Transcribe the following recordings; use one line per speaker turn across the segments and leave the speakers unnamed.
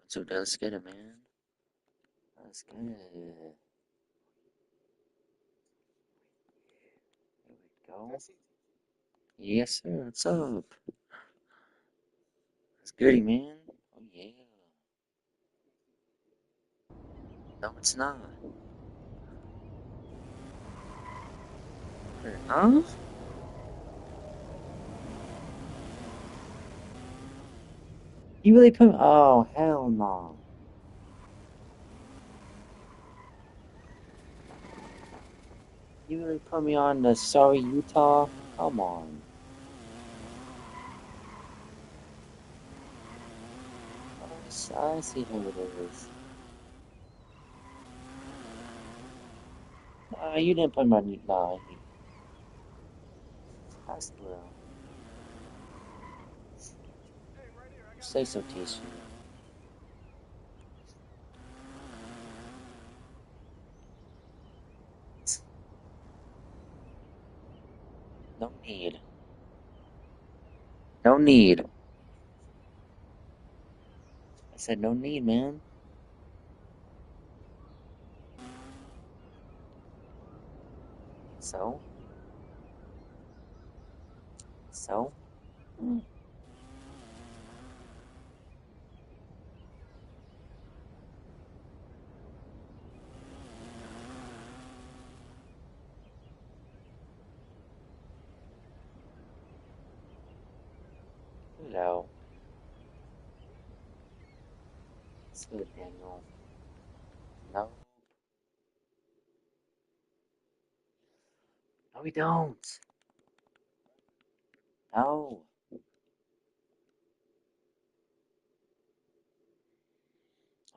So let's get it, man. Let's get it. Here we go. Yes, sir. What's up? It's goody, man. Oh, yeah. No, it's not. Huh? You really put me? Oh, hell no. You really put me on the sorry Utah? Come on. I see who it is. You didn't put my. Nah, I still. Say so, TC. No need. No need. I said no need, man. So? So? Hello. It's good, Daniel. No. No, we don't. No.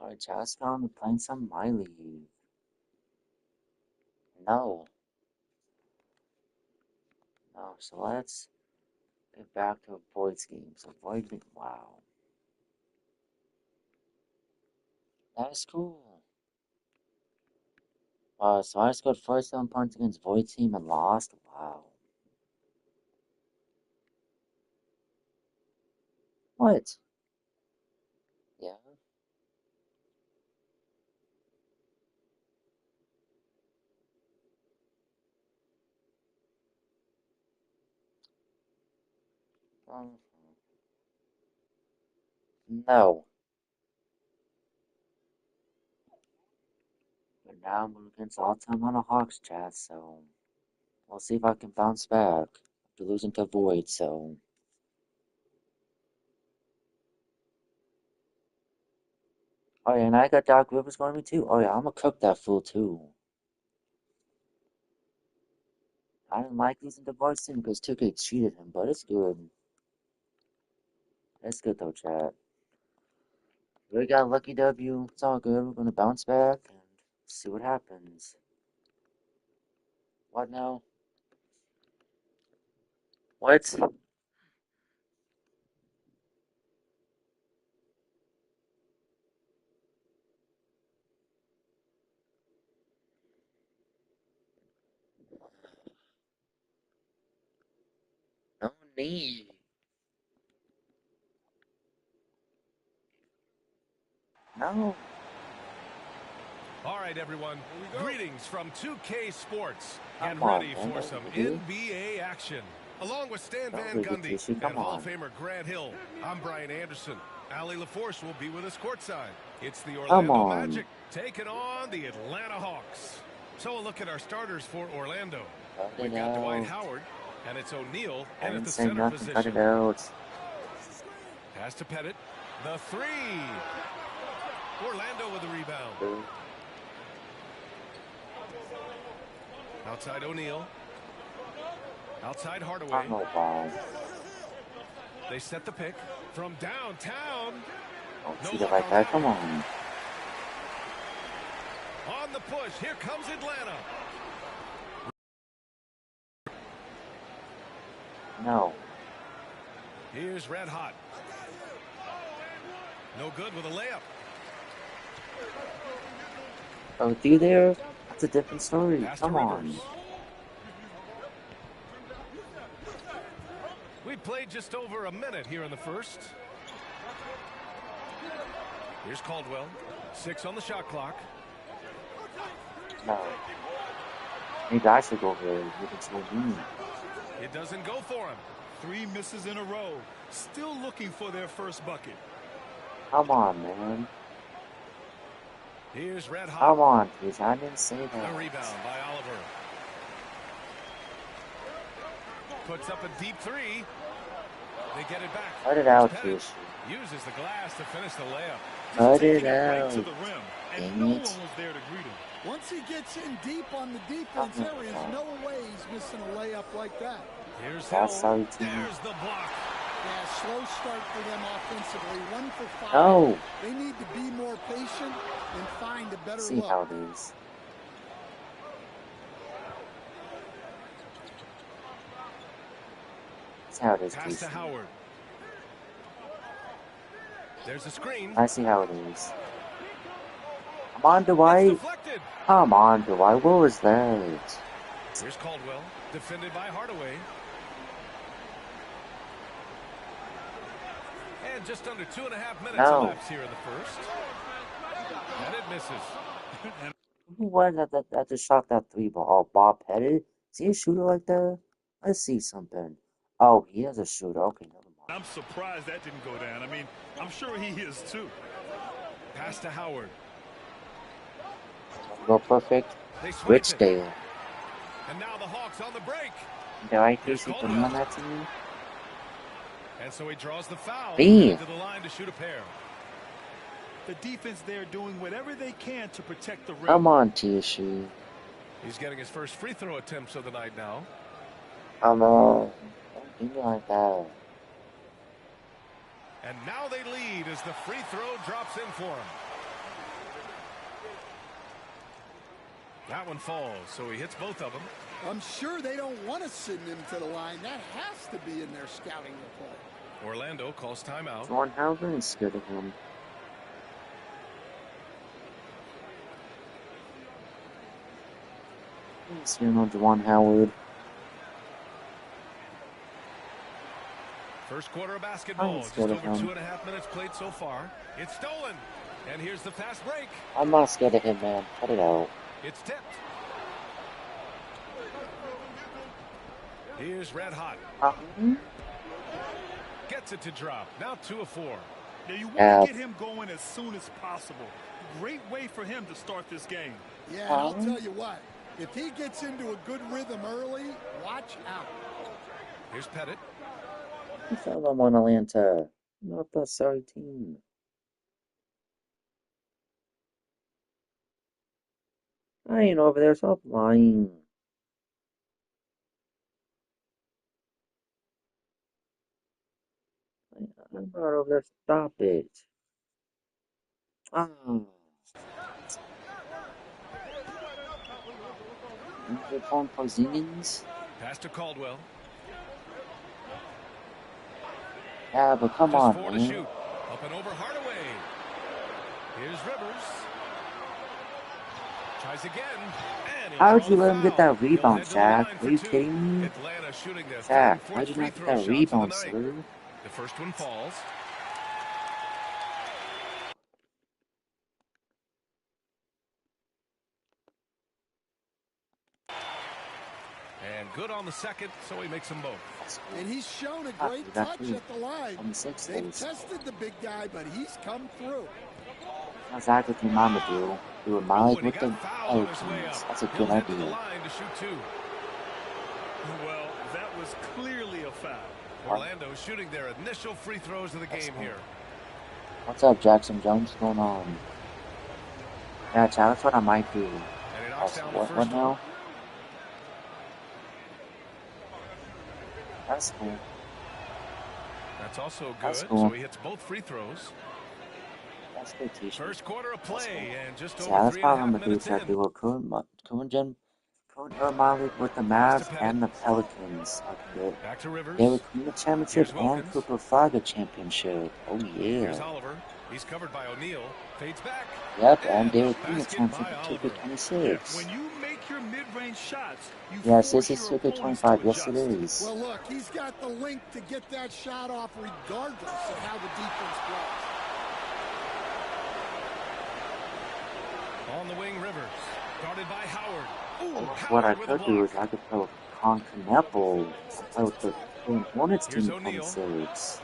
Alright, just found me playing some My League. No. No, so let's get back to a Void's game. So Void, wow. That's cool. So I scored 47 points against Void team and lost? Wow. What? Yeah? Um, no. But now I'm against all-time on a Hawks chat, so we'll see if I can bounce back after losing to Void, so. Oh yeah, and I got Doc Rivers going to me too. Oh yeah, I'm gonna cook that fool too. I didn't like losing to Void team because 2K cheated him, but it's good. It's good though, chat. We got a lucky W. It's all good. We're gonna bounce back and see what happens. What now? What? No need. No.
All right, everyone. Greetings from 2K Sports. Get
Come on,
ready
man.
for
Don't
some
leave it.
NBA action. Along with Stan
Don't
Van
leave it,
Gundy
TC.
and
Come
Hall of
on.
Famer Grant Hill, I'm Brian Anderson. Ali LaForce will be with us courtside. It's the
Come
Orlando
on.
Magic taking on the Atlanta Hawks. So a look at our starters for Orlando.
Cut it
We've got Dwight
out.
Howard, and it's O'Neal
I
in at
didn't
the
say
center
nothing. Cut
position.
it out.
Pass to Pettit. The three. Orlando with the rebound.
Boo.
Outside O'Neal. Outside Hardaway.
Tunnel ball.
They set the pick from downtown.
Don't
No
cheat it
luck
like
on
that.
that
Come
one.
on.
On the push, here comes Atlanta.
No.
Here's Red Hot. No good with a layup.
Oh, with you there? That's a different story.
Pass to
Come
Rivers.
on.
We played just over a minute here in the first. Here's Caldwell. 6 on the shot clock.
No. Maybe I should go here. You can tell me.
It doesn't go for him.
3 misses in a row. Still looking for their first bucket.
Come on, man.
Here's Red Hot.
Come on, please. I didn't say that.
A rebound by Oliver. Puts up a deep 3. They get it back.
Cut it out, please.
Uses the glass to finish the layup.
Cut it out.
Right to the rim, and no one was there to greet him.
Once he gets in deep on the defense, there is no way he's missing a layup like that.
Here's
Hill.
There's the block.
Yeah, slow start for them offensively. 1 for 5.
No.
They need to be more patient and find a better
See
look.
how it is. See how it is,
Pass to
please.
Howard. There's a screen.
I see how it is. Come on, Dwight. Come on, Dwight. What was that?
Here's Caldwell, defended by Hardaway. And just under 2.5 minutes elapsed here in the first. And it misses.
Who was that just shot that 3 ball? Oh, Bob Pettit? Is he a shooter like that? Let's see something. Oh, he is a shooter. Okay, never mind.
I'm surprised that didn't go down. I mean, I'm sure he is too.
Pass to Howard.
Go perfect. Richdale.
And now the Hawks on the break.
Did I think you can run that to me?
And so he draws the foul
to
the line to shoot a pair.
The defense there doing whatever they can to protect the rim.
Come on, TSU.
He's getting his first free throw attempts of the night now.
Come on. Don't do me like that.
And now they lead as the free throw drops in for him. That one falls, so he hits both of them.
I'm sure they don't want to send him to the line. That has to be in their scouting report.
Orlando calls timeout.
John Howard is scared of him. You know, Juwan Howard.
First quarter of basketball. Just over 2.5 minutes played so far. It's stolen. And here's the fast break.
I'm not scared of him, man. Cut it out.
It's tipped. Here's Red Hot. Gets it to drop. Now 2 of 4.
Now you want to get him going as soon as possible. Great way for him to start this game.
Yeah, I'll tell you what. If he gets into a good rhythm early, watch out.
Here's Pettit.
You fell on Atlanta. Not the sorry team. I ain't over there. Stop lying. I'm not over there. Stop it. They're calling for Zingans?
Pass to Caldwell.
Yeah, but come
Just
on,
4
man.
to shoot. Up and over Hardaway. Here's Rivers. Tries again.
How would you let him get that rebound, Shaq? Are you kidding me? Shaq, how did you not get that rebound, sir?
The first one falls. And good on the second, so he makes them both.
And he's shown a great touch at the line. They've tested the big guy, but he's come through.
That's exactly what your mama do. Do a mileage with the Pelicans. That's a good idea.
Well, that was clearly a foul.
Orlando shooting their initial free throws of the game here.
What's up, Jackson Jones? What's going on? Yeah, Chad, that's what I might do. What now? That's cool.
That's also good.
That's cool.
So he hits both free throws.
That's good, T-shirt.
First quarter of play, and just over
that's
3.5
what I'm gonna do.
minutes
Try to do a current mileage with the Mavs and the Pelicans.
Back to Rivers.
They would win the championship and Cooper Flaga championship. Oh yeah.
Here's Oliver. He's covered by O'Neal. Fades back.
Yep, and Derek Queen the championship 2K26.
When you make your mid-range shots,
yes, this is 2K25. Yes, it is.
Well, look, he's got the link to get that shot off regardless of how the defense plays.
On the wing, Rivers. Guarded by Howard. Ooh,
What I
Howard with a
could do is
block.
I could play with Concanepo. Play with the Hornets
Here's
team
O'Neal.
26.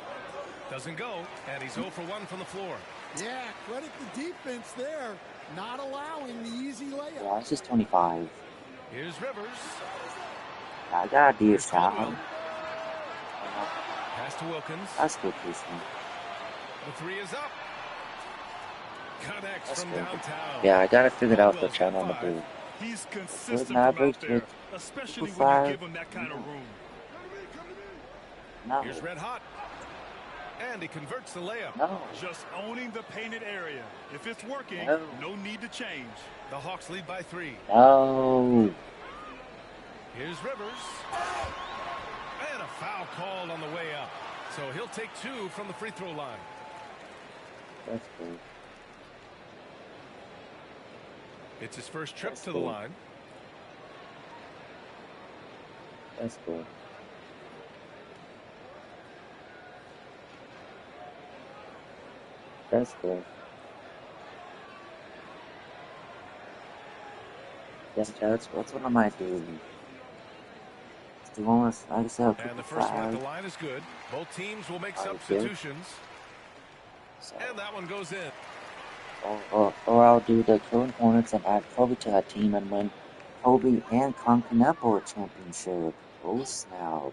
Doesn't go, and he's 0 for 1 from the floor.
Yeah, credit the defense there. Not allowing the easy layup.
Yeah, it's just 25.
Here's Rivers.
I got a deal
Here's
shot.
Caldwell. Pass to Wilkins.
That's good, Christian.
The three is up. Connects
That's
from
good.
downtown.
Yeah, I gotta figure out the
Caldwell's
channel
got
on the
5.
blue.
He's
Good
consistent from
Mavericks
out there,
with
especially when you
5.
give him that kind of room.
No.
Here's Red Hot. And he converts the layup.
No.
Just owning the painted area. If it's working,
No.
no need to change.
The Hawks lead by 3.
No.
Here's Rivers. And a foul called on the way up. So he'll take 2 from the free throw line.
That's good.
It's his first trip
That's
to the
cool.
line.
That's good. That's good. Yeah, that's what I might do. It's the one with, like I said,
And the first one at the
55.
line is good. Both teams will make
Okay.
substitutions.
So,
And that one goes in.
or I'll do the current Hornets and add Kobe to that team and win Kobe and Concanepo a championship. Oh snap.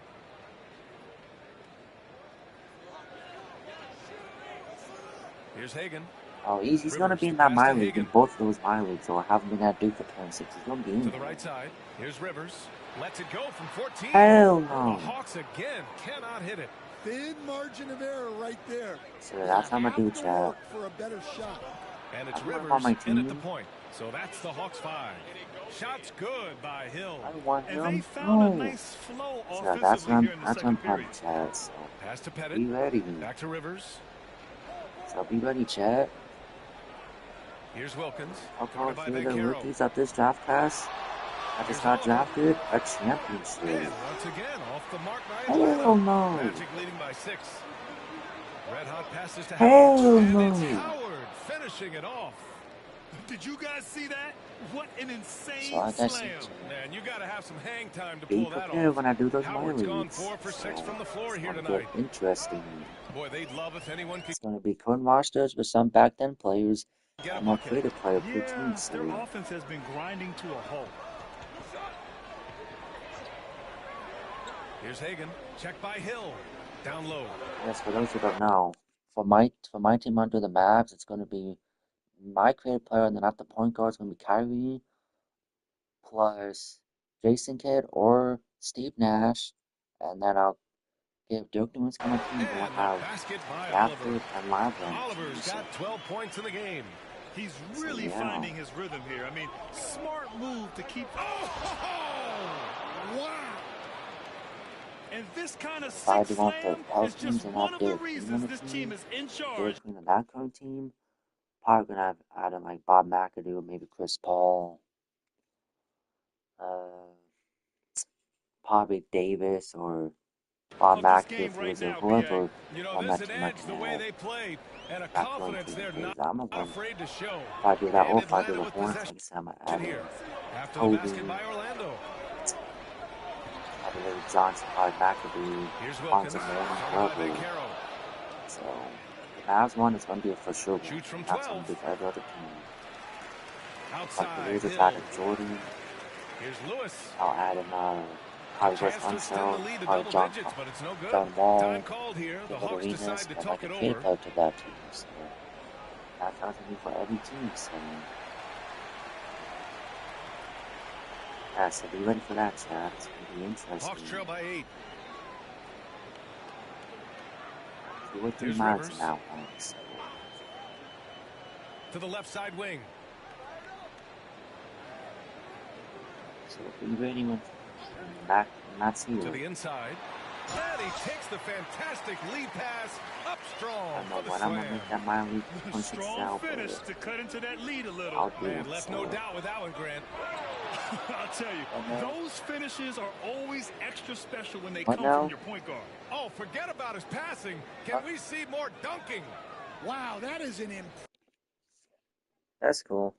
Here's Hagan.
Oh, he's gonna
Rivers
be
to
in that
pass
my
to
league, in
Hagan.
both of those my leagues, so I haven't been at Duke for 26. He's gonna be in
To the
there.
right side. Here's Rivers. Lets it go from 14.
Hell
The
no.
Hawks again cannot hit it.
Thin margin of error right there.
So that's how I'm gonna do,
Have to
chat.
work for a better shot.
And it's
I want him
Rivers
on my
in at the
team.
point. So that's the Hawks 5. Shots good by Hill.
I want
And they
him.
found a
No.
nice flow
So that's
offensively
what
here in the
I'm
second
planning,
period.
chat. So
Pass to
be
Pettit.
ready.
Back to Rivers.
So be ready, chat.
Here's Wilkins.
I'll
Guarded
call
by
for the
Banchero.
rookies of this draft class. I just got drafted a championship.
And once again, off the mark by
Hell
Atlanta.
no.
Magic leading by 6. Red Hot passes to
Hell
Howard. And
no.
it's Howard finishing it off.
Did you guys see that? What an insane
So I guess
slam.
it's
Man, you got to have some hang time to
be
pull that
prepared
off.
when I do those
Howard's
my
gone
leagues.
4 for 6
So
from the floor
it's
here
gonna
tonight.
get interesting.
Boy, they'd love if anyone could
It's gonna be current rosters with some back then players
get a
and a
bucket.
creative player per
Yeah,
team. So
their offense has been grinding to a halt.
Here's Hagan. Check by Hill. Down low.
yes, for those who don't know, for my team under the Mavs, it's gonna be my creative player, and then at the point guard, it's gonna be Kyrie plus Jason Kidd or Steve Nash, and then I'll give Dirk Nowitzki my team.
And
Then I'll
the
have
basket by
Gafford
Oliver.
and Lavin.
Oliver's got 12 points in the game.
He's really
yeah.
finding his rhythm here. I mean, smart move to keep.
Wow.
And this kind of
If I
six
do want the
slam is
Pelicans
just
and
one
have
of the
Derek Green on
reasons
the
this team
team,
is in charge.
Derek Green on that current team, probably gonna have add in like Bob McAdoo, maybe Chris Paul, probably Davis or Bob
Of this
McAdoo
game
if it
right
was
now,
whoever
You know,
on
there's
that
an
team I
edge
can
the way
have.
they play and a
That current
confidence
team
they're
because
not
I'm a one.
afraid to show.
If I do that,
And
or if I do
Atlanta
the
with
Hornets,
possession
like I said, I'm gonna add in
here. After the
Kobe,
basket by Orlando.
probably Larry Johnson, probably McAdoo,
Here's Wilkins.
Bonzo Mourning,
Guarded by
whoever.
Banchero.
So the Mavs one is gonna be a for sure one.
Shoots from
That's gonna
12.
be for every other team. Like the
Outside,
Wizards
Hill.
added Jordan,
Here's Lewis.
I'll add in probably Wes
Chance to extend
Unseld,
the lead to
probably
double digits, but it's no good.
John Wall,
Time called here. The
David
Hawks
Arenas,
decide to
and
talk
like a
it
creative
over.
player to that team. So that's how it's gonna be for every team. So yeah, so be ready for that, chat. It's gonna be interesting.
Hawks trail by 8.
Two or three
Here's
miles
Rivers.
in that one. So
To the left side wing.
be ready when that's here.
To the inside. And he takes the fantastic lead pass up
I
strong
know
for the
when I'm gonna
slam.
make that mile lead 26
Strong
out,
finish
but
to cut into that lead a little.
I'll do
Man,
it.
left
So
no doubt with that one, Grant.
I'll tell you,
What now?
those finishes are always extra special when they
What
come
now?
from your point guard.
Oh, forget about his passing. Can we see more dunking?
Wow, that is an
that's cool.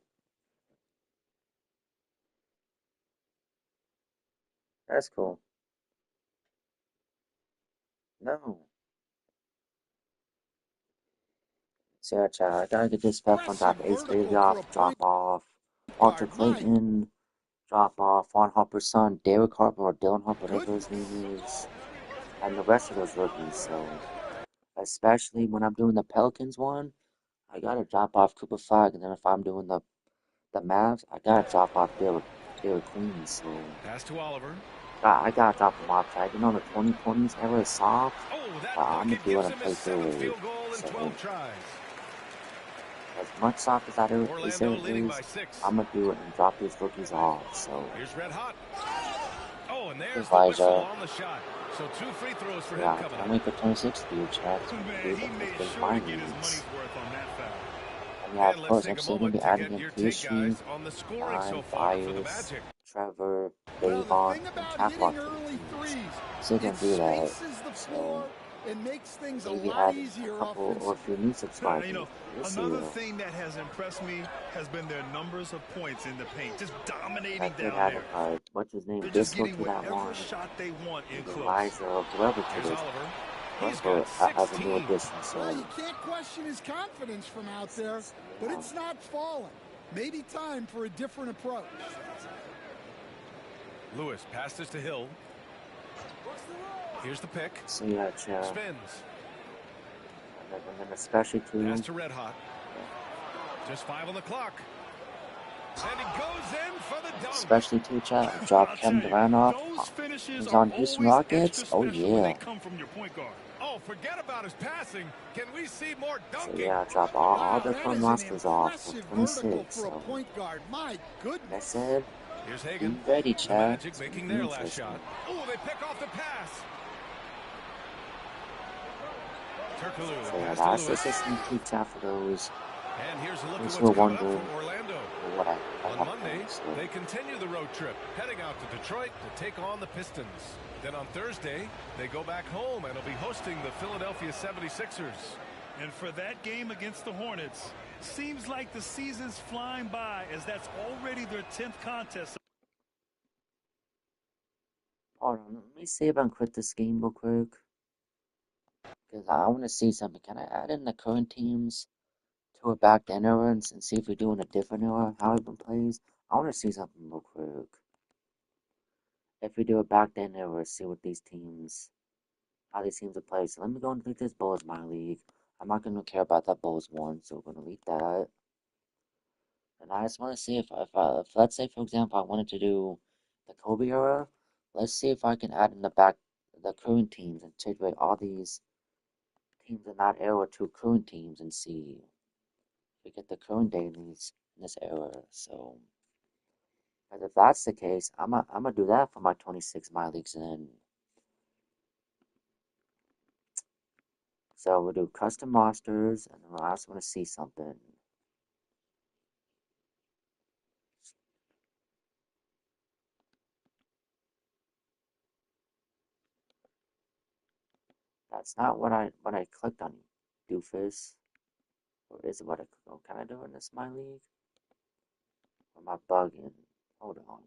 That's cool. No. So yeah, chat, I gotta get this back on top.
Impressive
Ace Bailey
vertical for a
off, drop
point
off. Walter
guard. My
Clayton, drop off. Juan Harper's son, Derek Harper or Dylan Harper, whatever his
goodness.
name is. And the rest of those rookies. So, especially when I'm doing the Pelicans one, I gotta drop off Cooper Flag. And then if I'm doing the Mavs, I gotta drop off Derek Queen. So,
Pass to Oliver.
I gotta drop him off. I know the 2020s era is soft,
Oh, that
but I'm gonna
bucket
do it
gives
and
him his
play through
7th
it.
field goal in 12
So,
tries.
as much soft as that
Orlando
era
leading by
is,
6.
I'm gonna do it and drop these rookies off. So,
Here's Red Hot. Oh, and
hey
there's the whistle
Elijah.
on the shot. So 2 free throws for
So
him
yeah, I
coming
can't
up.
wait for 26 to be a chat. It's gonna
Man,
be
he
the first
made
big
sure to
my
get his money's
leagues.
worth on that foul.
And yeah, of
And let's
course, I'm
take a
still gonna
moment
be
to
adding
get
in
your take,
Kishi,
guys, on the scoring so
Don,
far for the
Bias,
Magic.
Trevor,
Well, the
Davon,
thing
and
about
Caklock
hitting
for the
early
teams.
threes,
Still
it
gonna do that.
spaces the
So
floor and makes things a
maybe
lot
adding a
easier
couple or a
offensively.
few new subscribers. We'll see
Another
though.
thing that has impressed me has been their numbers of points in the paint, just dominating
That kid
down
had
there.
what's his name,
They're just
Disco
getting
to that
whatever
one.
shot they want in
Maybe
close.
Eliza or whoever kid
Here's
is.
Oliver. He's got
Whoever as a new
16.
addition.
Well,
So
you can't question his confidence from out there, but
yeah.
it's not falling. Maybe time for a different approach.
Lewis passes to Hill. Here's the pick.
So yeah, chat.
Spins.
And then especially
Pass
too.
to Red Hot.
Yeah.
Just 5 on the clock. And he goes in for the dunk.
Especially too, chat. Drop
I'll
Kevin
tell you,
Durant off.
those finishes
He's
are
on Houston
always
Rockets.
extra
Oh
special when they
yeah.
come from your point guard.
Oh, forget about his passing. Can we see more
So
dunking?
yeah, drop all
Wow,
their
that
current
is an
rosters off for
impressive vertical
26.
for a
So
point guard. My
like I
goodness.
said,
Here's
be
Hagan.
ready,
The
chat.
Magic
It's gonna
making
be
their last shot.
interesting.
Oh, they pick off the pass. Turkoglu, the
So yeah,
pass to
that's
Lewis.
just a sneak peek chat for
And here's a look at
those who
what's
are
coming up for
wondering
Orlando.
what I
On
have
Monday,
planned. So
they continue the road trip, heading out to Detroit to take on the Pistons. Then on Thursday, they go back home and will be hosting the Philadelphia 76ers.
And for that game against the Hornets, seems like the season's flying by as that's already their 10th contest.
hold on, let me see if I can quit this game real quick. Because I want to see something. Can I add in the current teams to a back then era and see if we're doing a different era, how everyone plays? I want to see something real quick. If we do a back then era, see what these teams, how these teams are played. So let me go and delete this Bulls my league. I'm not gonna care about that Bulls one, so we're gonna delete that. And I just want to see if let's say for example I wanted to do the Kobe era. Let's see if I can add in the back the current teams and take away all these teams in that era to current teams and see if we get the current day in this era. So, as if that's the case, I'm gonna do that for my 26 my leagues in. So we'll do custom rosters, and then I also want to see something. That's not what I clicked on, doofus. Or is it what I clicked on? Can I do it in this my league? Or am I bugging? Hold on.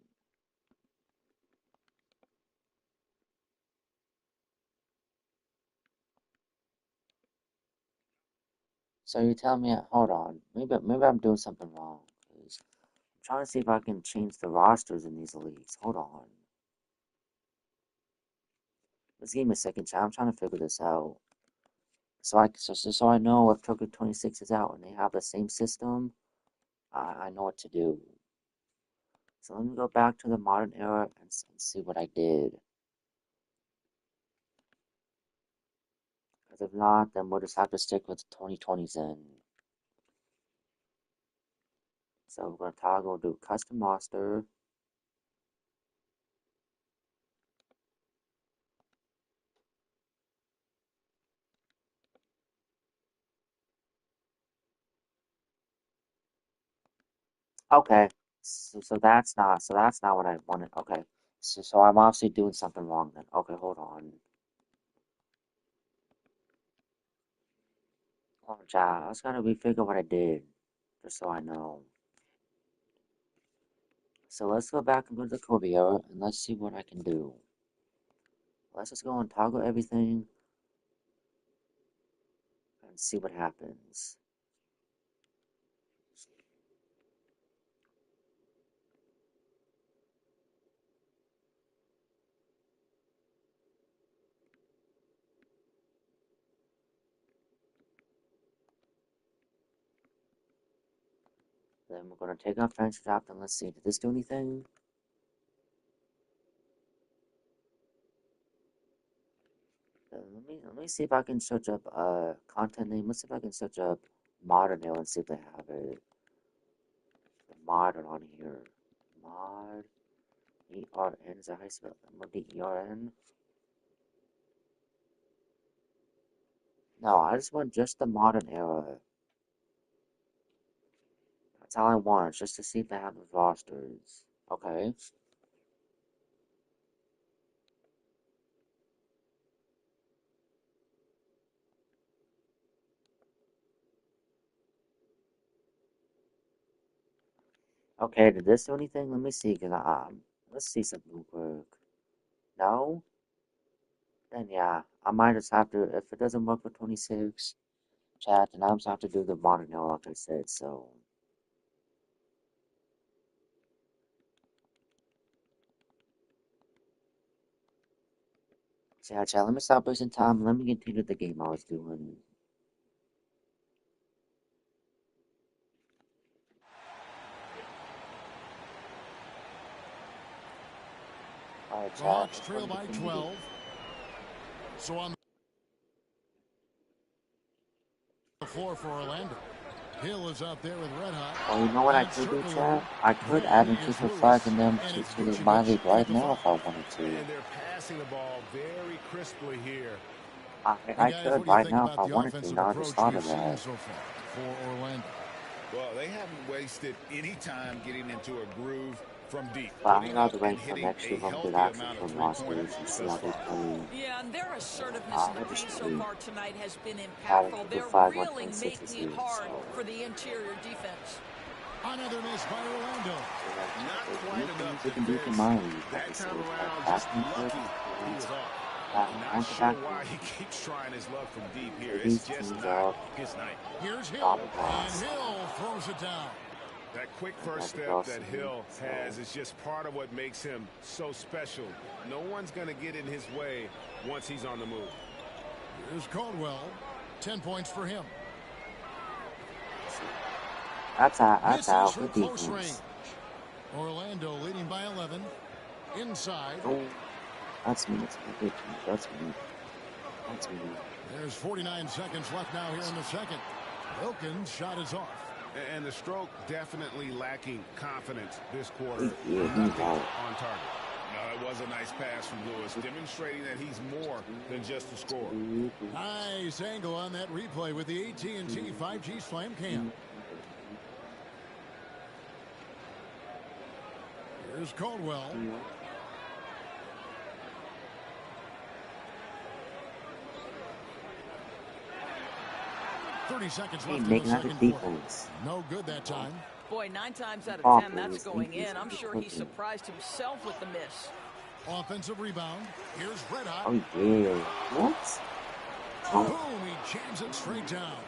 So you tell me, hold on. Maybe I'm doing something wrong. 'Cause I'm trying to see if I can change the rosters in these leagues. Hold on. Let's give me a second, chat. I'm trying to figure this out. So I know if Token 26 is out and they have the same system, I know what to do. So let me go back to the modern era and see what I did. Because if not, then we'll just have to stick with 2020s in. So we're going to toggle do custom roster. Okay. So that's not what I wanted. Okay. So I'm obviously doing something wrong then. Okay, hold on. Hold on, chat. I was gonna refigure what I did. Just so I know. So let's go back and go to the Kobe era and let's see what I can do. Let's just go and toggle everything and see what happens. Then we're going to take our French draft and let's see, did this do anything? Let me see if I can search up content name. Let's see if I can search up modern era and see if they have it. The modern on here. Mod ERN, is that how you spell it? MODERN? No, I just want just the modern era. That's all I want, just to see if they have the rosters. Okay. Okay, did this do anything? Let me see, let's see something real quick. No? Then yeah, I might just have to, if it doesn't work for 26 chat, then I'll just have to do the modern era like I said, so. So yeah, chat, let me stop wasting time, let me continue the game I was doing. Alright,
The
chat,
Hawks
let's go
trail
and
by
continue
12. So on the floor for Orlando. Hill is out there with Red Hot.
Well, you know what I
And
could do,
circling
chat?
him,
I could
then
add in
is
225
Lewis.
and them
And it's
to my
Vucevic
league
in
right
at the
now
5.
if I wanted to.
And they're passing the ball very crisply here.
And
I
guys, what
could
do you
right
think
now if
about
I
the
wanted to.
offensive
Now I just
approach
thought
we've
of
seen
that.
so far for Orlando?
Well, they haven't wasted any time getting into a groove from deep,
But I
putting
got
up
the
and
rank for
hitting
next
a
year. I'm get
healthy
access
amount of
from
three-pointers
rosters and see
thus
how they
far.
play.
Yeah, and their assertiveness in the
We'll just
paint so
wait.
far tonight has been
Adding
impactful. They're
225,
really
126 is
making it
here,
hard
so.
for the interior defense.
Another miss by Orlando.
So like,
Not
there's
quite
many
enough
things you can do for
defense
my league, like I
that
said,
time
like
around. Just
passing first,
lucky he
points,
was off. Not sure
back-to-back
why he
wins.
keeps trying his luck from deep here.
Play
It's
these
just
teams
not
up,
his night.
Here's Hill,
Robert
and
Ross,
Hill throws it down.
That quick
and
first
Magic
step that
Johnson,
Hill
so.
has is just part of what makes him so special. No one's going to get in his way once he's on the move.
Here's Caldwell. 10 points for him.
That's out,
Misses from
good
close range.
defense.
Orlando leading by 11. Inside.
Oh, that's me, that's me.
There's 49 seconds left now here in the second. Wilkins' shot is off.
And the stroke definitely lacking confidence this quarter.
Yeah,
Nothing on target. No, it was a nice pass from Lewis, demonstrating that he's more than just a scorer.
Nice angle on that replay with the AT&T 5G Slam Cam. Here's Caldwell. 30 seconds left in the second quarter. No good that time.
Boy, 9 times out of 10, that's going in. I'm sure he surprised himself with the miss.
Offensive rebound. Here's Red Hot.
Oh, yeah. What?
Boom, he jams it straight down.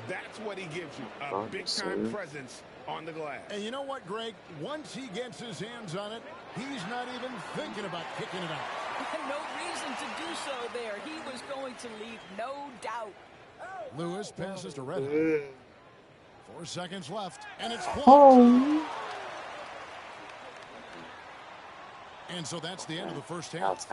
That's what he gives you, a big-time presence on the glass.
And you know what, Greg? Once he gets his hands on it, he's not even thinking about kicking it out.
No reason to do so there. He was going to leave no doubt.
Lewis passes to Red Hot. 4 seconds left, and it's blocked.
Oh.
And so that's the end of the first half.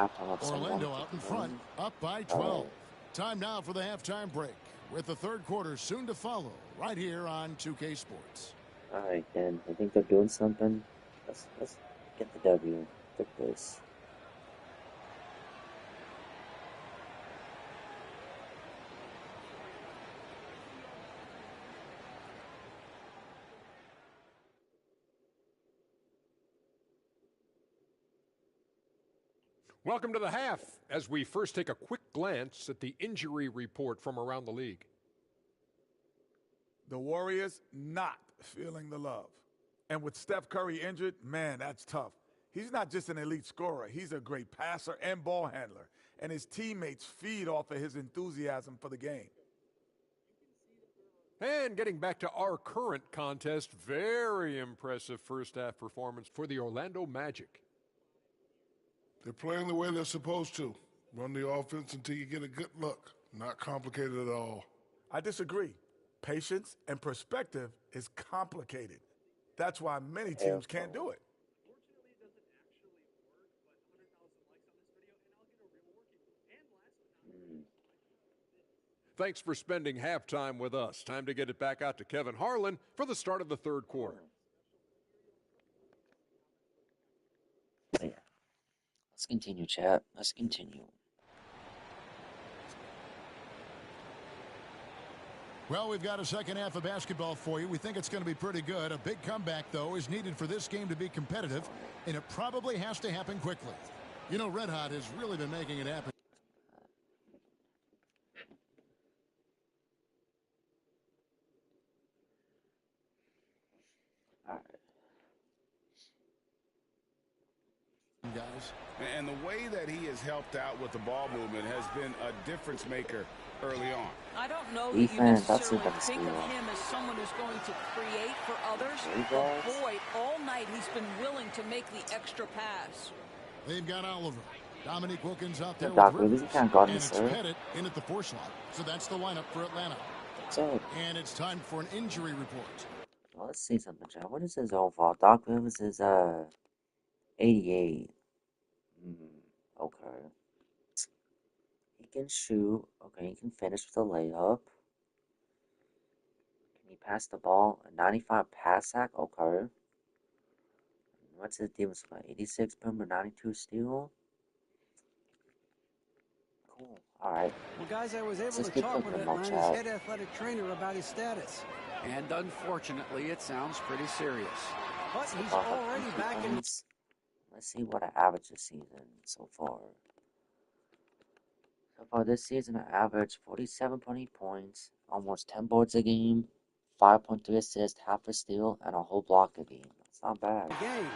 Orlando out in front, up by 12. Time now for the halftime break, with the third quarter soon to follow, right here on 2K Sports.
All right, then. I think they're doing something. Let's get the W. Get this.
Welcome to the half, as we first take a quick glance at the injury report from around the league.
The Warriors not feeling the love. And with Steph Curry injured, man, that's tough. He's not just an elite scorer. He's a great passer and ball handler. And his teammates feed off of his enthusiasm for the game.
And getting back to our current contest, very impressive first half performance for the Orlando Magic.
They're playing the way they're supposed to. Run the offense until you get a good look. Not complicated at all.
I disagree. Patience and perspective is complicated. That's why many teams can't do it.
Thanks for spending halftime with us. Time to get it back out to Kevin Harlan for the start of the third quarter.
Yeah. Let's continue, chat. Let's continue.
Well, we've got a second half of basketball for you. We think it's going to be pretty good. A big comeback, though, is needed for this game to be competitive, and it probably has to happen quickly. You know, Red Hot has really been making it happen. Guys.
And the way that he has helped out with the ball movement has been a difference maker early on.
I don't know that you necessarily think of him as someone who's going to create for others, but boy, all night he's been willing to make the extra pass.
They've got Oliver. Dominique Wilkins out there
Doc
with
Rivers, and
it's Pettit in at the 4 slot. So that's the lineup for Atlanta. And it's time for an injury report.
Well, let's see something, John. What is his overall? Doc Rivers is 88. Okay. He can shoot. Okay, he can finish with a layup. Can he pass the ball? A 95 pass sack? Okay. What's his defense like? 86 perimeter, 92 steal? Cool. Alright.
Well, guys, I was able to talk with Atlanta's head athletic trainer about his status. And unfortunately, it sounds pretty serious. But he's already back in...
Let's see what I average this season so far. So far this season, I averaged 47.8 points, almost 10 boards a game, 5.3 assists, half a steal, and a whole block a game. That's not bad.
Game.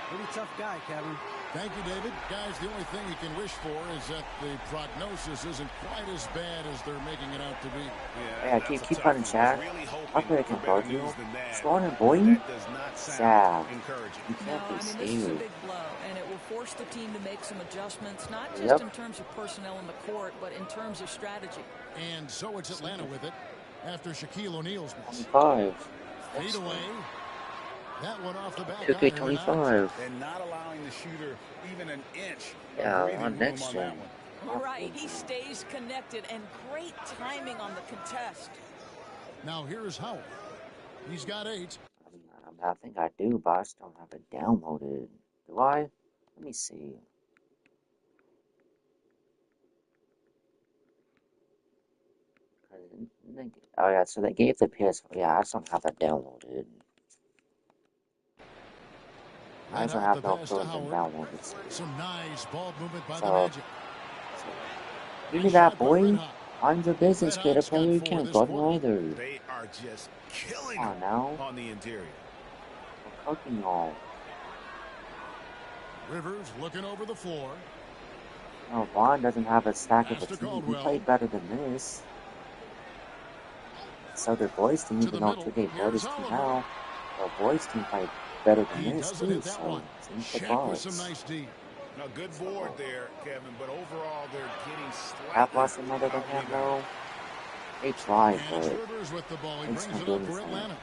Pretty tough guy, Kevin.
Thank you, David. Guys, the only thing you can wish for is that the prognosis isn't quite as bad as they're making it out to be.
Yeah, keep running, chat. I'll play a control you. Scoring and Boyd? Sad. You can't be scared.
This is a big blow, and it will force the team to make some adjustments, not just in terms of personnel in the court, but in terms of strategy.
And so it's Atlanta with it after Shaquille O'Neal's miss.
25.
Fade away. That one off the back.
2K25.
And not allowing the shooter even an inch.
Yeah, on next gen.
Right, he stays connected, and great timing on the contest.
Now here's Howard. He's got 8.
I think I do, but I just don't have it downloaded. Do I? Let me see. Oh yeah, so they gave the PS4. Yeah, I just don't have that downloaded. I don't have no code downloaded.
Some nice ball movement by the Magic.
Give me that, boy. I'm the business kid. A player you can't guard either.
They are just killing
on the interior.
We're cooking all.
Rivers looking over the floor.
No, Vaughn doesn't have a stack of a team. He played better than this. So their boys team, even though 2K bought his team now, their boys team played better than this too. So it's the boss.
No, good board there, Kevin, but overall they're getting slightly...
Half lost another than him though. They tried, but
Rivers with the ball. He brings it up for Atlanta.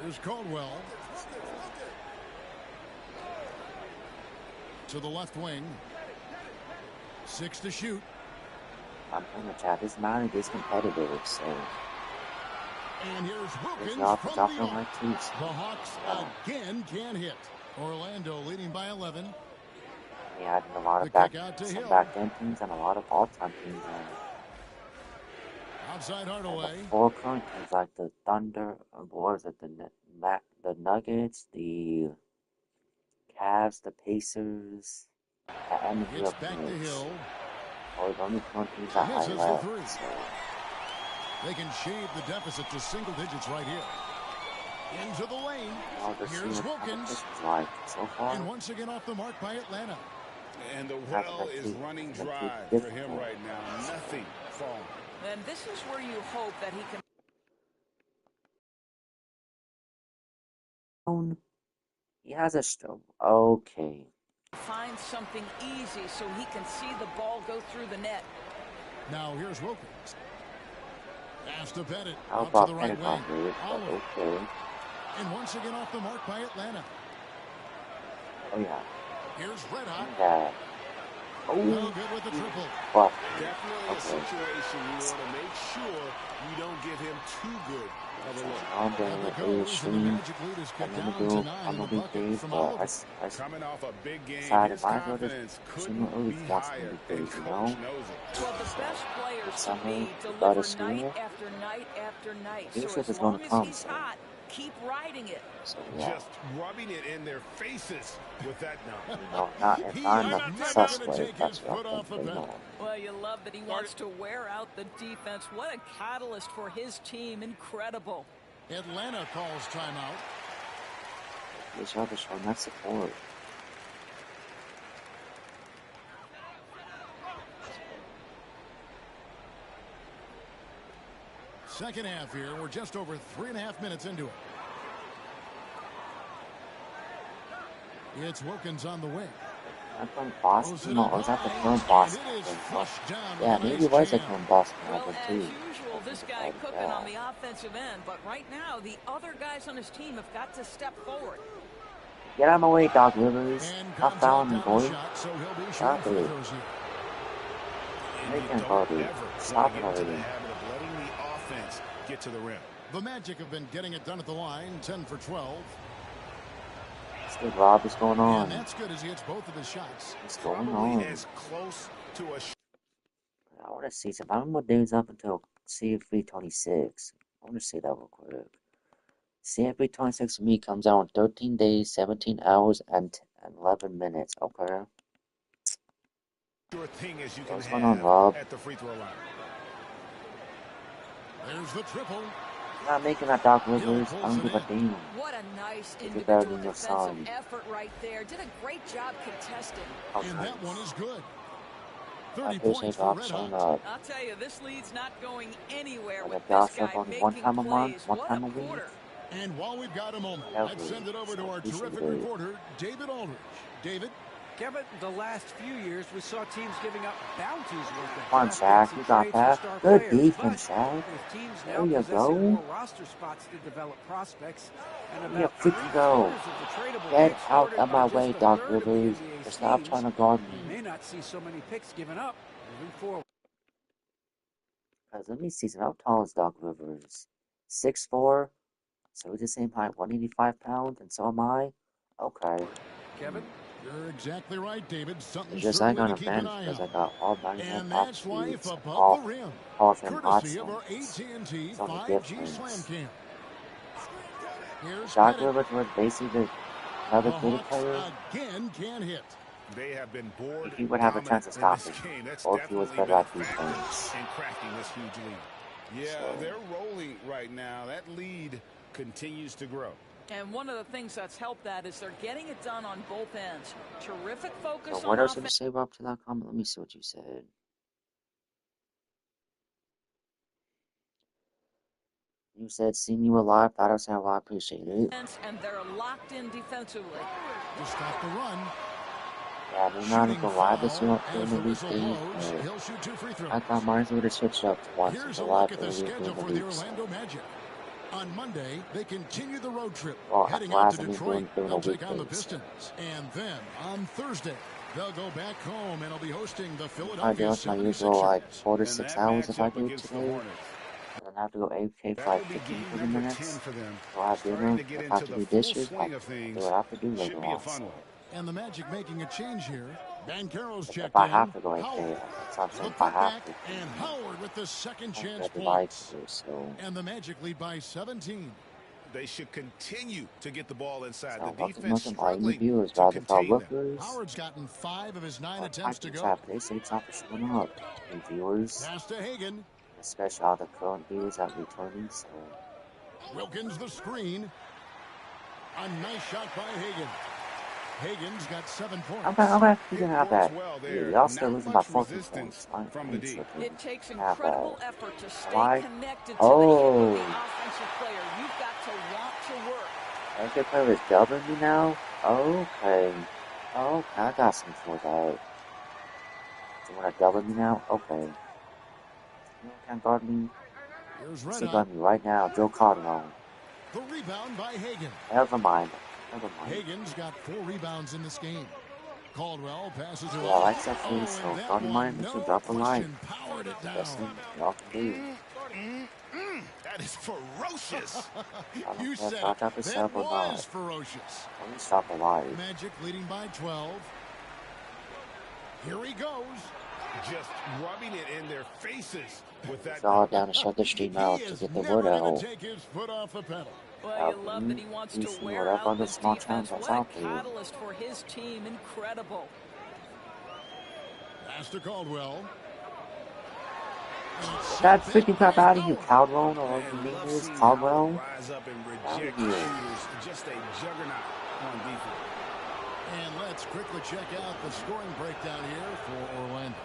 Here's Caldwell. To the left wing. 6 to shoot.
I'm playing the chat. This mounting is competitive, so.
And here's Wilkins from the arc. The Hawks again can't hit. Orlando leading by 11.
Yeah, I a lot of back end teams and a lot of all-time teams.
Outside Hardaway.
The 4 current teams like the Thunder, or was it the Nuggets, the Cavs, the Pacers, and the
back to Hill.
Or the only current teams that I left. So.
They can shave the deficit to single digits right here. Into the lane. Here's Wilkins. And once again off the mark by Atlanta.
And the well is running dry for him right now. Nothing falling.
And this is where you hope that he can.
He has a stroke. Okay.
Find something easy so he can see the ball go through the net.
Now here's Wilkins. Pass to Bennett.
How
Out
about
to the right wing.
Okay.
And once again off the mark by Atlanta.
Oh yeah.
Here's Red Hot.
Yeah. Oh,
no good with the triple.
Fuck.
Definitely a situation you want to make sure you don't give him too good of a look.
I'm going to
Coming off a big game, his
confidence
couldn't be higher, and coach knows it.
Well, the best players to me deliver night after night after night. So as long as he's hot, keep riding it.
So, yeah.
Just rubbing it in their faces with that number.
No, not if I'm not suspect. That's what I'm thinking.
Well, you love that he wants to wear out the defense. What a catalyst for his team. Incredible.
Atlanta calls timeout.
These others showing that support.
Second half here. We're just over 3.5 minutes into it. It's Wilkins on the wing.
I'm from Boston, or is that the current Boston? Yeah, maybe it was the current Boston.
Well, as usual, this guy cooking on the offensive end, but right now, the other guys on his team have got to step forward.
Get out of my way, Doc Rivers. Not fouling me, boy. Stop it. Make him party. Stop it already.
Get to the rim.
The Magic have been getting it done at the line, 10 for 12.
Good, Rob. What's going on?
And that's good as he hits both of his shots.
What's going on?
As close to a
I want to see some. I'm more days up until CF326. I want to see that real quick. CF326 for me comes out in 13 days, 17 hours, and 11 minutes. Okay.
Sure thing as you can
What's going on, Rob?
At the free throw line.
There's the triple.
Not making that Doc Rivers. I don't give a damn.
What a nice individual defensive effort right there. Did a great job contesting.
And that one is good. 30 points for Red Hot.
I'll tell you, this lead's not going anywhere with
this
guy making
one time a month,
plays.
one time a week.
And while we've got a moment, let's send it over to our terrific reporter, David Aldridge. David?
Kevin, the last few years, we saw teams giving up bounties worth of
Come on, Shaq. You got that. Good defense, Shaq. There you go.
More roster spots to develop prospects. And
Yeah, freaking go. Get out of my way, Doc Rivers. Stop trying to guard me.
You may not see so many picks given up moving forward.
Let me see. How tall is Doc Rivers? 6'4". So we're the same height, 185 pounds, and so am I. Okay.
Kevin?
You're exactly right, David. Something
just I got a bench because I got all 99 top speeds, all of them hot zones. It's not a difference. Doc Rivers was basically another good player.
Again can't hit.
They have been bored.
If he would have a chance to stop him, or if he was better at defense.
And cracking this huge lead. Yeah, they're rolling right now. That lead continues to grow.
And one of the things that's helped that is they're getting it done on both ends. Terrific focus
So what else did you say up to that comment? Let me see what you said. You said, seeing you alive, thought I was saying, well, I appreciate it.
And they're locked in defensively.
Just off the run.
Yeah, they're not even live this year during the week days, but I thought mine would have switched up to watch the live earlier during the week. So.
On Monday, they continue the road trip,
well,
heading out to Detroit. They'll take on the Pistons. And then, on Thursday, they'll go back home and they'll be hosting the Philadelphia 76ers.
I do my usual, like, 4 to 6 hours if I do it today. And then I have to go AFK for like 15, 20 minutes. So I have dinner, if I have to do dishes, I do what I have to do later on. So.
And the Magic making a change here. Banchero's checked
if I have to go AFK, that's what I'm saying, if I have to.
And Howard with the second chance points.
So.
And the Magic lead by 17.
They should continue to get the ball inside.
So
the defense struggling
viewers,
to contain them.
Howard's gotten 5 of his 9 attempts to go.
They say it's not showing up. Hey, viewers.
Pass to Hagan.
especially all the current dudes that returning. So
Wilkins the screen. A nice shot by Hagen. Hagen's got 7 points.
Okay, you can have that.
Well
Y'all still losing by 14 points.
From the D.
It takes incredible effort to stay
Why?
connected to the hip of the
Oh,
offensive player. You've got to want to work.
okay, player is doubling me now. Okay, I got some for that. You want to double me now? Okay. You can't guard me.
Here's
You
Red
guard me right now. Joe Caldwell.
The rebound by Hagen.
Never mind.
Hagen's got 4 rebounds in this game. Caldwell passes it
Yeah,
off.
like that free, so guard mine, you drop a line.
Powered it down.
That's what y'all can do.
That is ferocious.
You said
if I drop a
that
sub or not.
was ferocious.
Let me stop a line.
Magic leading by 12. Here he goes.
Just rubbing it in their faces with that.
It's all down to shut the stream out to get the word out.
Take his foot off the pedal.
Well, you love that he wants to wear out this defense. What a catalyst for his team. Incredible.
Master Caldwell.
That freaking crap out of you, Caldwell, or your name is Caldwell.
Rise up and reject shooters. Just a juggernaut on defense.
And let's quickly check out the scoring breakdown here for Orlando.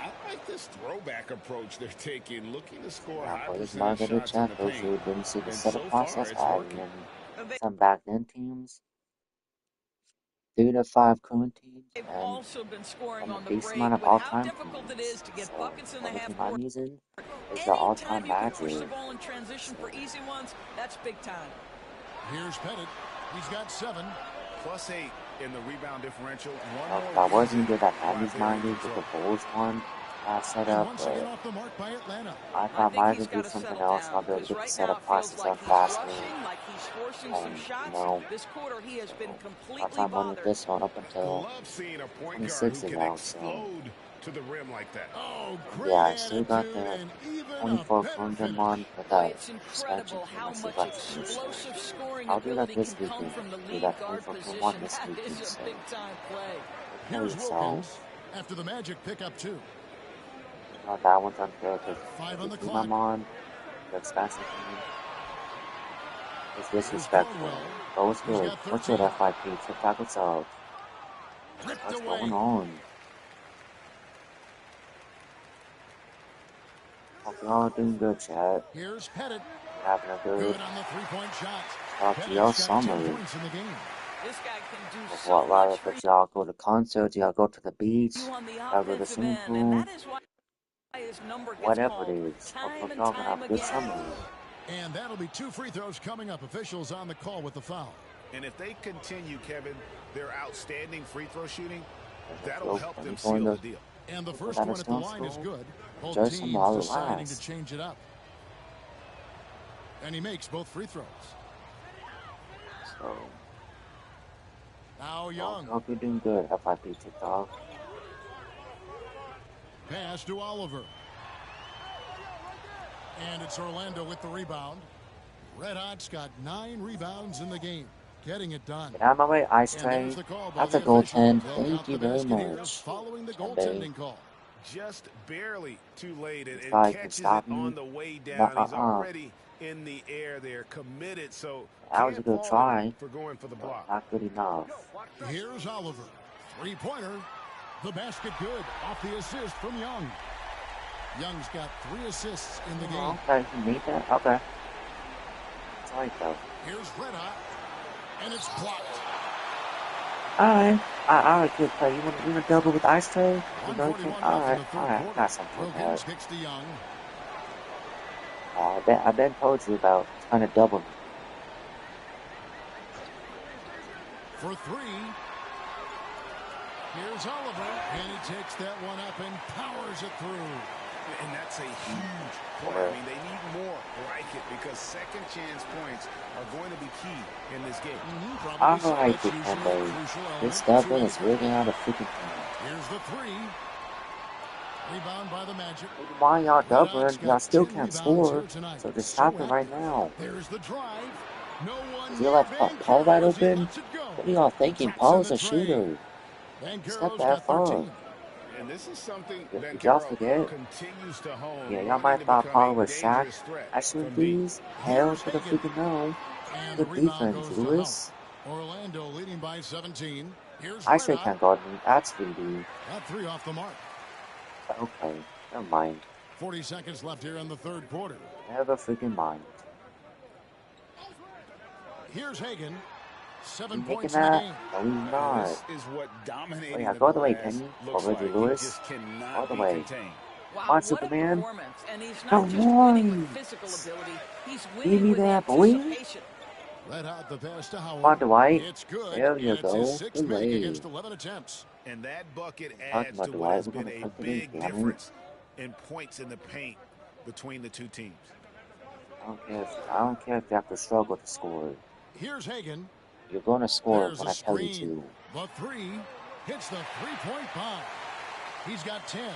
I like this throwback approach they're taking, looking to score high
For this
percentage
market
shots in the
chapter,
paint.
you didn't see the
And
setup
so far,
process
it's
having
working.
some back then teams, 3 to 5 current teams,
They've
and
also been scoring
a
on the
decent
break
amount of
with how
all-time
difficult it
teams.
is to get
So,
buckets in the
the
half
team
court.
I'm using is the all-time
Anytime you can push the
Magic.
ball in transition for easy ones, that's big time.
Here's Pettit. He's got 7.
+8 in the rebound differential.
I wasn't good at Miami's minded with the Bulls one set
And
up,
once
but
again off the mark by Atlanta.
I thought Miami would do something else. I'll be able to get the setup process up faster.
Like he's forcing some shots.
You know,
This quarter, he has been
that's
completely
how I'm running
bothered.
this one up until
Love seeing a point guard
26
who
is
can
out, so
explode to the rim like that.
Oh, great
yeah, I still got
attitude
the
and even
24
a better
from
finish.
them on with
Boy,
that
it's
expansion
incredible
team.
how
I see
much
if I can finish it.
explosive scoring
I'll do that
ability
this
can come
weekend.
from the
Do
lead
that
guard
24 from
position.
1 this
That
weekend,
is a
so
big-time play.
Here's
so
Wilkins after the Magic pick up 2.
that one's unfair because
5 on the
the team
clock.
I'm on, the expansion team, is
Here's
disrespectful.
Caldwell.
But what's
He's
good?
got
What's good,
13.
FYP? TikTok, what's up?
Ripped
What's
away.
going on? Hope y'all doing good, chat.
Here's Pettit.
Having a good
Good on the 3-point shot.
talk to y'all
Pettit's got 10
summer.
points in the game.
This guy can do
Of
so
what, rather,
much for
if y'all go to concerts, y'all go to the beach,
you on the
y'all go to the
offensive
swimming
end, and
pool,
that is why his number gets
whatever it
called
is.
time
Hope
and
y'all gonna
time
have a good
again.
summer.
And that'll be 2 free throws coming up. Officials on the call with the foul.
And if they continue, Kevin, their outstanding free throw shooting,
Let's
that'll
go.
help
Let
them
me go in
seal
the
the deal.
And the
Put
first
that
one at the
stone
line is
school.
good. Both
Enjoy
teams
some while it
deciding to
lasts.
change it up. And he makes both free throws.
So,
Now Young.
hope you're doing good, FYP TikTok.
Pass to Oliver. And it's Orlando with the rebound. Red Hot's got 9 rebounds in the game. Getting it done.
Get out of my way, Ice
And
Tray.
there's the call by
That's a
the officials.
goaltend.
They'll
Thank
count
you
the
very
basket here
much.
following the
Sunday.
goaltending call.
Just barely too late. It
Probably can
catches it
stop me.
on the way down. He's
Nuh-uh.
already in the air there, committed, so
That was a
can't
good
fault
try,
him for going for the
but
block.
not good enough.
Here's Oliver. 3-pointer. The basket good. Off the assist from Young. Young's got 3 assists in the game.
Okay, you need that? Okay. It's alright though.
Here's Red Hot. And it's blocked.
Alright. Alright, good play. You want to double with Ice Tray? You know,
141 left in
alright,
the third
alright.
quarter.
Got something for
Wilkins
that.
kicks to Young.
I've been told you about trying to double me.
For 3. Here's Oliver. And he takes that one up and powers it through.
And that's a huge play. I mean, they need more like it because second chance points are going to be key in this game.
Alright, Depende. This double is really out of freaking time.
Here's the 3. Rebound by the Magic.
Why y'all doubling? Y'all still can't score. So just stop it right now.
There's the drive. No one
Is he like Paul wide open?
lets it go.
What are y'all thinking? Paul's a shooter. Step the F up.
And this is something
Did y'all
Banchero
forget?
continues to hone,
Yeah, y'all
learning
might
to
thought
become
Paul
a
was Shaq.
dangerous threat
Actually,
from deep.
these hell
Here's
to the
Hagan.
freaking no.
And the
Good
rebound
defense,
goes to Howard.
Lewis.
Orlando leading by 17. Here's
I
Red
say
Hot.
can't guard me. That's 3D.
That three off the mark.
Okay, never mind.
40 seconds left here in the third quarter.
Never freaking mind.
Here's Hagan. 7
You making
points in the
that?
game.
No, he's not.
This is what
Oh
dominating
yeah,
the
go all the way,
glass
Penny.
looks
Or Reggie
like. He
Lewis.
just
All
cannot
the
be
way.
contained.
Wow,
Come on,
what
Superman.
a performance. And he's not
Come
just winning with
on.
physical ability, he's
Give
winning
me
with
that, boy.
anticipation.
Red Hot the pass to
Come on,
Howard.
Dwight.
It's good.
There you
And it's his
go.
sixth
Good
make
way.
against 11 attempts.
And that bucket
Talking
adds
about
to what
Dwight.
has
We're
been
gonna
a
cook it in,
big
damn it.
difference in points in the paint between the two teams.
I don't care if you have to struggle to score.
Here's Hagan.
You're going to score
There's
when
a
I tell you
screen.
to.
The three hits the three-point bomb. He's got 10.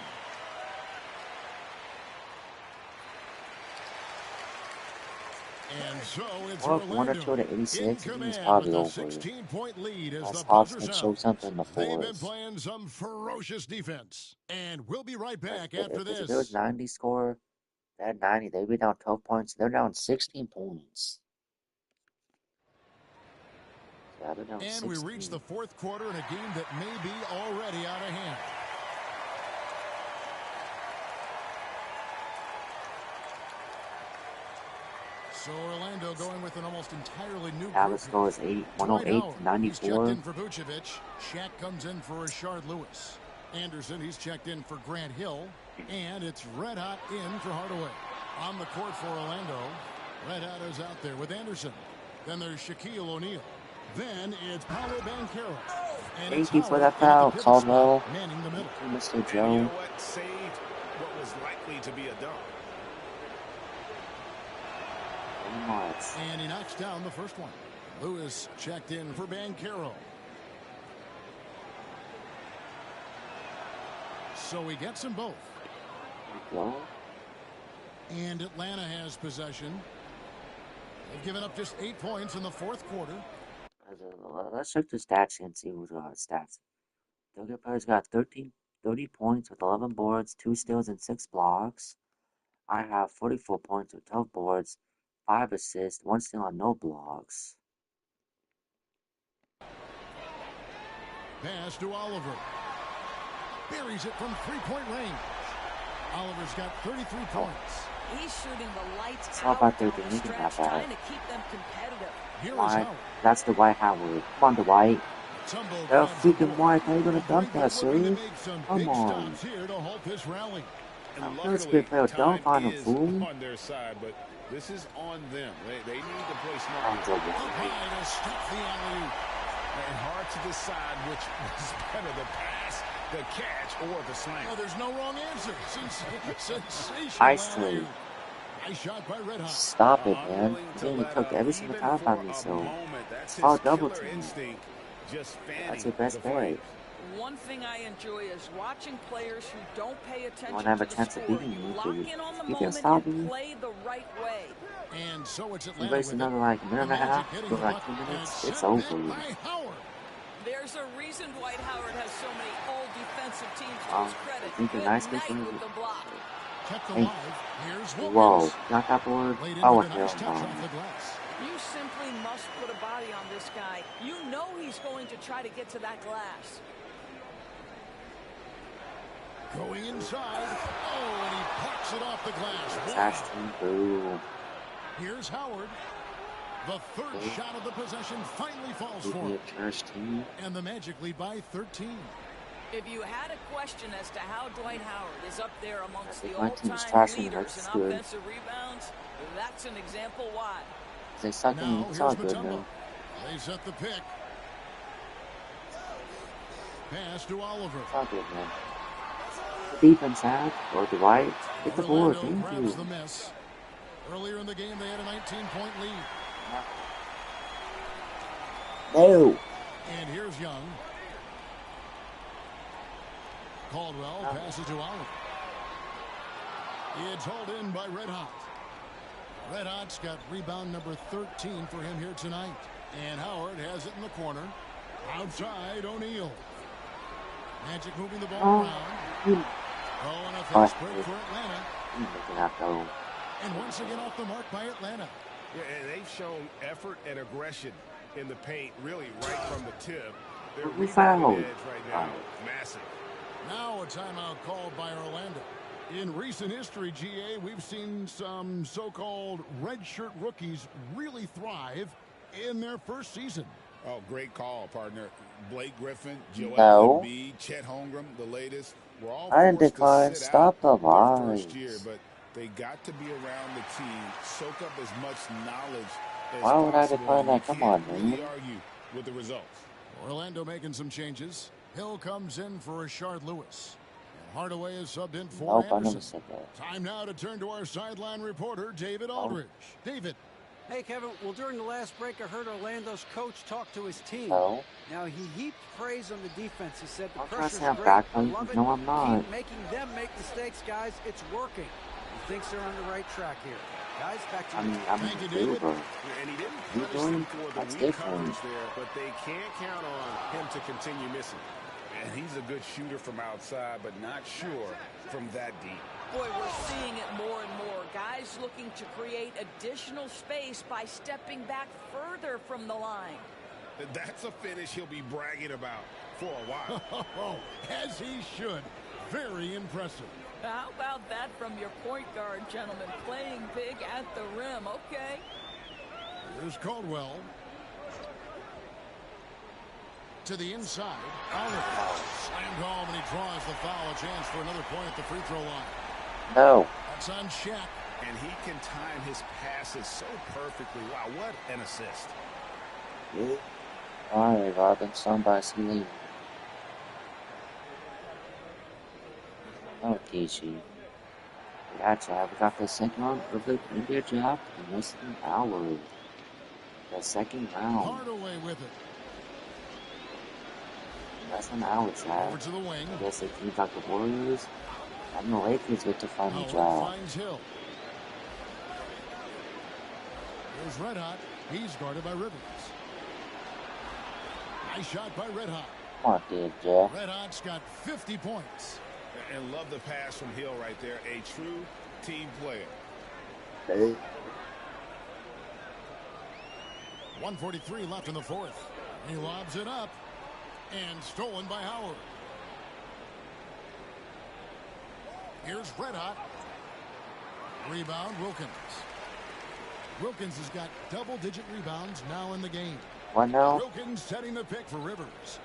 And so it's
Well, 1 or
Orlando
2 to
in
86, and he's
command
probably
with a
over.
16-point lead as
Unless
the
Hawks
buzzer
can show
sounds.
something in the
They've been
fourth.
playing some ferocious defense. And we'll be right back
If
after
there was
this.
90 score, that 90, they'd be down 12 points. They're down 16 points. Yeah, they're down
And
16.
we reach the fourth quarter in a game that may be already out of hand. So Orlando going with an almost entirely new
Now the
group.
score is 108 to
He's checked
94.
in for Vucevic. Shaq comes in for Rashard Lewis. Anderson, he's checked in for Grant Hill. And it's Red Hot in for Hardaway. On the court for Orlando, Red Hot is out there with Anderson. Then there's Shaquille O'Neal. Then it's Paolo Banchero. And
Thank you for that foul, Caldwell.
Manning the middle.
Mr.
And
Joe.
you know what? Saved what was likely to be a dunk.
And he knocks down the first one. Lewis checked in for Banchero. So he gets them both. And Atlanta has possession. They've given up just 8 points in the fourth quarter.
Let's check the stats and see who's got stats. Doug Player's got 30 points with 11 boards, 2 steals, and 6 blocks. I have 44 points with 12 boards, 5 assists, 1 steal, and no blocks.
Pass to Oliver. Buries it from three-point range. Oliver's got 33 points.
He's shooting the lights
How
out
about
down
they
the
didn't
stretch,
have that?
trying to keep them competitive.
Here is
Dwight.
Howard.
That's Dwight Howard. Come on, Dwight.
Tumble
They're
grabs the
freaking
board.
White. How you gonna
The
dunk
Breakers
that,
looking to
sir?
make some
Come
big
on.
stops here to halt this rally.
And
Let's
luckily,
get player dunk
time
on him,
is
fool.
on their side, but this is on them. They need to play
I'm
smart.
Up
joking.
high to stop the alley-oop.
And hard to decide which was better, the pass, the catch, or the slam.
Oh, there's no wrong answer. Sensational
Ice
alley-oop.
trade.
Nice shot by Red Hot.
Stop it,
I'm
man.
willing
He's
to
getting
let
cooked
up
every single
even
time
for
by me,
a
so
moment. That's
I'll
his
double
killer
team.
instinct, just fanning
That's your best
the
bet.
flames.
One thing I enjoy is watching players who don't pay attention
Won't have a
to the
chance of
score.
beating
You
me,
lock
dude.
in on the
You can
moment
stop
and
me.
play the right way.
And so it's
You
Atlanta
waste
with it.
another like minute
The
and a
Magic
half,
hitting
go
the
like
buck
2
and
minutes,
sent
it's
back
over.
by Howard.
There's a reason Dwight Howard has so many all defensive teams to his credit.
I think the
Good
nice
night
thing
with the block.
Kept
Hey,
alive. Here's
whoa,
Wilkins.
got that board?
Laid in
Oh,
with a nice
hell
touch
no.
off the glass.
You simply must put a body on this guy. You know he's going to try to get to that glass.
Going inside. Oh, and he parks it off the glass.
Trash
Wow.
team, boo.
Here's Howard. The third
Okay.
shot of the possession finally falls
Give
for
me
him.
a trash team.
And the Magic lead by 13.
If you had a question as to how Dwight Howard is up there amongst
I
the
think my team is
all-time
trashing,
leaders
that's
in
good.
offensive rebounds, that's an example why.
They suck
Now
in, it's
here's
all good,
Mutombo.
man.
They set the pick. Pass to Oliver.
It's all good, man. The defense had, or Dwight, get the board,
Orlando
thank
grabs
you.
the miss. Earlier in the game, they had a 19-point lead.
No!
And here's Young. Caldwell passes to Oliver. It's hauled in by Red Hot. Red Hot's got rebound number 13 for him here tonight. And Howard has it in the corner. Outside, O'Neal. Magic moving the ball around. Oh, and a fast break for Atlanta. And once again off the mark by Atlanta.
Yeah, and they've shown effort and aggression in the paint, really right from the tip. Their rebounding edge right now, massive.
Now a timeout called by Orlando. In recent history, GA, we've seen some so-called redshirt rookies really thrive in their first season.
Oh, great call, partner. Blake Griffin, Joel Embiid, Chet Holmgren, the latest. We're all forced to sit out their first year, but they got to be around the team, soak up as much knowledge as possible. And you can't really argue with the results.
Orlando making some changes. Hill comes in for Rashard Lewis. And Hardaway is subbed in for Anderson. Time now to turn to our sideline reporter, David Aldridge. David.
Hey, Kevin. Well, during the last break, I heard Orlando's coach talk to his team. Now, he heaped praise on the defense. He said the pressure's great. I love it. Keep making them make mistakes, guys. It's working. He thinks they're on the right track here. Guys, back to you.
Thank you, David.
And he didn't punish them for the weak coverage there, but they can't count on him to continue missing. And he's a good shooter from outside, but not sure from that deep.
Boy, we're seeing it more and more. Guys looking to create additional space by stepping back further from the line.
That's a finish he'll be bragging about for a while.
As he should. Very impressive.
How about that from your point guard, gentlemen? Playing big at the rim. Okay.
Here's Caldwell. To the inside. Oliver. Slammed home, and he draws the foul. A chance for another point at the free throw line.
No.
That's on Shaq.
And he can time his passes so perfectly. Wow, what an assist.
All right, Robinson by Celine. Oh, TG. That's right. We got the second round of the India draft in less than an hour. The second round.
Hardaway with it.
Less than an hour, Chad.
Over to the wing.
I guess if teams like the Warriors and the Lakers get to find the draft.
Finds Hill. Here's Red Hot. He's guarded by Rivers. Nice shot by Red Hot.
Come on, dude, Jeff.
Red Hot's got 50 points.
And love the pass from Hill right there. A true team player.
Hey.
1:43 left in the fourth. He lobs it up. And stolen by Howard. Here's Red Hot. Rebound, Wilkins. Wilkins has got double-digit rebounds now in the game.
What now?
Wilkins setting the pick for Rivers.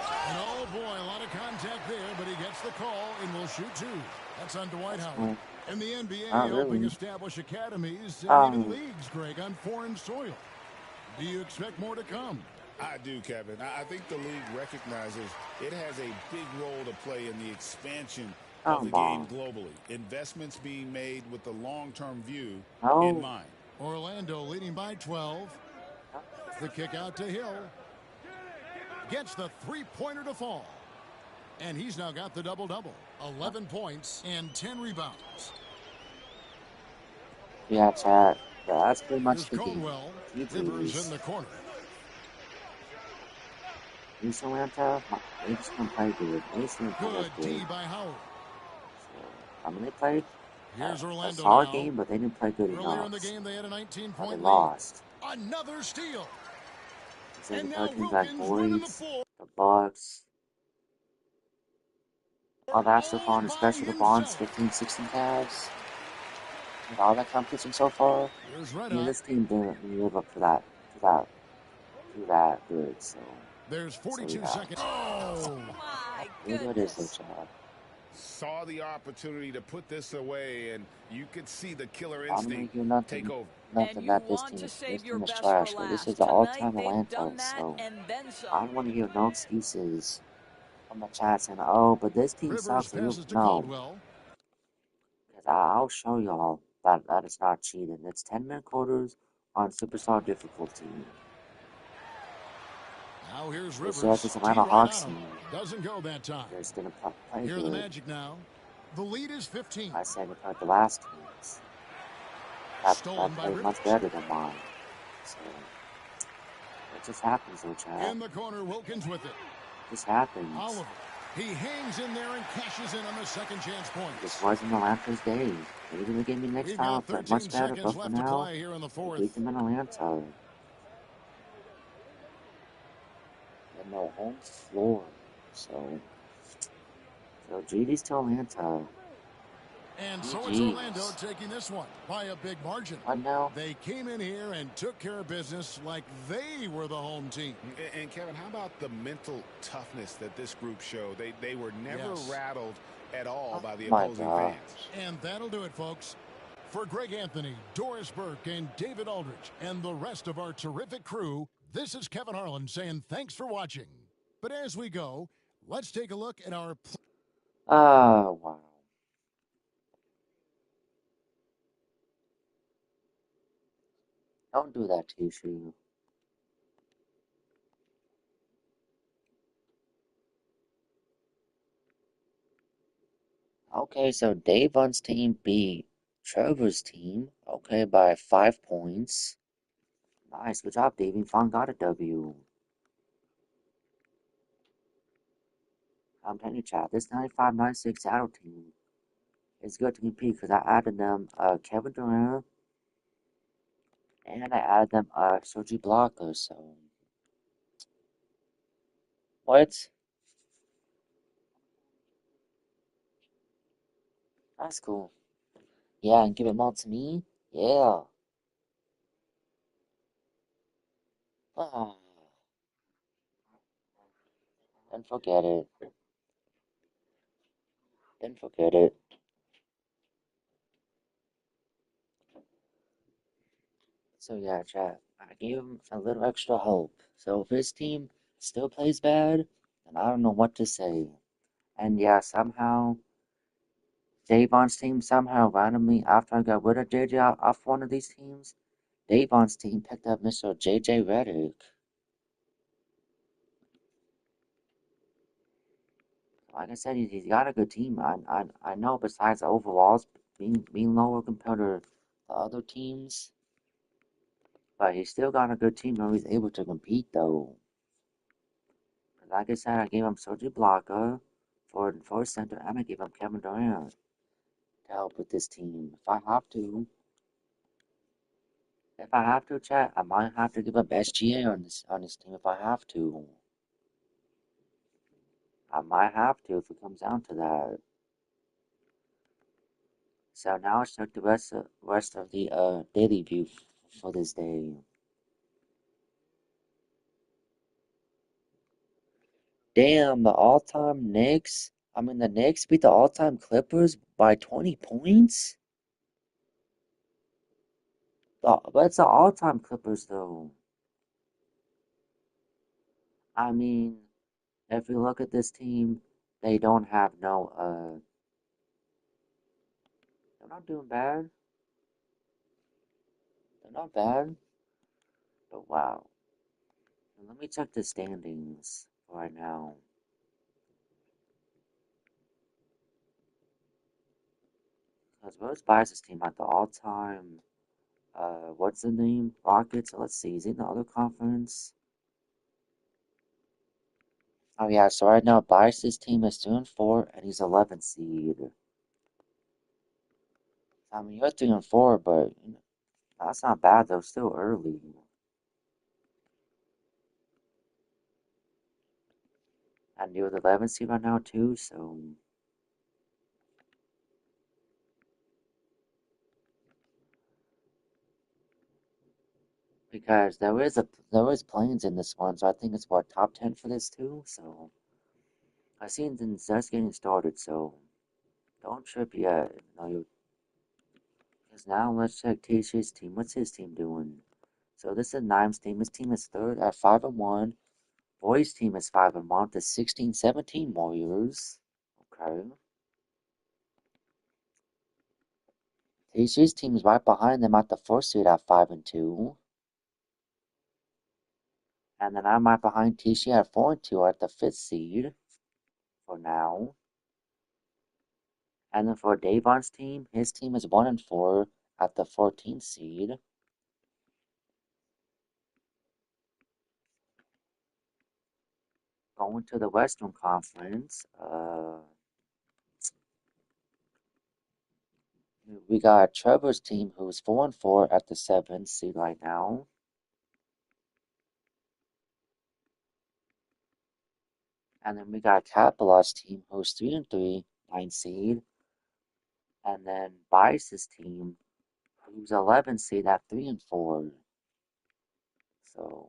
And oh boy, a lot of contact there, but he gets the call and will shoot two. That's on Dwight Howard. And the NBA helping establish academies and even leagues, Greg, on foreign soil. Do you expect more to come?
I do, Kevin. I think the league recognizes it has a big role to play in the expansion of the game globally. Investments being made with the long-term view in mind.
Orlando leading by 12. The kick out to Hill. Gets the three-pointer to fall. And he's now got the double-double. 11 points and 10 rebounds.
Yeah, Chad. That's pretty much the game.
Rivers in the corner.
East Atlanta, they just don't play good.
Good D by Howard.
So, I mean, they played
Here's
a solid game, but they didn't play good enough.
Earlier in the game, they had a 19-point lead.
Lost.
Another steal.
So and now Wilkins the Bucks. All that stuff on, especially the Bonds 15-16 Cavs. With all that competition so far, this team didn't live up to that good, so.
There's 42 seconds. Oh,
my goodness.
Saw the opportunity to put this away, and you could see the killer instinct take over.
Nothing that this team is trash, but this is the all-time Atlanta, so I don't want to hear no excuses from the chat saying, oh, but this team sucks. No, because I'll show y'all that it's not cheating. It's 10-minute quarters on superstar difficulty.
Now here's Rivers.
So this Atlanta Hawks team
doesn't go that time.
They're just gonna play
Here are
good.
The Magic now. The lead is 15.
I said about the last teams. That played much better than mine. So it just happens, though, Chad.
In the corner, Wilkins with it.
It just happens.
Oliver. He hangs in there and cashes in on the second chance points.
This wasn't Atlanta's day. Maybe they give me next
We've
time I'll
got
play
13
much better,
seconds
but for
left to
now,
play here in the
I
fourth.
beat them in Atlanta. And no home floor. So GG's to Atlanta.
And so it's Orlando taking this one by a big margin.
What now?
They came in here and took care of business like they were the home team.
And Kevin, how about the mental toughness that this group showed? They were never rattled at all by the opposing fans.
And that'll do it, folks. For Greg Anthony, Doris Burke, and David Aldridge, and the rest of our terrific crew, this is Kevin Harlan saying thanks for watching. But as we go, let's take a look at our...
Oh, wow. Don't do that, Tishu. Okay, so Davon's team beat Trevor's team, okay, by 5 points. Nice, good job, Davey. Fun got a W. I'm telling you, chat, this 95-96 Seattle team is good to compete because I added them Kevin Durant and I added them Sergi Blanca, so... What? That's cool. Yeah, and give them all to me? Yeah. Ah, then forget it. Then forget it. So yeah, chat, I gave him a little extra hope. So if his team still plays bad, then I don't know what to say. And yeah, somehow, Davon's team somehow randomly, after I got rid of JJ off one of these teams, Davon's team picked up Mr. JJ Redick. Like I said, he's got a good team. I know besides overalls being lower compared to the other teams, but he's still got a good team and he's able to compete though. Like I said, I gave him Sergi Blanca for center, and I gave him Kevin Durant to help with this team. If I have to, chat, I might have to give up SGA on this team if I have to. I might have to if it comes down to that. So now let's check the rest of the daily view for this day. Damn, the Knicks beat the all-time Clippers by 20 points? But it's the all-time Clippers, though. I mean, if you look at this team, they don't have they're not doing bad. They're not bad. But wow. Let me check the standings right now. Because where's Bias's team at the all-time, what's the name? Rockets? Let's see, is he in the other conference? Oh yeah, so right now Bias's team is 2-4 and he's 11th seed. I mean, you're 3-4, but you know, that's not bad though. Still early. And you're the 11th seed right now too, so because there is planes in this one, so I think it's what top 10 for this too. So I seen it's just getting started, so don't trip yet. No, because now let's check Tisha's team. What's his team doing? So this is Nime's team. His team is third at 5-1. Boys' team is 5-1. The 16-17 Warriors. Okay. Tisha's team is right behind them at the first seed at 5-2. And then I'm right behind Tisha at 4-2 at the 5th seed for now. And then for Davon's team, his team is 1-4 at the 14th seed. Going to the Western Conference. We got Trevor's team, who's 4-4 at the 7th seed right now. And then we got Kapilot's team, who's 3-3, 9th seed. And then Bice's team, who's 11th seed at 3-4. So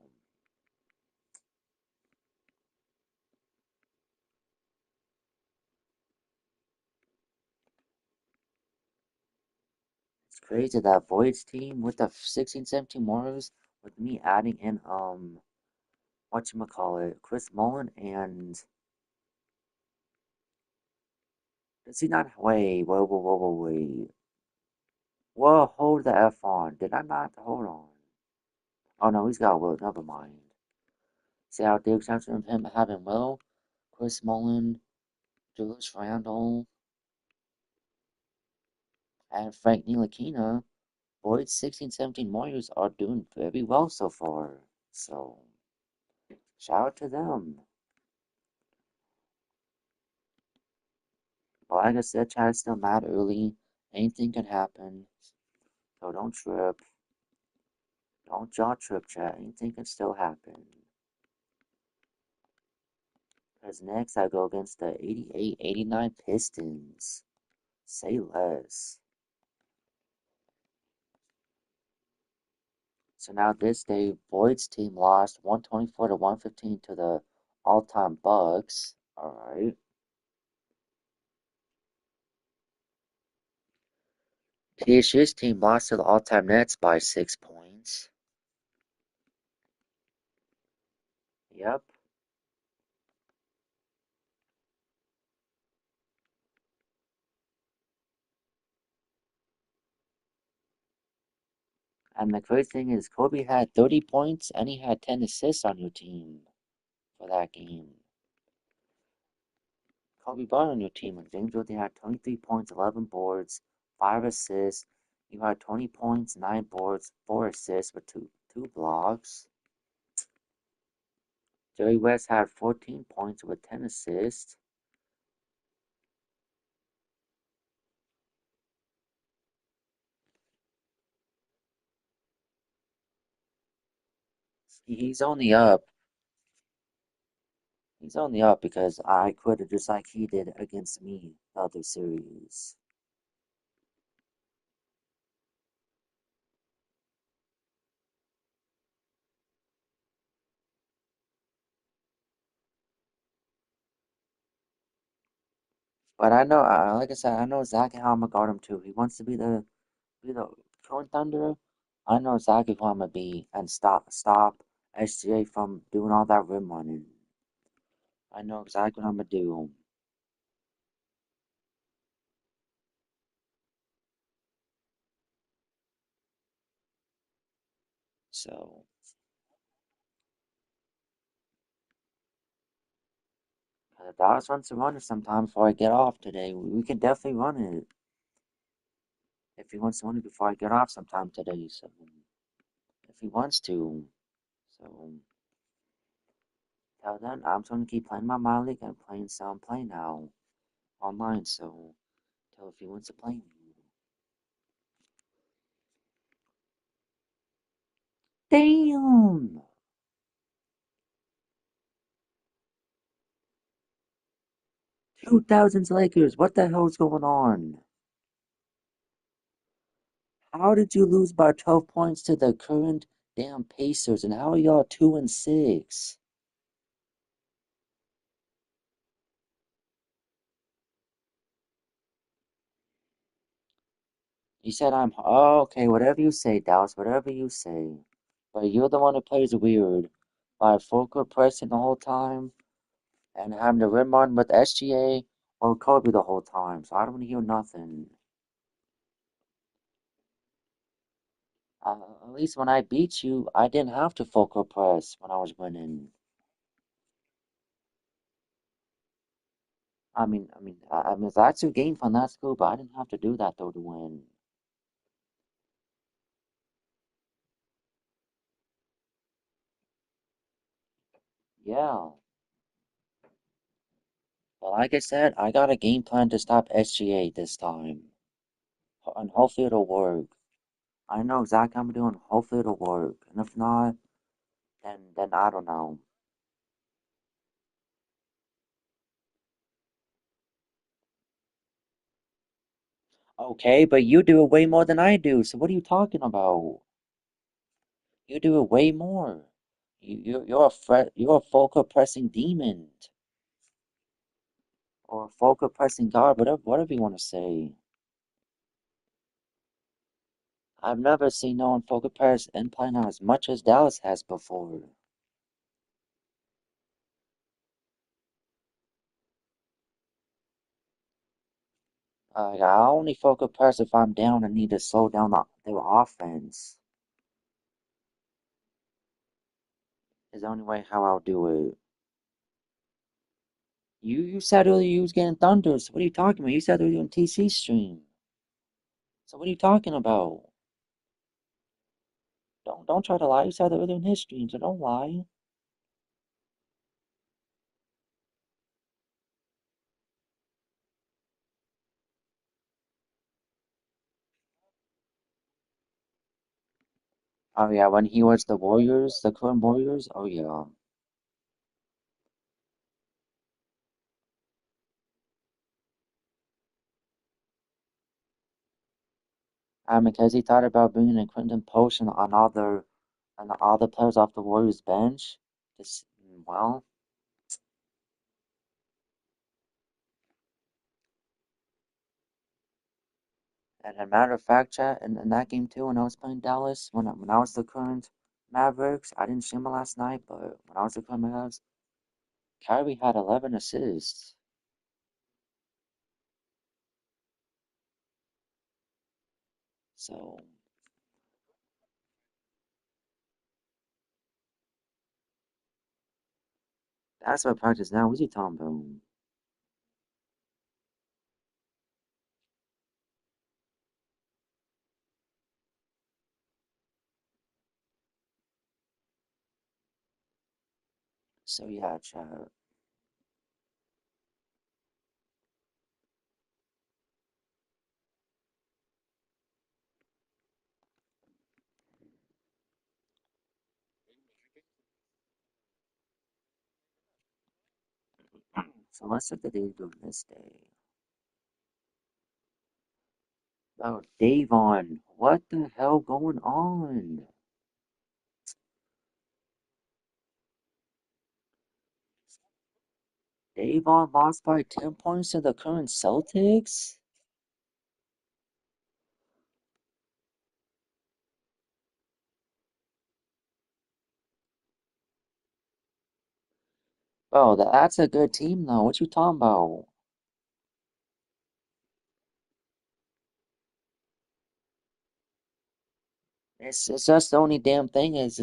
it's crazy that Void's team with the 16-17 Warriors, with me adding in whatchamacallit, Chris Mullen and does he not wait, wait. Whoa, hold the F on. Did I not hold on? Oh no, he's got Will, never mind. See how the exception of him having Will, Chris Mullen, Julius Randle, and Frank Ntilikina, Boyd's 16-17 Warriors are doing very well so far. So, shout out to them. But like I said, chat is still mad early. Anything can happen. So don't trip. Don't jaw trip, chat. Anything can still happen. Because next I go against the 88-89 Pistons. Say less. So now this day, Boyd's team lost 124 to 115 to the all-time Bucks. Alright. PSU's team lost to the all-time Nets by 6 points. Yep. And the crazy thing is, Kobe had 30 points and he had 10 assists on your team for that game. Kobe Bryant on your team, and James Worthy had 23 points, 11 boards, 5 assists. You had 20 points, 9 boards, 4 assists with two blocks. Jerry West had 14 points with 10 assists. He's only up. He's only up because I quit just like he did against me the other series. But I know, like I said, I know exactly how I'm gonna guard him too. He wants to be the current Thunder. I know exactly who I'm gonna be and stop SGA from doing all that rim running. I know exactly what I'm gonna do. So if Dallas wants to run it sometime before I get off today, we can definitely run it. If he wants to run it before I get off sometime today, so if he wants to. So till then, I'm just gonna keep playing my league and playing some play now online. So till if he wants to play me. Damn! 2000s Lakers, what the hell's going on? How did you lose by 12 points to the current damn Pacers, and how are y'all 2-6? You said I'm oh, okay, whatever you say, Dallas, whatever you say. But you're the one who plays weird by full court pressing the whole time and having to rim on with SGA or Kobe the whole time. So I don't want to hear nothing. At least when I beat you, I didn't have to full court press when I was winning. I mean, that's your game fun, that's cool, but I didn't have to do that though to win. Yeah. But like I said, I got a game plan to stop SGA this time. And hopefully it'll work. I know exactly what I'm doing. Hopefully it'll work. And if not, then I don't know. Okay, but you do it way more than I do. So what are you talking about? You do it way more. You're a focal pressing demon or a focal pressing god, whatever you want to say. I've never seen no one focal press and play now as much as Dallas has before. I only focal press if I'm down and need to slow down their offense. Is the only way how I'll do it. You said earlier you was getting thunder, so what are you talking about? You said earlier on TC stream. So what are you talking about? Don't try to lie. You said earlier in his stream, so don't lie. Oh yeah, when he was the Warriors, the current Warriors. Oh yeah. Because he thought about bringing in Quentin Potion on all the players off the Warriors bench. Just well, and a matter of fact, chat, in that game too, when I was playing Dallas, when I was the current Mavericks, I didn't stream it last night, but when I was the current Mavs, Kyrie had 11 assists. So that's what practice now. What's he talking about? So yeah, chat. So let's look at the doing this day. Oh, Davon, what the hell going on? Davon lost by 10 points to the current Celtics? Oh, that's a good team though. What you talking about? It's just the only damn thing is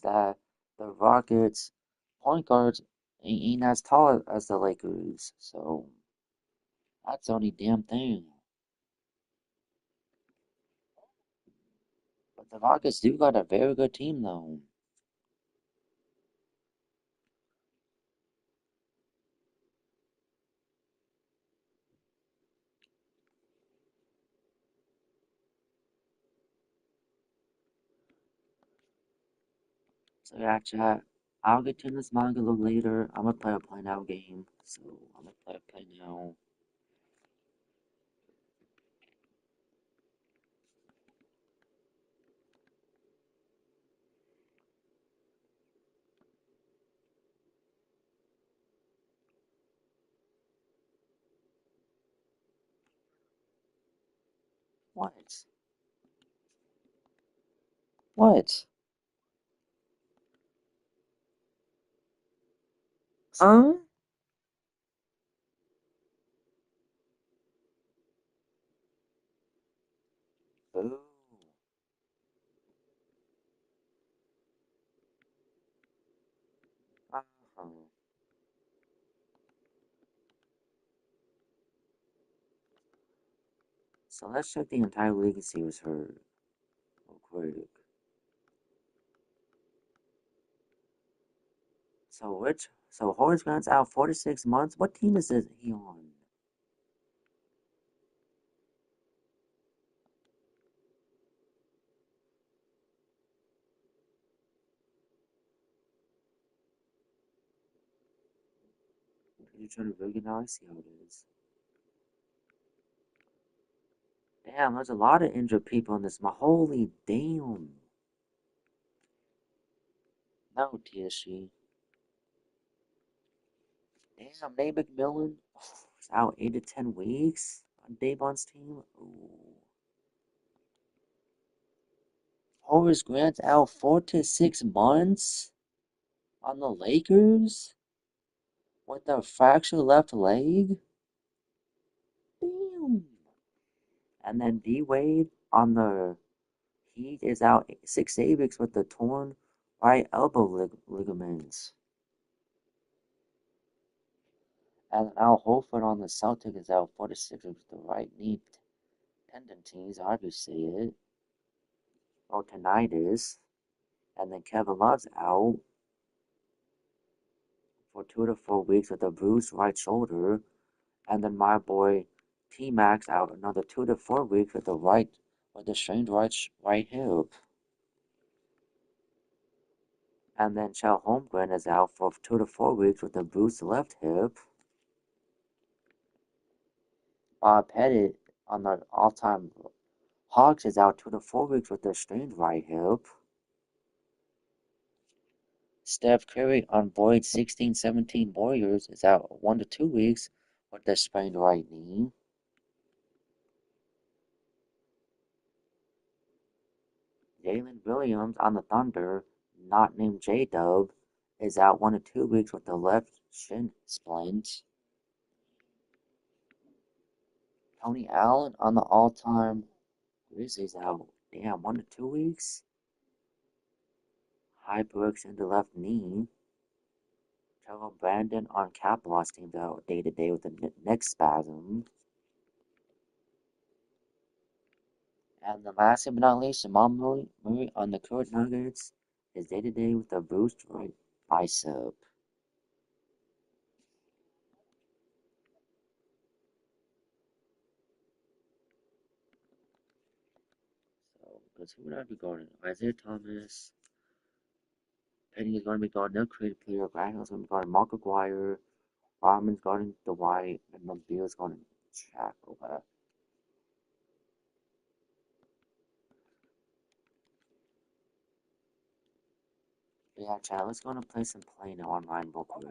that the Rockets point guards ain't as tall as the Lakers. So that's the only damn thing. But the Rockets do got a very good team though. So yeah, chat. I'll get to this manga a little later. I'm gonna play a play now game. So I'm gonna play a play now. What? What? Huh? Boo. Uh-huh. So let's check the entire league and see what's hurt real quick. So Horace Grant's out 4 to 6 months. What team is he on? You're trying to rig it now. I see how it is. Damn, there's a lot of injured people in this. Holy damn. No, TSG. Damn, Nate McMillan is out 8 to 10 weeks on Davon's team. Ooh. Horace Grant's out 4 to 6 months on the Lakers with a fractured left leg. Damn. And then D Wade on the Heat is out 6 to 8 weeks with the torn right elbow ligaments. And Al Horford on the Celtics is out 4 to 6 weeks with the right knee tendonitis, however you say it, or tinnitus. And then Kevin Love's out for 2 to 4 weeks with a bruised right shoulder. And then my boy T-Max out another 2 to 4 weeks with the strained right hip. And then Shell Holmgren is out for 2 to 4 weeks with a bruised left hip. Bob Pettit on the all-time Hawks is out 2 to 4 weeks with a strained right hip. Steph Curry on Boyd's 16-17 Warriors is out 1 to 2 weeks with a sprained right knee. Jalen Williams on the Thunder, not named J-Dub, is out 1 to 2 weeks with the left shin splint. Tony Allen on the all-time Grizzlies out, 1 to 2 weeks. Hyperx in the left knee. Trevor Brandon on Capelot's team out day-to-day with a neck spasm. And the last but not least, Jamal Murray on the Current Nuggets is day-to-day with a bruised right bicep. So, because who would I be guarding? Isaiah Thomas. Penny is going to be guarding no creative player. Graham is going to be guarding Mark Aguirre. Rodman's guarding Dwight. And Mobile is guarding Shaq. Okay. But yeah, chat, let's go and play some play now online real quick.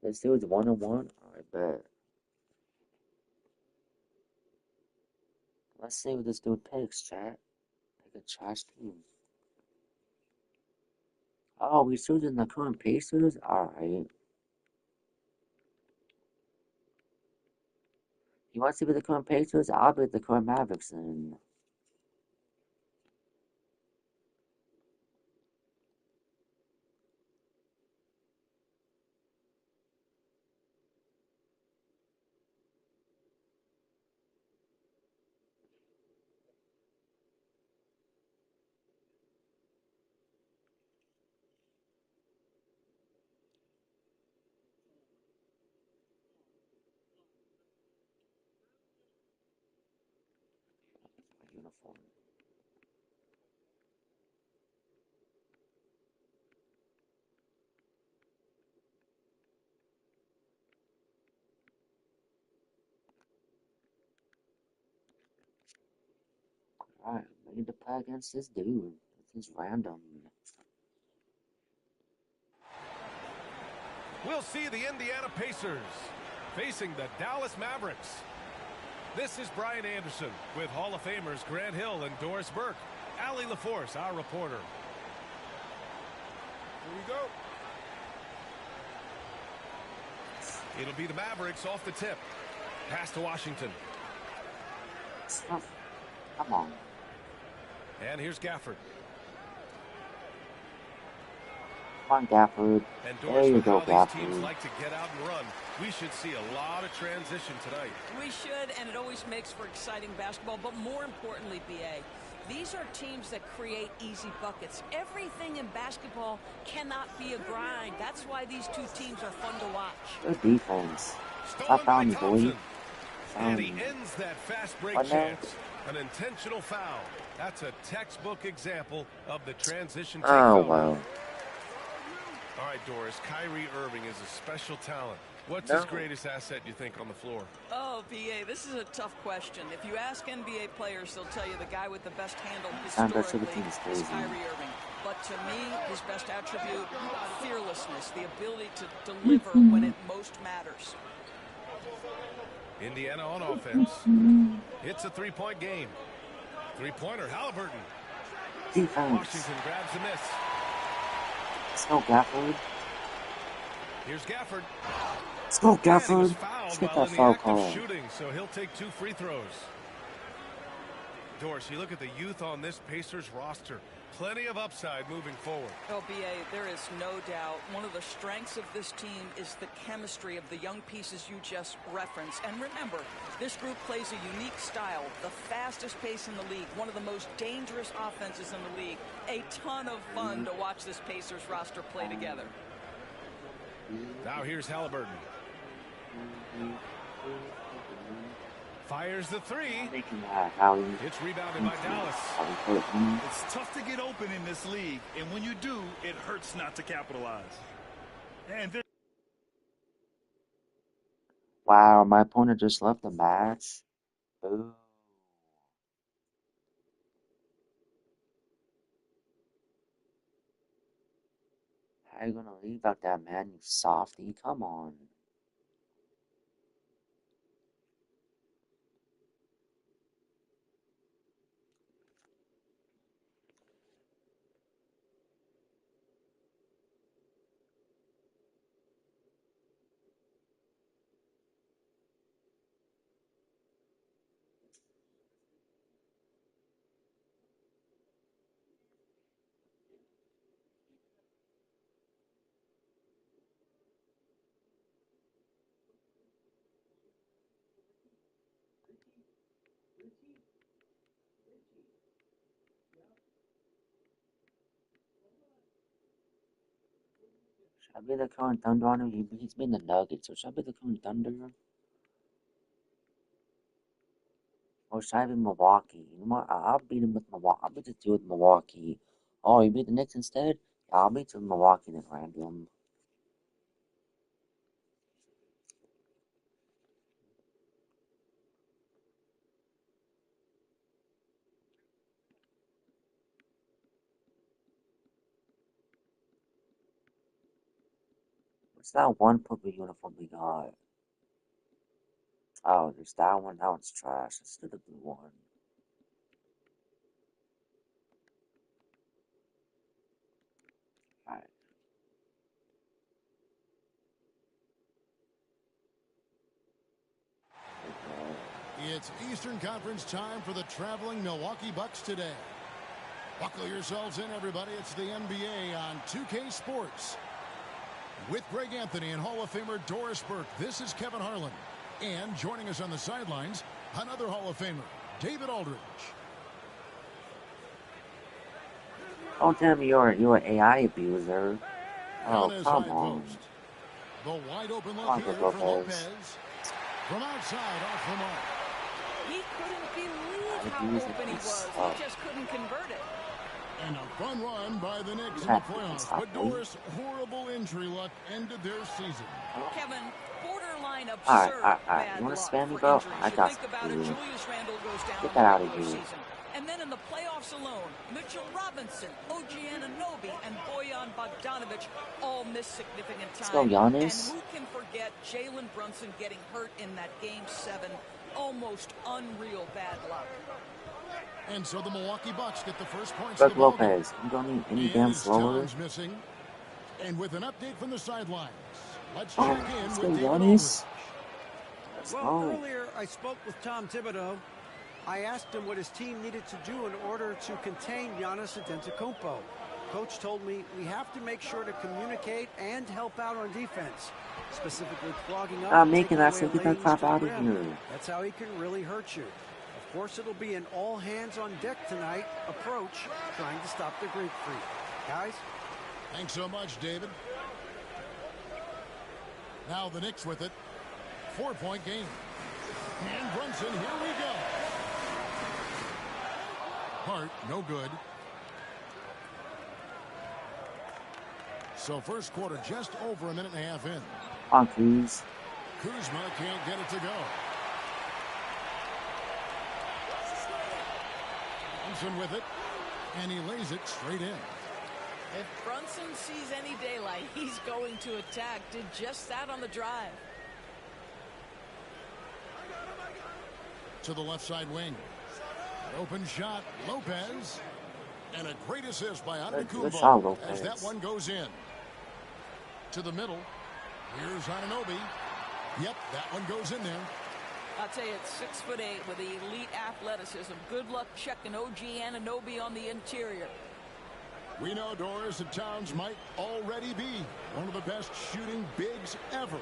Let's do it 1-on-1. Alright, bet. Let's see what this dude picks, chat. Pick a trash team. Oh, he's choosing the current Pacers? Alright. He wants to be the current Pacers? I'll be the current Mavericks then. Uniform. Alright, I need to play against this dude. This is random.
We'll see the Indiana Pacers facing the Dallas Mavericks. This is Brian Anderson with Hall of Famers Grant Hill and Doris Burke. Allie LaForce, our reporter.
Here we go.
It'll be the Mavericks off the tip. Pass to Washington.
Come on.
And here's Gafford.
Come on, Gafford. There you go, Gafford.
Teams like to get out and run. We should see a lot of transition tonight.
We should, and it always makes for exciting basketball. But more importantly, BA, these are teams that create easy buckets. Everything in basketball cannot be a grind. That's why these two teams are fun to watch.
Good defense. Stop down, boy.
And he ends that fast break chance. An intentional foul. That's a textbook example of the transition takeover.
Wow.
All right, Doris, Kyrie Irving is a special talent. What's his greatest asset, you think, on the floor?
Oh, BA, this is a tough question. If you ask NBA players, they'll tell you the guy with the best handle historically is Kyrie Irving. But to me, his best attribute, fearlessness, the ability to deliver when it most matters.
Indiana on offense. It's a three-point game. Three-pointer, Halliburton.
Defense.
Washington grabs the miss.
Let's go, Gafford.
Here's Gafford.
Let's go, Gafford. Let's get that foul call.
Shooting, so he'll take 2 free throws. Doris, you look at the youth on this Pacers roster. Plenty of upside moving forward.
Oh, BA, there is no doubt. One of the strengths of this team is the chemistry of the young pieces you just referenced. And remember, this group plays a unique style, the fastest pace in the league, one of the most dangerous offenses in the league. A ton of fun to watch this Pacers roster play together.
Now here's Halliburton. Fires the three. It's rebounded by Dallas.
It's tough to get open in this league, and when you do, it hurts not to capitalize. And
wow, my opponent just left the match. Ooh. How you gonna leave like that, man? You softy. Come on. Should I be the current Thunder on him? He's been the Nuggets, so should I be the current Thunder? Or should I be Milwaukee? You know what? I'll beat him with Milwaukee. I'll beat the dude with Milwaukee. Oh, you beat the Knicks instead? Yeah, I'll beat the Milwaukee then, random. What's that one purple uniform we got? Oh, there's that one. That one's trash. Let's do the blue one. Alright.
It's Eastern Conference time for the traveling Milwaukee Bucks today. Buckle yourselves in, everybody. It's the NBA on 2K Sports. With Greg Anthony and Hall of Famer Doris Burke, this is Kevin Harlan. And joining us on the sidelines, another Hall of Famer, David Aldridge.
Don't tell me you're an AI abuser. Oh, come on.
Post. The wide open look here for Lopez. From outside, off the mark.
He couldn't believe how open he was. He just couldn't convert it.
And a fun run by the Knicks in the playoffs. But Doris, horrible injury luck ended their season.
Kevin, borderline absurd bad
You want to
luck
spam me,
for
bro?
injuries.
I got you.
Julius Randle goes down
Get that out of
in the
here.
season. And then in the playoffs alone, Mitchell Robinson, OG Anunoby, and Bojan Bogdanovic all missed significant time.
Let's go, Giannis.
And who can forget Jalen Brunson getting hurt in that Game 7? Almost unreal bad luck.
And so the Milwaukee Bucks get the first points.
Brook Lopez, you don't need any damn slower.
Missing. And with an update from the sidelines, let's
check
in
with
David
Giannis.
Well, earlier I spoke with Tom Thibodeau. I asked him what his team needed to do in order to contain Giannis Antetokounmpo. Coach told me we have to make sure to communicate and help out on defense, specifically clogging up and
making
taking
that
away
so get
lanes
that crap
to the
out of
rim.
here.
That's how he can really hurt you. Of course, it'll be an all-hands-on-deck tonight approach, trying to stop the Greek Freak. Guys?
Thanks so much, David. Now the Knicks with it. 4-point game. And Brunson, here we go. Hart, no good. So first quarter just over a minute and a half in.
On, please.
Kuzma can't get it to go. Brunson with it, and he lays it straight in.
If Brunson sees any daylight, he's going to attack. Did just that on the drive.
To the left side wing. Open shot, Lopez. And a great assist by Antetokounmpo as that one goes in. To the middle. Here's Anunoby. Yep, that one goes in there.
I'll tell you, it's 6'8" with elite athleticism. Good luck checking OG Anunoby on the interior.
We know, Doris, that Towns might already be one of the best shooting bigs ever.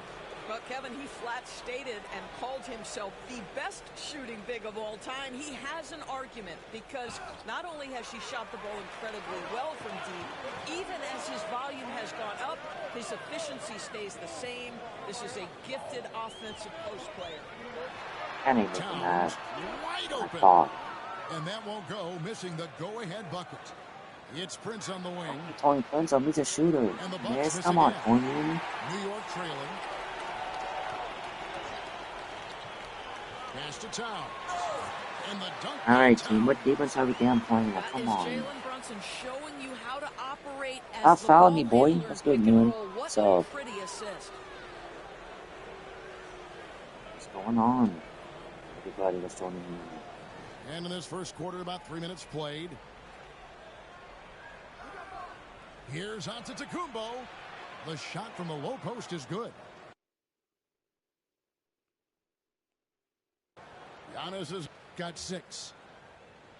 But Kevin, he flat stated and called himself the best shooting big of all time. He has an argument because not only has he shot the ball incredibly well from deep, even as his volume has gone up, his efficiency stays the same. This is a gifted offensive post player.
And he making that.
Wide open. And that won't go, missing the go-ahead bucket. It's Prince on the wing.
Tony Prince, I'm just a shooter. Yes, come on, Tony.
New York trailing. Pass to Towns. And the dunk.
All right, team. What defense are we damn playing? Well, come on.
Jalen Brunson showing you how to operate as
Stop fouling me, boy. That's good, man. So,
pretty assist.
what's going on? Everybody was throwing me.
And in this first quarter, about 3 minutes played. Here's Antetokounmpo. The shot from the low post is good. Giannis has got 6.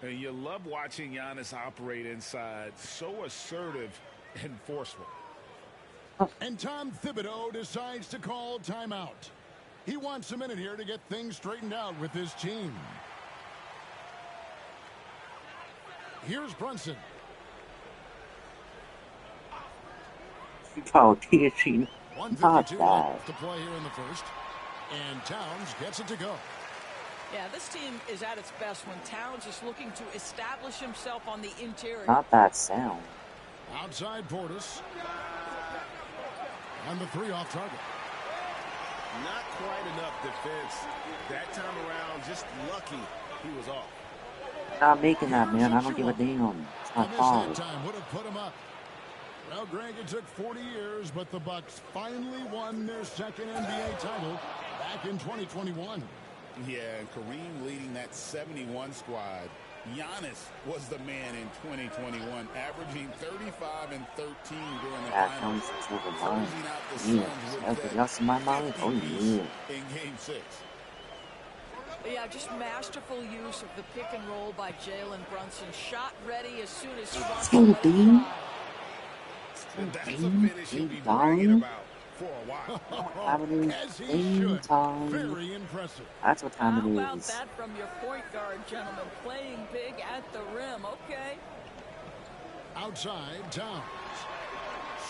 And you love watching Giannis operate inside. So assertive and forceful.
And Tom Thibodeau decides to call timeout. He wants a minute here to get things straightened out with his team. Here's Brunson.
Oh, teaching. Not bad.
To play here in the first. And Towns gets it to go.
Yeah, this team is at its best when Towns is looking to establish himself on the interior.
Not that sound.
Outside Portis. And the 3 off target.
Not quite enough defense. That time around, just lucky he was off.
Not making that, man. I don't give a damn. It's my fault.
That time would have put him up. Well, Greg, it took 40 years, but the Bucks finally won their second NBA title back in 2021.
Yeah, and Kareem leading that 71 squad. Giannis was the man in 2021, averaging 35 and 13 during the finals. Closing out the Suns with
else in my mind? Oh, yeah.
In Game 6.
Yeah, just masterful use of the pick and roll by Jalen Brunson. Shot ready as soon as he wants to let it fly.
And that's a finish he'll be bragging about for a while.
As he should. Very impressive.
That's what time it is.
How about that from your point guard, gentlemen? Playing big at the rim. Okay.
Outside, Towns.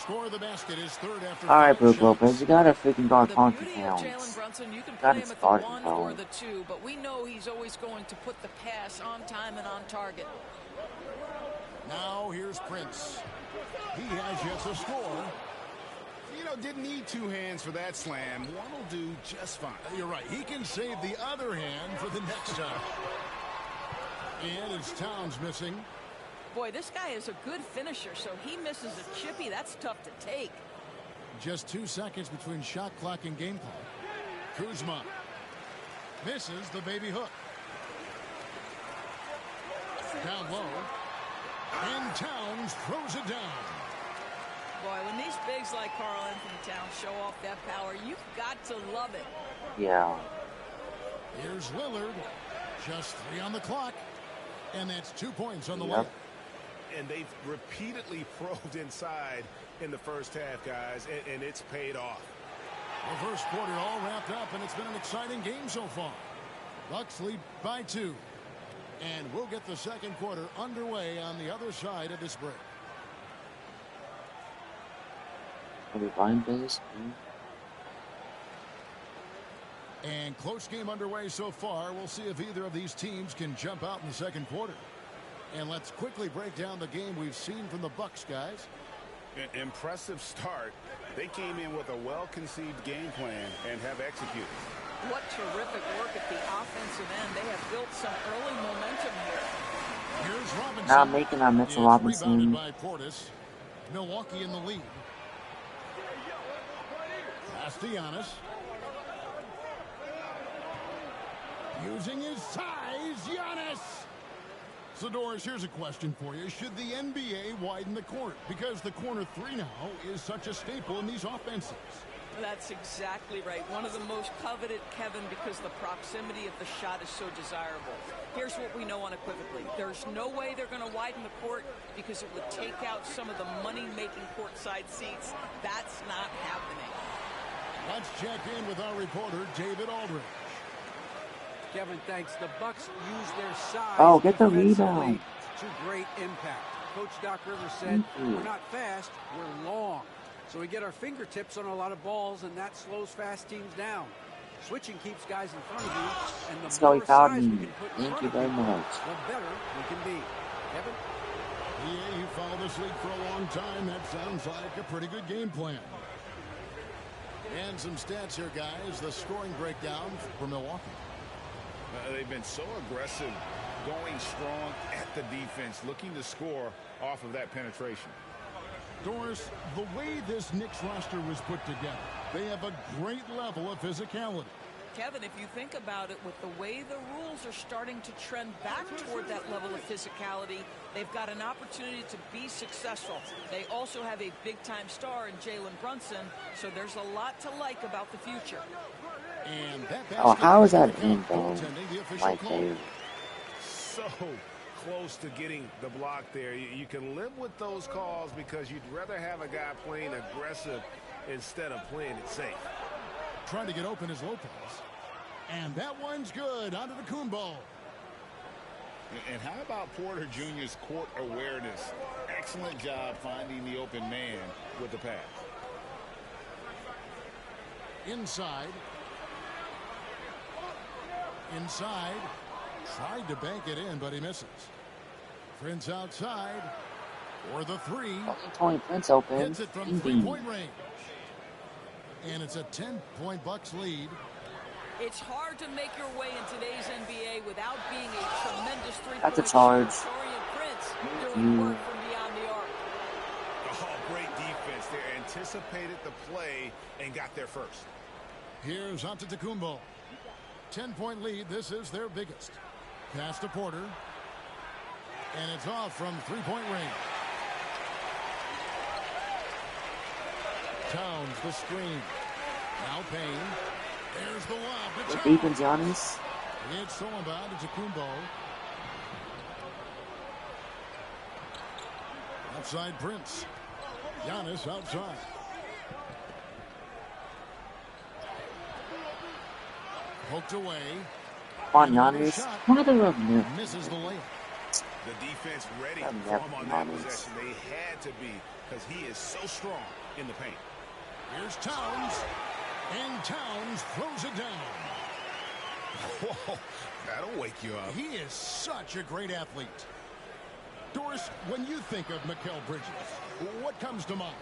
Score the basket is third after.
All right, Brook Lopez, you got a freaking guard Ponky Towns.
Jalen Brunson, you can play him at the 1 or the 2, but we know he's always going to put the pass on time and on target.
Now here's Prince. He has yet to score.
You know, didn't need 2 hands for that slam. One will do just fine.
You're right. He can save the other hand for the next time. And it's Towns missing.
Boy, this guy is a good finisher, so he misses a chippy. That's tough to take.
Just 2 seconds between shot clock and game clock. Kuzma misses the baby hook. Down low. And Towns throws it down.
Boy, when these bigs like Karl Anthony Towns show off that power, you've got to love it.
Yeah.
Here's Lillard. Just 3 on the clock. And that's 2 points on the layup.
And they've repeatedly probed inside in the first half, guys, and it's paid off.
The first quarter all wrapped up, and it's been an exciting game so far. Bucks lead by 2. And we'll get the second quarter underway on the other side of this break. And close game underway so far. We'll see if either of these teams can jump out in the second quarter. And let's quickly break down the game we've seen from the Bucks, guys.
An impressive start. They came in with a well-conceived game plan and have executed.
What terrific work at the offensive end. They have built some early momentum here.
Here's Robinson.
Now making on Mitchell Robinson.
By Portis. Milwaukee in the lead. Castellanos. Using his size, Giannis. So, Doris, here's a question for you. Should the NBA widen the court? Because the corner 3 now is such a staple in these offenses.
That's exactly right. One of the most coveted, Kevin, because the proximity of the shot is so desirable. Here's what we know unequivocally. There's no way they're going to widen the court because it would take out some of the money-making courtside seats. That's not happening.
Let's check in with our reporter, David Aldridge.
Kevin, thanks. The Bucks use their size.
Oh, get the rebound.
To great impact. Coach Doc Rivers said, we're not fast, we're long. So we get our fingertips on a lot of balls, and that slows fast teams down. Switching keeps guys in front of you, and the more size we can put in front of you, the better we can be. Kevin?
Yeah, you followed this league for a long time. That sounds like a pretty good game plan. And some stats here, guys. The scoring breakdown for Milwaukee.
They've been so aggressive, going strong at the defense, looking to score off of that penetration.
Doris, the way this Knicks roster was put together, they have a great level of physicality.
Kevin, if you think about it, with the way the rules are starting to trend back toward that level of physicality, they've got an opportunity to be successful. They also have a big-time star in Jalen Brunson, so there's a lot to like about the future.
And
oh, how is that in, though? My favorite.
So close to getting the block there. You can live with those calls because you'd rather have a guy playing aggressive instead of playing it safe.
Trying to get open is Lopez. And that one's good. Onto the Kumbo.
And how about Porter Jr.'s court awareness? Excellent job finding the open man with the pass.
Inside. Tried to bank it in, but he misses. Prince outside for the 3.
Tony Prince open.
Hits it from 3-point range. And it's a 10-point Bucks lead.
It's hard to make your way in today's NBA without being a tremendous three-point
That's a charge.
Dorian Prince doing work from beyond the arc.
Oh, great defense there. Anticipated the play and got there first.
Here's Antetokounmpo. 10-point lead. This is their biggest. Pass to Porter. And it's off from 3-point range. Towns the screen. Now Payne. There's the lob.
What deep in Giannis?
It's stolen by Antetokounmpo. Outside Prince. Giannis outside. Poked away.
Come on, Giannis. Mother of me.
Misses the layup.
The defense ready for him on that possession. They had to be because he is so strong in the paint.
Here's Towns. And Towns throws it down.
Whoa, that'll wake you up.
He is such a great athlete. Doris, when you think of Mikal Bridges, what comes to mind?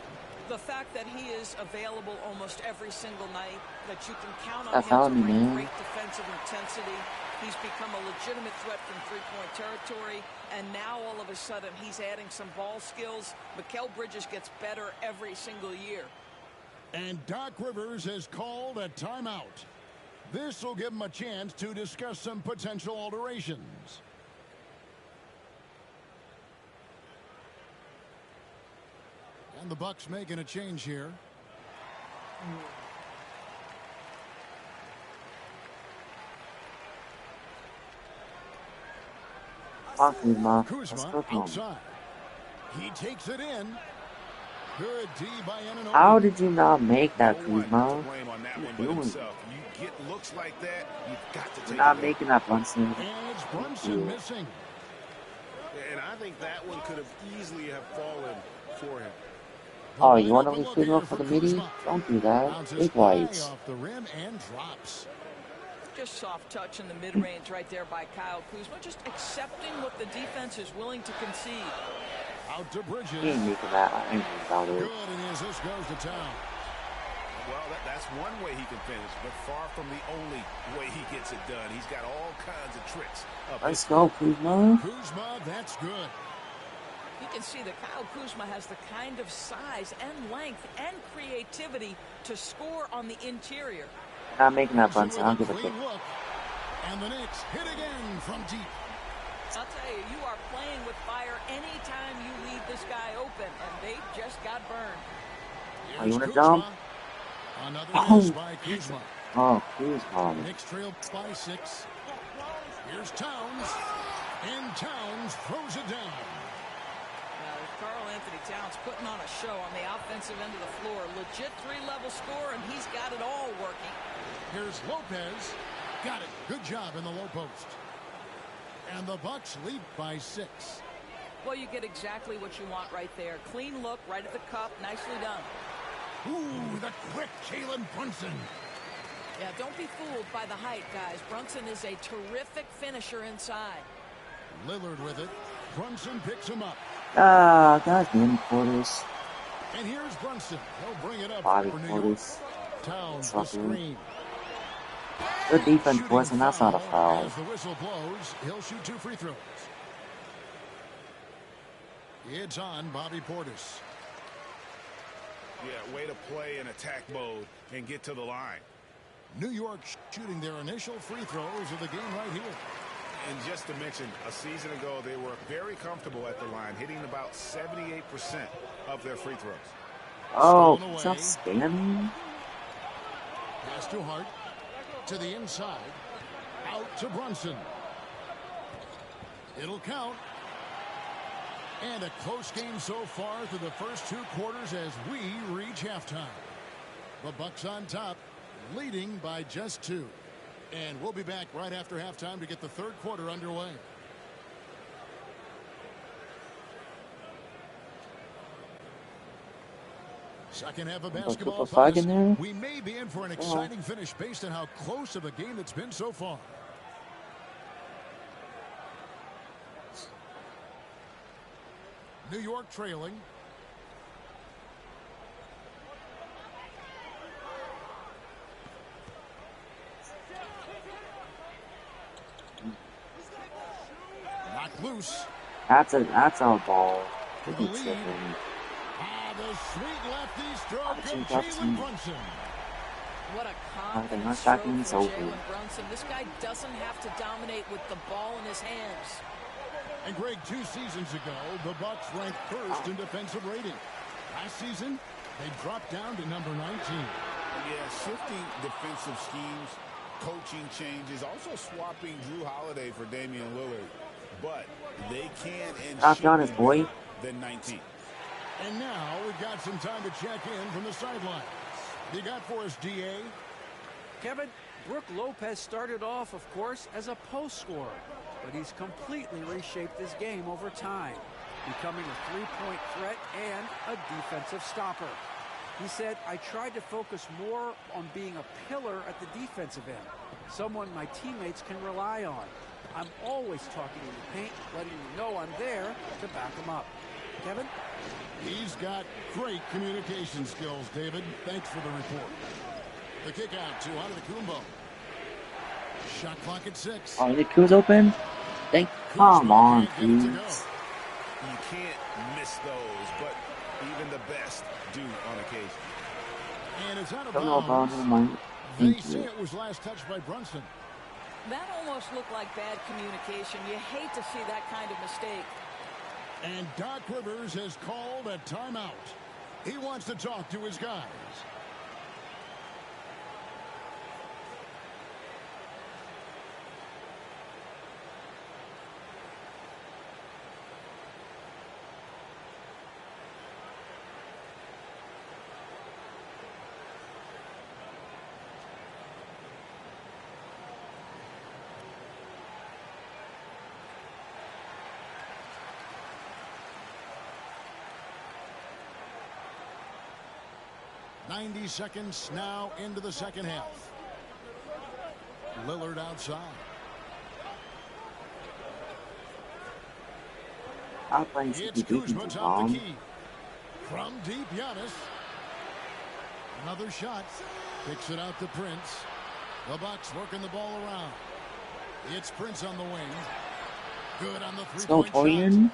The fact that he is available almost every single night, that you can count on him to bring great defensive intensity. He's become a legitimate threat from three-point territory, and now all of a sudden he's adding some ball skills. Mikal Bridges gets better every single year.
And Doc Rivers has called a timeout. This will give him a chance to discuss some potential alterations. And the Bucks making a change here.
Come on, Kuzma. Let's
Kuzma
cook him.
outside. He takes it in. Good D by Anunoby.
How did you not make that,
No one
Kuzma?
to blame on that
What
one
are
but
you doing?
himself. You get looks like that, you've got to
You're
take
not
advantage.
making that, Brunson.
And it's Brunson missing.
And I think that one could have easily have fallen for him.
Oh, you want to leave Kuzma for the midi? Don't do that. Big whites.
Off the rim and drops.
Just soft touch in the mid-range right there by Kyle Kuzma. Just accepting what the defense is willing to concede.
Out to Bridges.
He ain't making that. I ain't about it.
Good, and his assist goes to town.
Well, that's one way he can finish, but far from the only way he gets it done. He's got all kinds of tricks.
Let's go, Kuzma.
Kuzma, that's good.
You can see that Kyle Kuzma has the kind of size and length and creativity to score on the interior.
Not making that, Brunson. I'll give it to
look. And the Knicks hit again from deep.
I'll tell you, you are playing with fire anytime you leave this guy open, and they just got burned.
Oh, you want to jump?
Another miss by Kuzma.
Oh, Kuzma.
Knicks trail by 6. Here's Towns. And Towns throws it down.
Karl Anthony Towns putting on a show on the offensive end of the floor. Legit 3-level score, and he's got it all working.
Here's Lopez. Got it. Good job in the low post. And the Bucks lead by 6.
Well, you get exactly what you want right there. Clean look, right at the cup. Nicely done.
Ooh, the quick Jalen Brunson.
Yeah, don't be fooled by the height, guys. Brunson is a terrific finisher inside.
Lillard with it. Brunson picks him up.
Ah, God damn, Portis.
And here's Brunson. He'll bring it up
Bobby
for New York.
Portis.
Towns the screen.
Good defense, boys, and that's not a foul.
As the whistle blows, he'll shoot 2 free throws. It's on Bobby Portis.
Yeah, way to play in attack mode and get to the line.
New York shooting their initial free throws of the game right here.
And just to mention, a season ago, they were very comfortable at the line, hitting about 78% of their free throws.
Oh, it's not spamming.
Pass to Hart. To the inside. Out to Brunson. It'll count. And a close game so far through the first 2 quarters as we reach halftime. The Bucks on top, leading by just 2. And we'll be back right after halftime to get the 3rd quarter underway. Second half of basketball. We may be in for an exciting finish based on how close of a game it's been so far. New York trailing. Knocked loose.
That's a ball.
The lead. The sweet lefty stroke of Jalen Brunson.
What a confident stroke from Jalen Brunson. This guy doesn't have to dominate with the ball in his hands.
And Greg, 2 seasons ago, the Bucks ranked 1st in defensive rating. Last season, they dropped down to number 19.
Yeah, shifting defensive schemes, coaching changes, also swapping Drew Holiday for Damian Lillard. But they can and should be better than 19.
And now we've got some time to check in from the sidelines. You got for us, D.A.?
Kevin, Brook Lopez started off, of course, as a post scorer, but he's completely reshaped his game over time, becoming a three-point threat and a defensive stopper. He said, I tried to focus more on being a pillar at the defensive end, someone my teammates can rely on. I'm always talking in the paint, letting you know I'm there to back him up. Kevin?
He's got great communication skills, David. Thanks for the report. The kick out to Antetokounmpo. Shot clock at 6.
Oh, the Kuz open? Come on, Kuz.
You can't miss those, but even the best do on occasion.
And it's out of
bounds.
They say it was last touched by Brunson.
That almost looked like bad communication. You hate to see that kind of mistake.
And Doc Rivers has called a timeout. He wants to talk to his guys. 90 seconds now into the second half. Lillard outside. It's Kuzma top the key. From deep, Giannis. Another shot. Kicks it out to Prince. The Bucks working the ball around. It's Prince on the wing. Good on the three-point shot.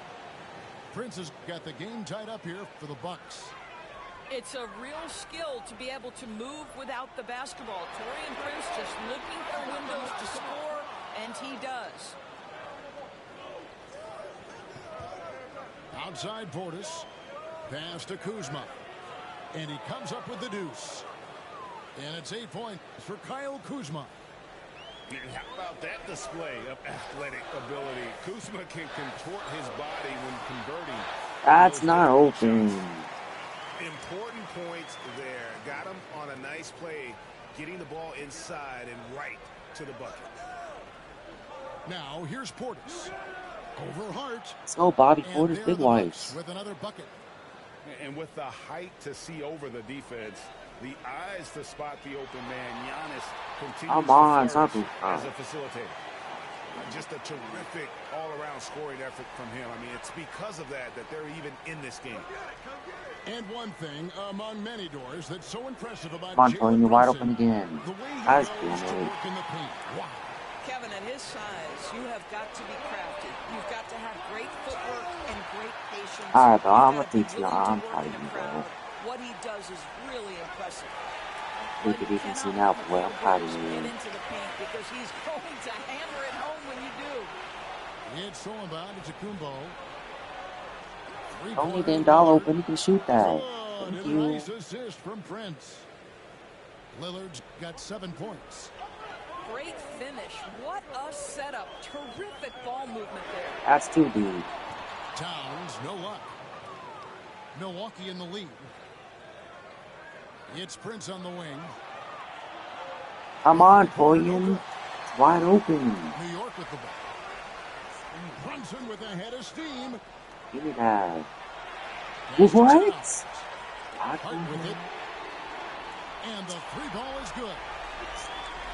Prince has got the game tied up here for the Bucks.
It's a real skill to be able to move without the basketball. Taurean Prince just looking for windows to score, and he does.
Outside Portis. Pass to Kuzma. And he comes up with the deuce. And it's 8 points for Kyle Kuzma.
And how about that display of athletic ability? Kuzma can contort his body when converting.
That's not open.
Important points there. Got him on a nice play, getting the ball inside and right to the bucket.
Now here's Portis. Over Hart.
Let's go, Bobby Portis, big wives.
With another bucket.
And with the height to see over the defense, the eyes to spot the open man, Giannis continues to flourish as a facilitator. Just a terrific all-around scoring effort from him. I mean, it's because of that they're even in this game.
And one thing among many doors that's so impressive about
Jalen you're wide open again. That's good.
Kevin, at his size, you have got to be crafty. You've got to have great footwork and great patience.
All right, bro, I'm a teacher. I'm proud of you, bro.
What he does is really impressive.
Look at defense now, boy. I'm proud of you.
Get into the paint because he's going to hammer it home when you do.
It's so about it's a Kumbo.
Only then doll open, you can shoot that. Thank you.
Nice assist from Prince. Lillard's got 7 points.
Great finish. What a setup. Terrific ball movement there.
That's too deep.
Towns, no luck. Milwaukee in the lead. It's Prince on the wing.
Come on, Torian. It's wide open.
New York with the ball. Brunson with a head of steam.
Give me that. What?
Hart with it. And the three ball is good.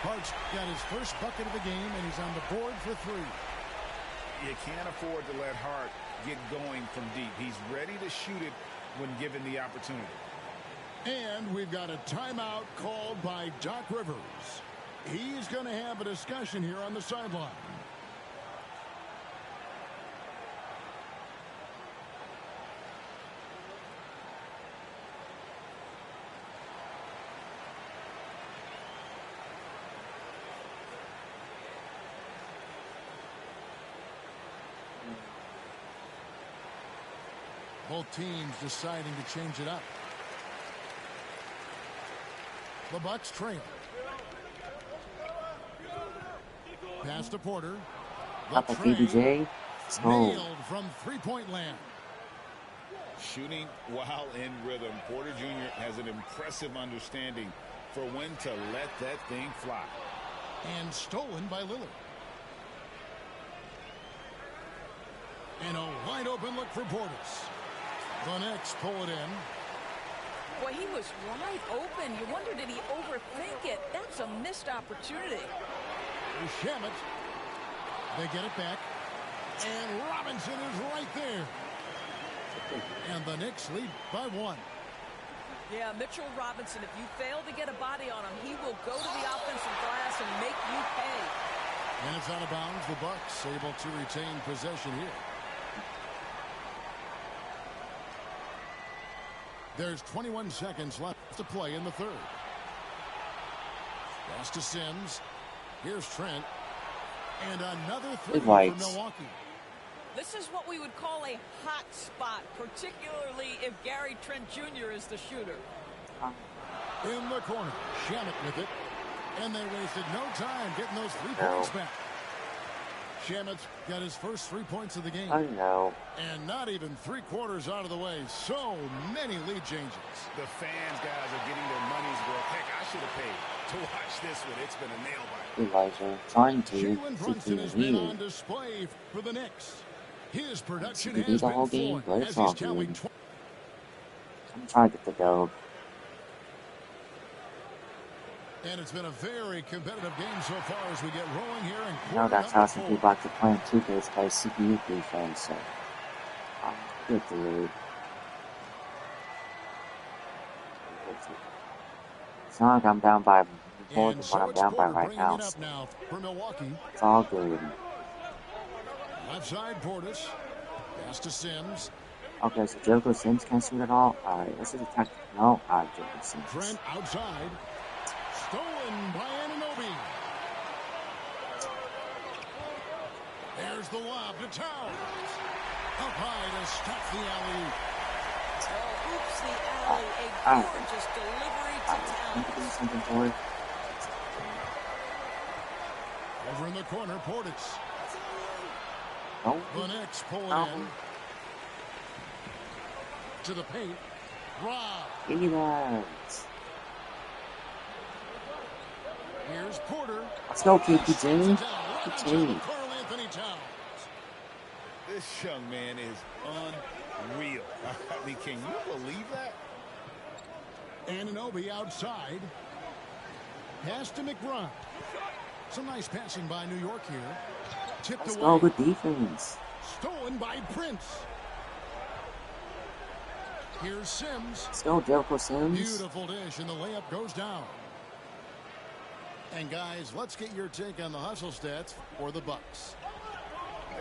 Hart's got his first bucket of the game, and he's on the board for 3.
You can't afford to let Hart get going from deep. He's ready to shoot it when given the opportunity.
And we've got a timeout called by Doc Rivers. He's going to have a discussion here on the sideline. Both teams deciding to change it up. The Bucks trail. Pass to Porter.
Up at PBJ.
Nailed from three-point land.
Shooting while in rhythm. Porter Jr. has an impressive understanding for when to let that thing fly.
And stolen by Lillard. And a wide open look for Portis. The Knicks pull it in.
Boy, he was wide open. You wonder, did he overthink it? That's a missed opportunity.
Shamet. They get it back. And Robinson is right there. And the Knicks lead by 1.
Yeah, Mitchell Robinson, if you fail to get a body on him, he will go to the offensive glass and make you pay.
And it's out of bounds. The Bucks able to retain possession here. There's 21 seconds left to play in the third. Pass to Sims. Here's Trent. And another three for Milwaukee.
This is what we would call a hot spot, particularly if Gary Trent Jr. is the shooter.
In the corner, Shamet with it. And they wasted no time getting those 3 points back. Shamet's got his first 3 points of the game.
I know.
And not even 3/4 out of the way. So many lead changes.
The fans, guys, are getting their money's worth. Heck, I should have paid to watch this one. It's been a nail biter.
Elijah trying to
Jalen Brunson has been on display for the Knicks. His production has
the whole
been
game, but it's
as
all
he's tallying.
good. I'm trying to get the dub.
And it's been a very competitive game so far as we get rolling here.
No, that's how some people like to play in 2K is play CPU defense. So, good dude. It's not like I'm down by more than what I'm down by right now. So it's all good.
Left side, Portis. Pass to Sims.
Okay, so Jericho Sims can't shoot at all. Alright, this is a tactic. No, Jericho Sims.
Trent outside. Stolen by Anunoby. There's the lob to Towns. Up high to stop the alley.
Oh, oops, the alley. A gorgeous delivery to Towns.
Do something for it.
Over in the corner, Portis.
No.
The Knicks pull it in. To the paint. Rob.
Give me that.
Here's Porter.
Let's go, KPJ. KPJ.
This young man is unreal. I mean, can you believe that?
Anunoby outside. Pass to McBride. Some nice passing by New York here. Tipped
Let's
away.
go, good defense.
Stolen by Prince. Here's Sims.
Let's go, Jericho Sims.
Beautiful dish, and the layup goes down. And guys, let's get your take on the hustle stats for the Bucks.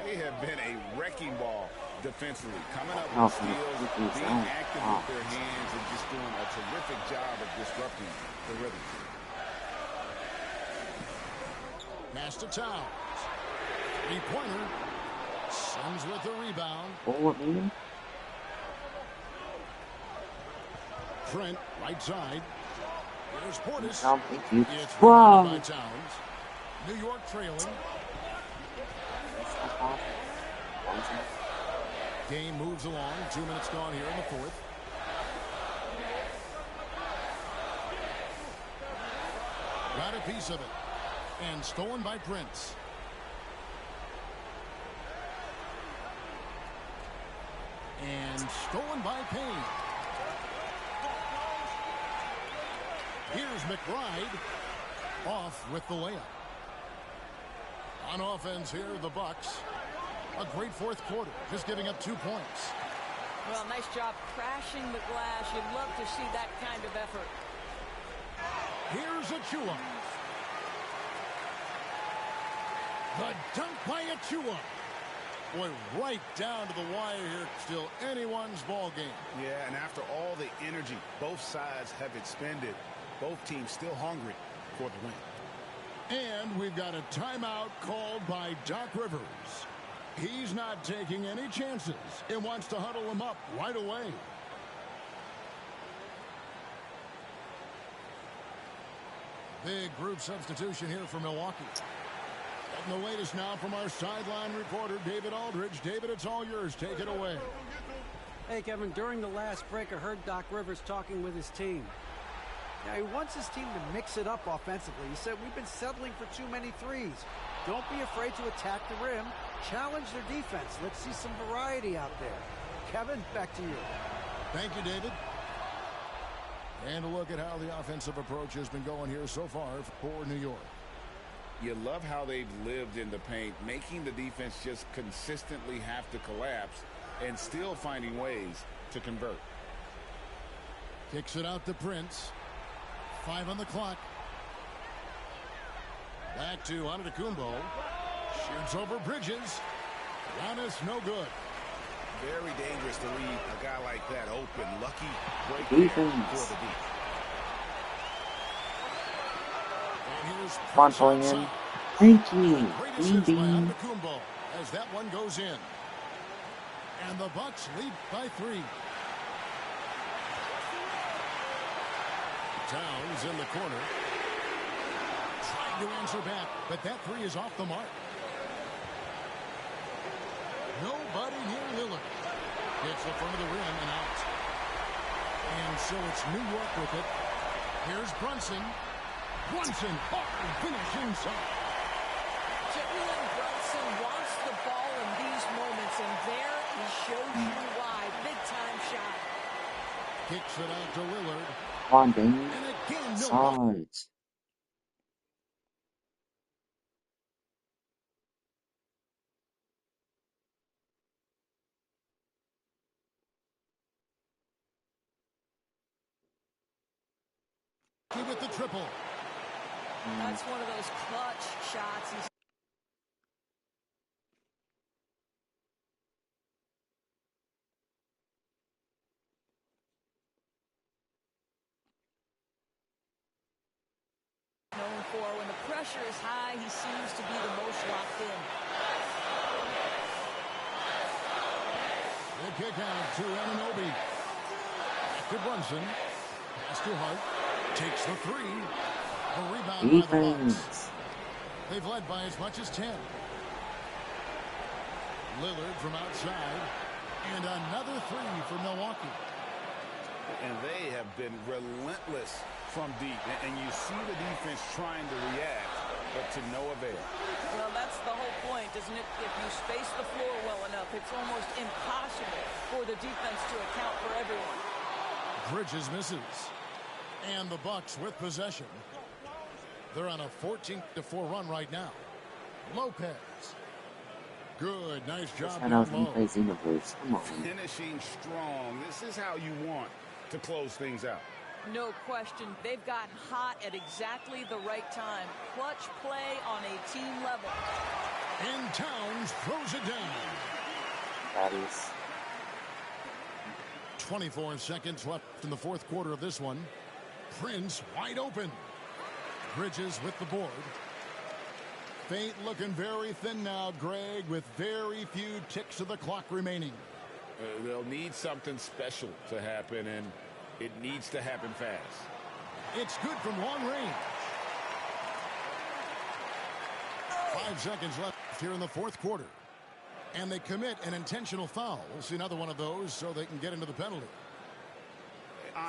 They have been a wrecking ball defensively, coming up with steals, being active with their hands, and just doing a terrific job of disrupting the rhythm.
Pass to Towns. Three-pointer. Sims with the rebound.
What mean?
Trent, right side. Here's Portis.
No, thank you.
It's
Wow.
by Towns. New York trailing. Game moves along. 2 minutes gone here in the fourth. Got a piece of it. And stolen by Prince. And stolen by Payne. Here's McBride. Off with the layup. On offense here, the Bucks. A great fourth quarter, just giving up 2 points.
Well, nice job crashing the glass. You'd love to see that kind of effort.
Here's Achua. The dunk by Achua. Boy, right down to the wire here. Still anyone's ball game.
Yeah, and after all the energy both sides have expended, both teams still hungry for the win.
And we've got a timeout called by Doc Rivers. He's not taking any chances. He wants to huddle him up right away. Big group substitution here for Milwaukee. Getting the latest now from our sideline reporter, David Aldridge. David, it's all yours. Take it away.
Hey, Kevin, during the last break, I heard Doc Rivers talking with his team. Now, he wants his team to mix it up offensively. He said, we've been settling for too many threes. Don't be afraid to attack the rim. Challenge their defense. Let's see some variety out there. Kevin, back to you.
Thank you, David. And a look at how the offensive approach has been going here so far for New York.
You love how they've lived in the paint, making the defense just consistently have to collapse and still finding ways to convert.
Kicks it out to Prince. 5 on the clock. Back to Antetokounmpo. Shoots over Bridges. Giannis, no good.
Very dangerous to leave a guy like that open. Lucky break there for the deep.
And here's
Fun pulling in. Thank you.
Bean. As that one goes in. And the Bucks lead by 3. Towns in the corner. Trying to answer back, but that 3 is off the mark. Nobody near Lillard. Hits the front of the rim and out. And so it's New York with it. Here's Brunson. Brunson, hard finish inside.
Jalen Brunson wants the ball in these moments, and there he shows you why. Big-time shot.
Kicks it out to Lillard.
Come on, Dame.
And again, no.
Sides.
With the triple.
That's one of those clutch shots. Known for when the pressure is high, he seems to be the most locked in.
The kick out to Anunoby. Back to Brunson. Pass to Hart. Takes the three. A rebound by the Bucks. They've led by as much as 10. Lillard from outside. And another three for Milwaukee.
And they have been relentless from deep. And you see the defense trying to react, but to no avail.
Well, that's the whole point, isn't it? If you space the floor well enough, it's almost impossible for the defense to account for everyone.
Bridges misses. And the Bucks with possession. They're on a 14-4 run right now. Lopez. Good, nice job.
I know he plays universe. Come on.
Finishing strong. This is how you want to close things out.
No question. They've gotten hot at exactly the right time. Clutch play on a team level.
And Towns throws it down.
That is.
24 seconds left in the fourth quarter of this one. Prince wide open. Bridges with the board. Fate looking very thin now, Greg, with very few ticks of the clock remaining.
They'll need something special to happen, and it needs to happen fast.
It's good from long range. 5 seconds left here in the fourth quarter. And they commit an intentional foul. We'll see another one of those so they can get into the penalty.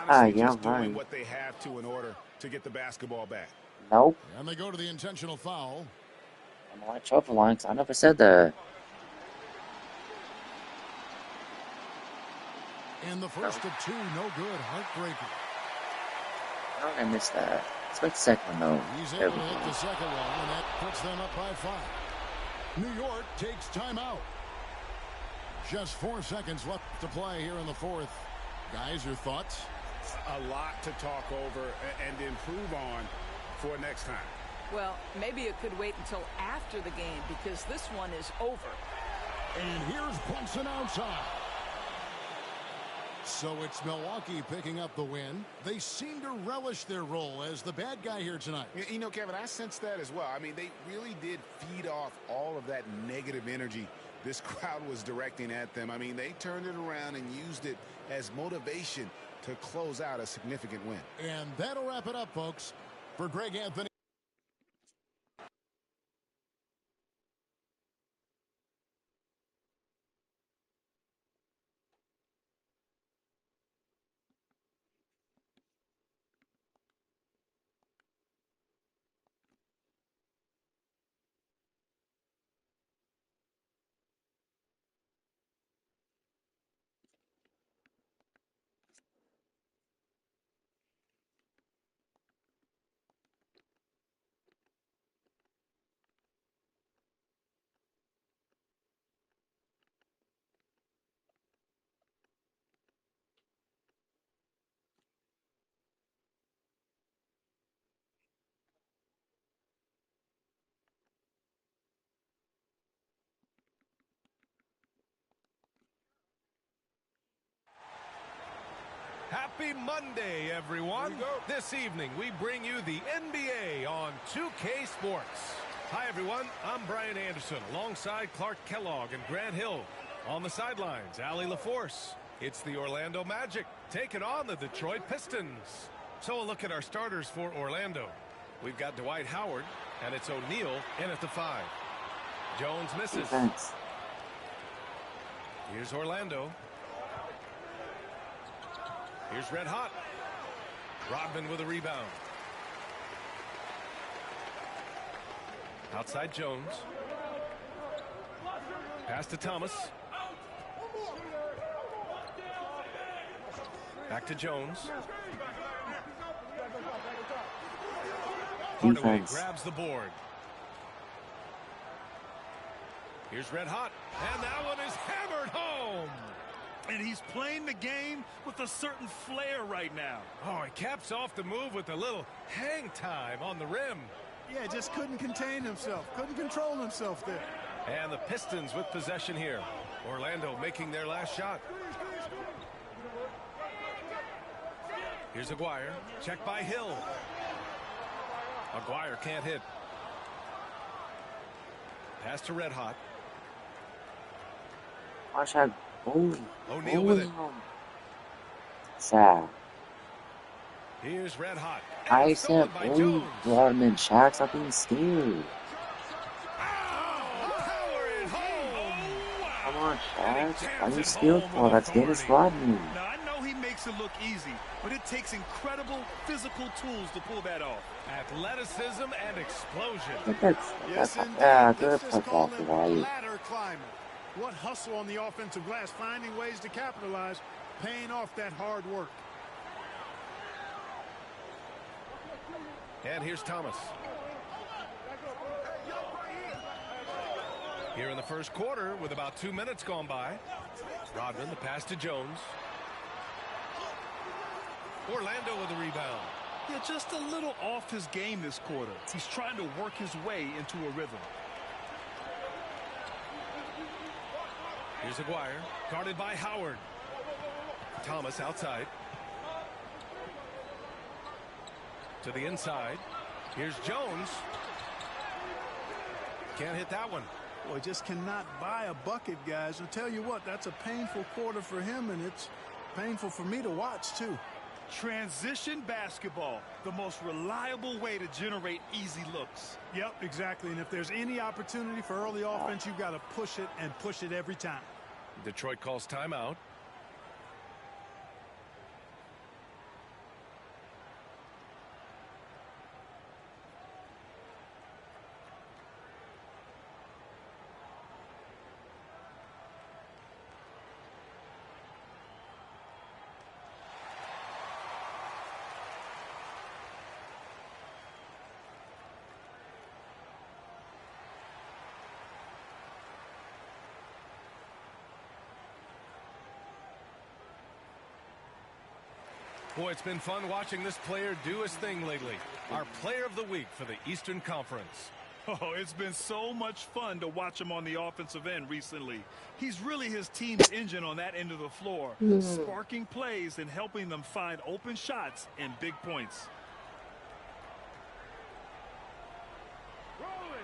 Honestly, just doing what they have to in order to get the basketball back.
Nope.
And they go to the intentional foul.
I'm on trophy line, I never said that.
And the first of two, no good. Heartbreaker.
I missed that. It's like the second one, though.
He's able to hit the second one, and that puts them up by 5. New York takes timeout. Just 4 seconds left to play here in the fourth. Guys, your thoughts?
A lot to talk over and improve on for next time.
Well, maybe it could wait until after the game because this one is over.
And here's Brunson outside. So it's Milwaukee picking up the win. They seem to relish their role as the bad guy here tonight.
You know, Kevin, I sense that as well. I mean, they really did feed off all of that negative energy this crowd was directing at them. I mean, they turned it around and used it as motivation to close out a significant win.
And that'll wrap it up, folks. For Greg Anthony.
Happy Monday, everyone. This evening, we bring you the NBA on 2K Sports. Hi, everyone. I'm Brian Anderson, alongside Clark Kellogg and Grant Hill. On the sidelines, Allie LaForce. It's the Orlando Magic taking on the Detroit Pistons. So a look at our starters for Orlando. We've got Dwight Howard, and it's O'Neal in at the 5. Jones misses.
Defense.
Here's Orlando. Here's Red Hot. Rodman with a rebound. Outside Jones. Pass to Thomas. Back to Jones. Hardaway grabs the board. Here's Red Hot. And that one is hammered home.
And he's playing the game with a certain flair right now.
Oh, he caps off the move with a little hang time on the rim.
Yeah, just couldn't contain himself. Couldn't control himself there.
And the Pistons with possession here. Orlando making their last shot. Here's Aguirre. Check by Hill. Aguirre can't hit. Pass to Red Hot.
Watch out.
O'Neal with it.
Sad.
Here's Red Hot.
I said, Rodman, Shaq's not being scared. Come on, Shaq. Why are you scared for? That's Dennis Rodman.
Now, I know he makes it look easy, but it takes incredible physical tools to pull that off.
Athleticism and explosion.
Good putback, right?
Ladder climbing. What hustle on the offensive glass, finding ways to capitalize, paying off that hard work.
And here's Thomas. Here in the first quarter with about 2 minutes gone by. Rodman, the pass to Jones. Orlando with the rebound.
Yeah, just a little off his game this quarter. He's trying to work his way into a rhythm.
Here's Aguirre, guarded by Howard. Thomas outside. To the inside. Here's Jones. Can't hit that one.
Boy, just cannot buy a bucket, guys. I'll tell you what, that's a painful quarter for him, and it's painful for me to watch, too.
Transition basketball, the most reliable way to generate easy looks.
Yep, exactly. And if there's any opportunity for early offense, you've got to push it and push it every time.
Detroit calls timeout. Boy, it's been fun watching this player do his thing lately. Our player of the week for the Eastern Conference.
Oh, it's been so much fun to watch him on the offensive end recently. He's really his team's engine on that end of the floor, sparking plays and helping them find open shots and big points.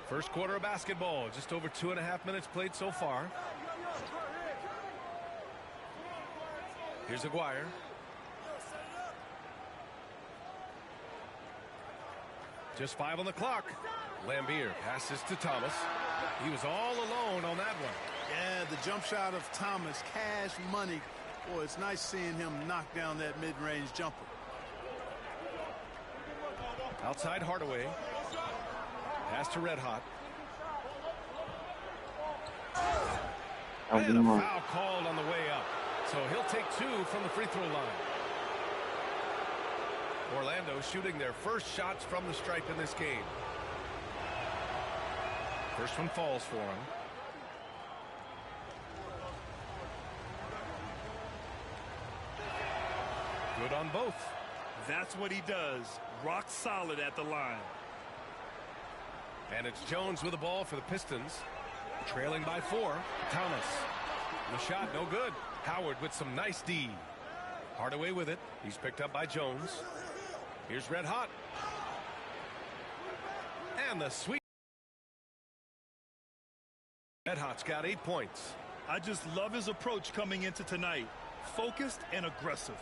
First quarter of basketball, just over 2.5 minutes played so far. Here's Aguirre. Just 5 on the clock. Lambier passes to Thomas. He was all alone on that one.
Yeah, the jump shot of Thomas, cash money. Boy, it's nice seeing him knock down that mid-range jumper.
Outside Hardaway. Pass to Red Hot. And a foul called on the way up. So he'll take 2 from the free throw line. Orlando shooting their first shots from the stripe in this game. First one falls for him. Good on both.
That's what he does. Rock solid at the line.
And it's Jones with the ball for the Pistons. Trailing by 4. Thomas. The shot no good. Howard with some nice D. Hardaway with it. He's picked up by Jones. Here's Red Hot. And the sweep. Red Hot's got 8 points.
I just love his approach coming into tonight. Focused and aggressive.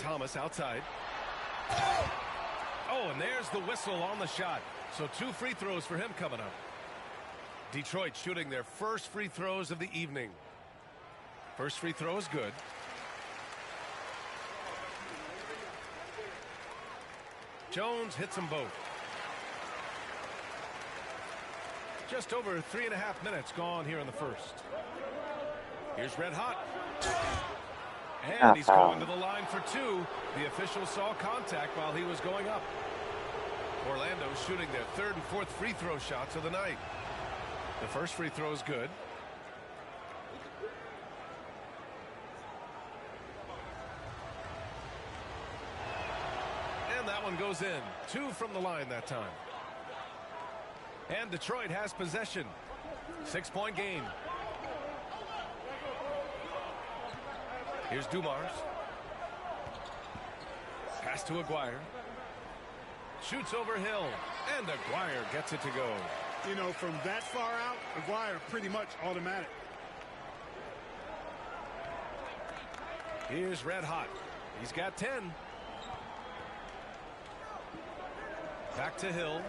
Thomas outside. Oh, and there's the whistle on the shot. So 2 free throws for him coming up. Detroit shooting their first free throws of the evening. First free throw is good. Jones hits them both. Just over 3.5 minutes gone here in the first. Here's Red Hot. And he's going to the line for 2. The official saw contact while he was going up. Orlando shooting their 3rd and 4th free throw shots of the night. The first free throw is good. one goes in. 2 from the line that time. And Detroit has possession. 6-point game. Here's Dumars. Pass to Aguirre. Shoots over Hill. And Aguirre gets it to go.
You know, from that far out, Aguirre pretty much automatic.
Here's Red Hot. He's got 10. Back to Hill.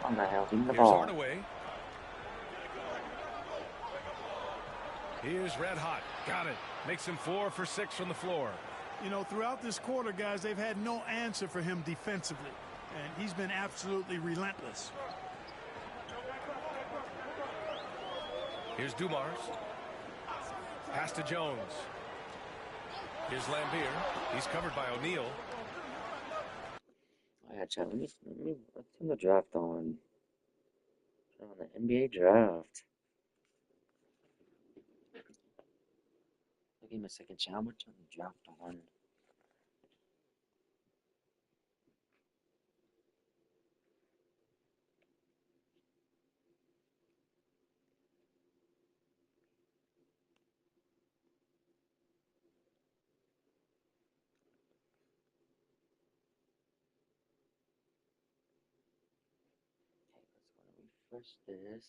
On the Hill, the
Here's
ball.
Hardaway. Here's Red Hot. Got it. Makes him 4 for 6 from the floor.
You know, throughout this quarter, guys, they've had no answer for him defensively. And he's been absolutely relentless.
Here's Dumars. Pass to Jones. Here's Lambier. He's covered by O'Neal.
Oh yeah, Chad, let's turn the draft on. Turn on the NBA draft. Give me a second, Chad. I'm gonna turn the draft on. Refresh this.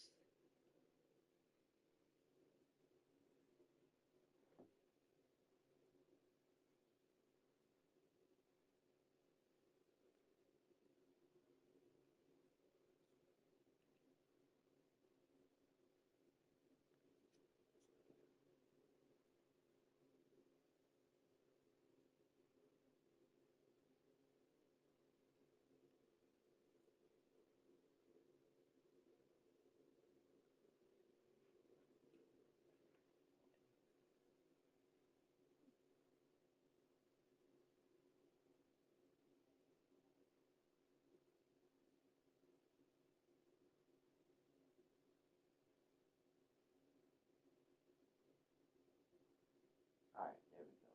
Alright, there we go.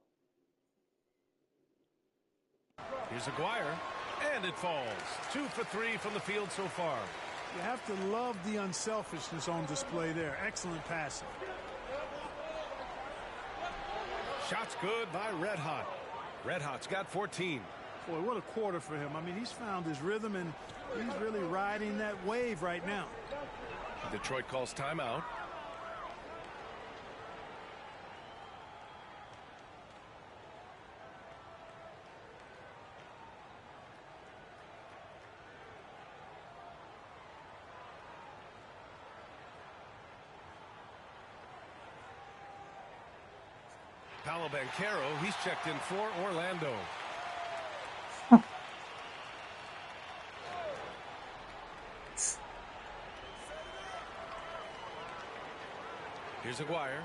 Here's Aguirre. And it falls. 2 for 3 from the field so far.
You have to love the unselfishness on display there. Excellent passing.
Shot's good by Red Hot. Red Hot's got 14.
Boy, what a quarter for him. I mean, he's found his rhythm, and he's really riding that wave right now.
Detroit calls timeout. Paolo Banchero, he's checked in for Orlando. Here's Aguirre.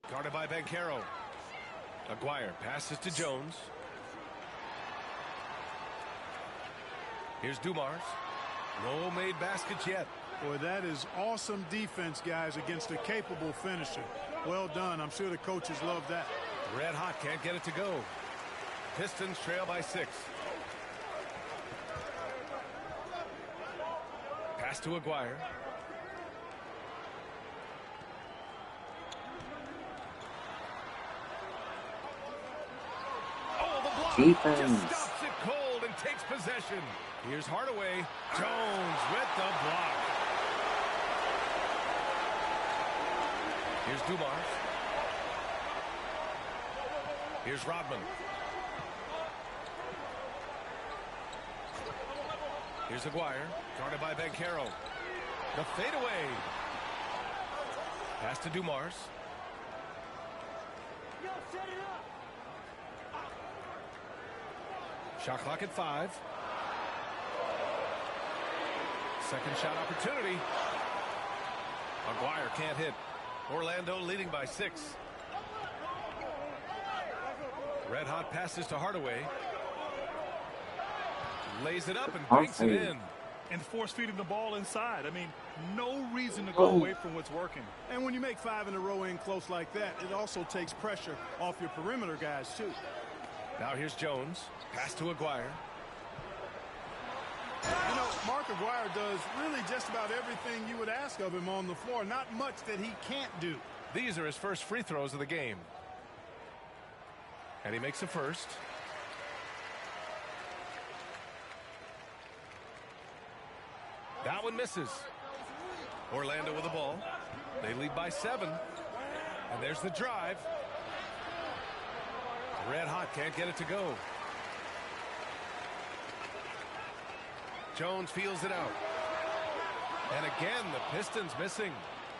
Guarded by Banchero. Aguirre passes to Jones. Here's Dumars. No made baskets yet.
Boy, that is awesome defense, guys, against a capable finisher. Well done. I'm sure the coaches love that.
Red Hot can't get it to go. Pistons trail by 6. Pass to Aguirre. Oh, the block just stops it cold and takes possession. Here's Hardaway. Jones with the block. Here's Dumars. Here's Rodman. Here's Aguirre. Guarded by Banchero. The fadeaway. Pass to Dumars. Shot clock at 5. Second shot opportunity. Aguirre can't hit. Orlando leading by 6. Red Hot passes to Hardaway. Lays it up and banks it in.
And force feeding the ball inside. I mean, No reason to go away from what's working.
And when you make 5 in a row in close like that, it also takes pressure off your perimeter guys, too.
Now here's Jones. Pass to Aguirre.
You know, Mark Aguirre does really just about everything you would ask of him on the floor. Not much that he can't do.
These are his first free throws of the game. And he makes the first. That one misses. Orlando with the ball. They lead by 7. And there's the drive. Red hot, can't get it to go. Jones feels it out. And again, the Pistons missing.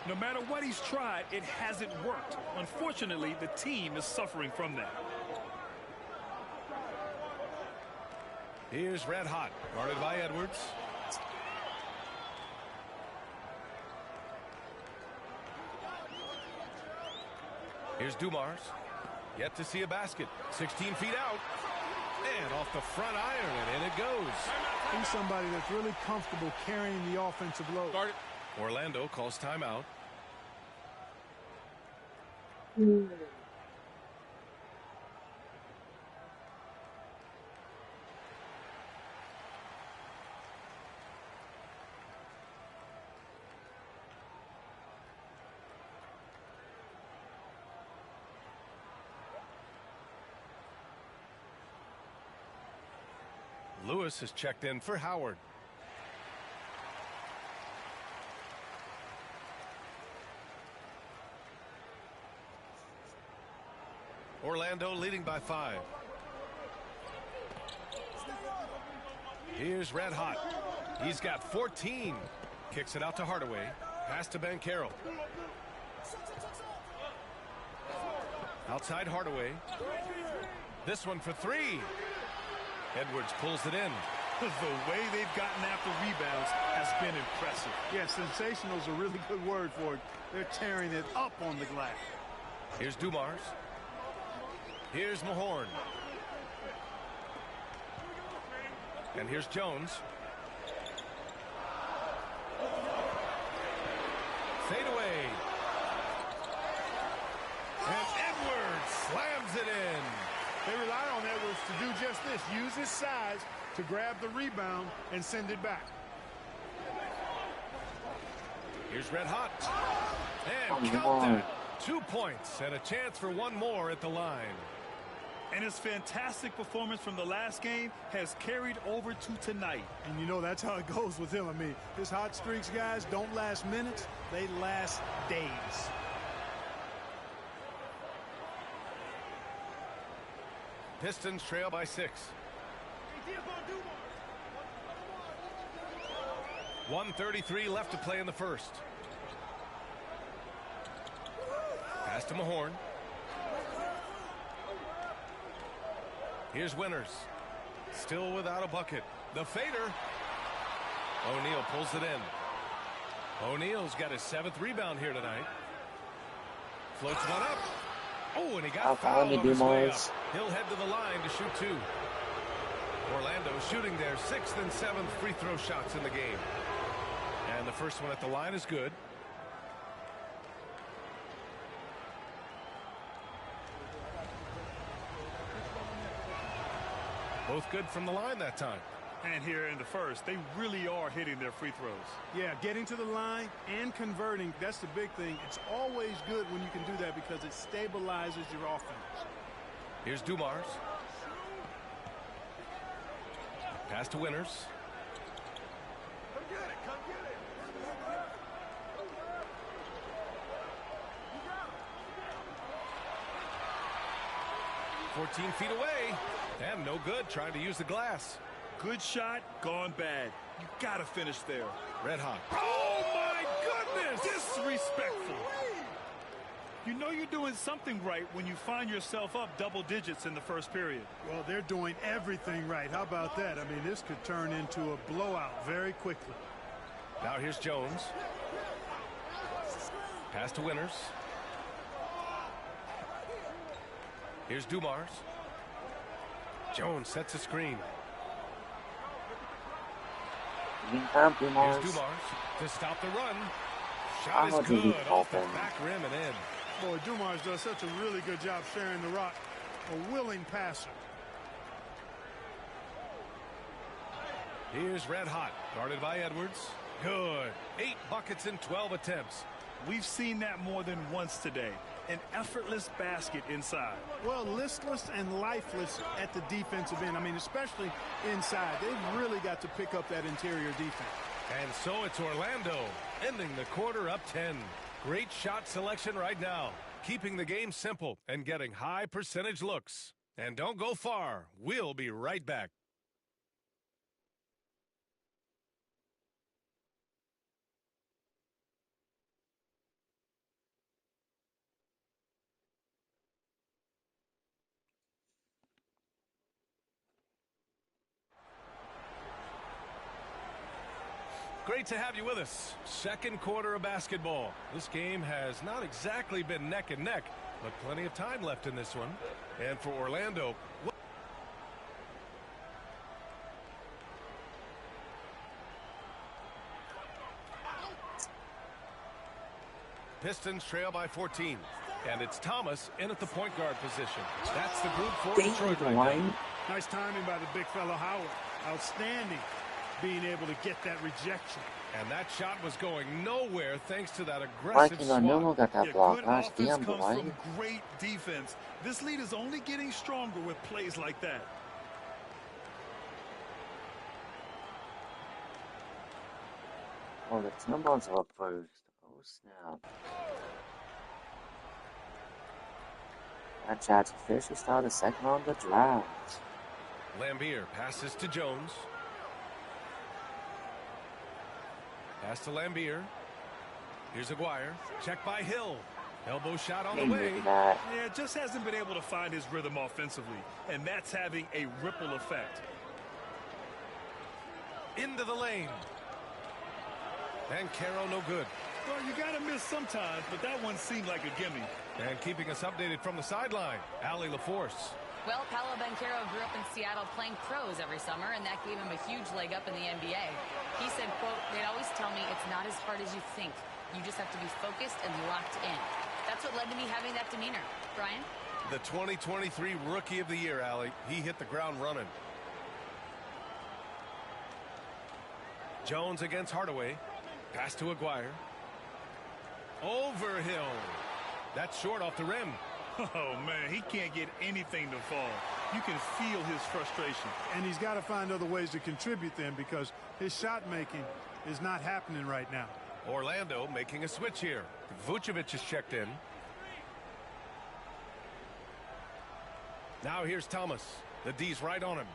No matter what he's tried, it hasn't worked. Unfortunately, the team is suffering from that.
Here's Red hot, guarded by Edwards. Here's Dumars. Yet to see a basket. 16 feet out. And off the front iron, and in it goes.
He's somebody that's really comfortable carrying the offensive load.
Orlando calls timeout. Lewis has checked in for Howard. Orlando leading by 5. Here's Red hot. He's got 14. Kicks it out to Hardaway. Pass to Banchero. Outside Hardaway. This one for 3. Edwards pulls it in.
The way they've gotten after rebounds has been impressive.
Yeah, sensational is a really good word for it. They're tearing it up on the glass.
Here's Dumars. Here's Mahorn. And here's Jones. Fade away. And Edwards slams it in.
They rely on Edwards to do just this. Use his size to grab the rebound and send it back.
Here's Red hot. And count that. 2 points and a chance for one more at the line.
And his fantastic performance from the last game has carried over to tonight.
And you know that's how it goes with him. I mean, his hot streaks, guys, don't last minutes. They last days.
Pistons trail by 6. 1:33 left to play in the first. Pass to Mahorn. Here's Winters. Still without a bucket. The fader. O'Neal pulls it in. O'Neal's got his 7th rebound here tonight. Floats one up. Oh, and he got fouled on his way up. He'll head to the line to shoot 2. Orlando shooting their 6th and 7th free throw shots in the game. And the first one at the line is good. Both good from the line that time.
And here in the first, they really are hitting their free throws.
Yeah, getting to the line and converting, that's the big thing. It's always good when you can do that because it stabilizes your offense.
Here's Dumars. Pass to Winters.
Come get it, come get it.
14 feet away. And no good, trying to use the glass.
Good shot, gone bad. You gotta finish there.
Red hot.
Oh my goodness! Disrespectful. You know you're doing something right when you find yourself up double digits in the first period.
Well, they're doing everything right. How about that? I mean, this could turn into a blowout very quickly.
Now here's Jones. Pass to Winters. Here's Dumars. Jones sets a screen. Here's Dumars to stop the run. Shot is good off the back rim and in.
Boy, Dumars does such a really good job sharing the rock. A willing passer.
Here's Red Hot, guarded by Edwards. Good. 8 buckets in 12 attempts.
We've seen that more than once today. An effortless basket inside.
Well, listless and lifeless at the defensive end. I mean, especially inside. They've really got to pick up that interior defense.
And so it's Orlando, ending the quarter up 10. Great shot selection right now, keeping the game simple and getting high percentage looks. And don't go far. We'll be right back. Great to have you with us. Second quarter of basketball. This game has not exactly been neck and neck, but plenty of time left in this one. And for Orlando, Pistons trail by 14. And it's Thomas in at the point guard position. That's the group for Detroit right now.
Nice timing by the big fellow Howard. Outstanding being able to get that rejection.
And that shot was going nowhere thanks to that aggressive swat.
Good offense comes from great defense. This lead is only getting stronger with plays like that.
Oh, the Timberwolves are up first. Oh, snap. That Jazz officially started the second round of the draft.
Lambier passes to Jones. Pass to Lambier. Here's Aguirre. Check by Hill. Elbow shot on the way.
Yeah, just hasn't been able to find his rhythm offensively. And that's having a ripple effect.
Into the lane. And Caro no good.
Well, you got to miss sometimes, but that one seemed like a gimme.
And keeping us updated from the sideline, Allie LaForce.
Well, Paolo Banchero grew up in Seattle playing pros every summer, and that gave him a huge leg up in the NBA. He said, quote, "They'd always tell me it's not as hard as you think. You just have to be focused and locked in." That's what led to me having that demeanor. Brian?
The 2023 Rookie of the Year, Allie. He hit the ground running. Jones against Hardaway. Pass to Aguirre. Over Hill. That's short off the rim.
Oh, man, he can't get anything to fall. You can feel his frustration.
And he's got to find other ways to contribute then because his shot making is not happening right now.
Orlando making a switch here. Vucevic is checked in. Now here's Thomas. The D's right on him.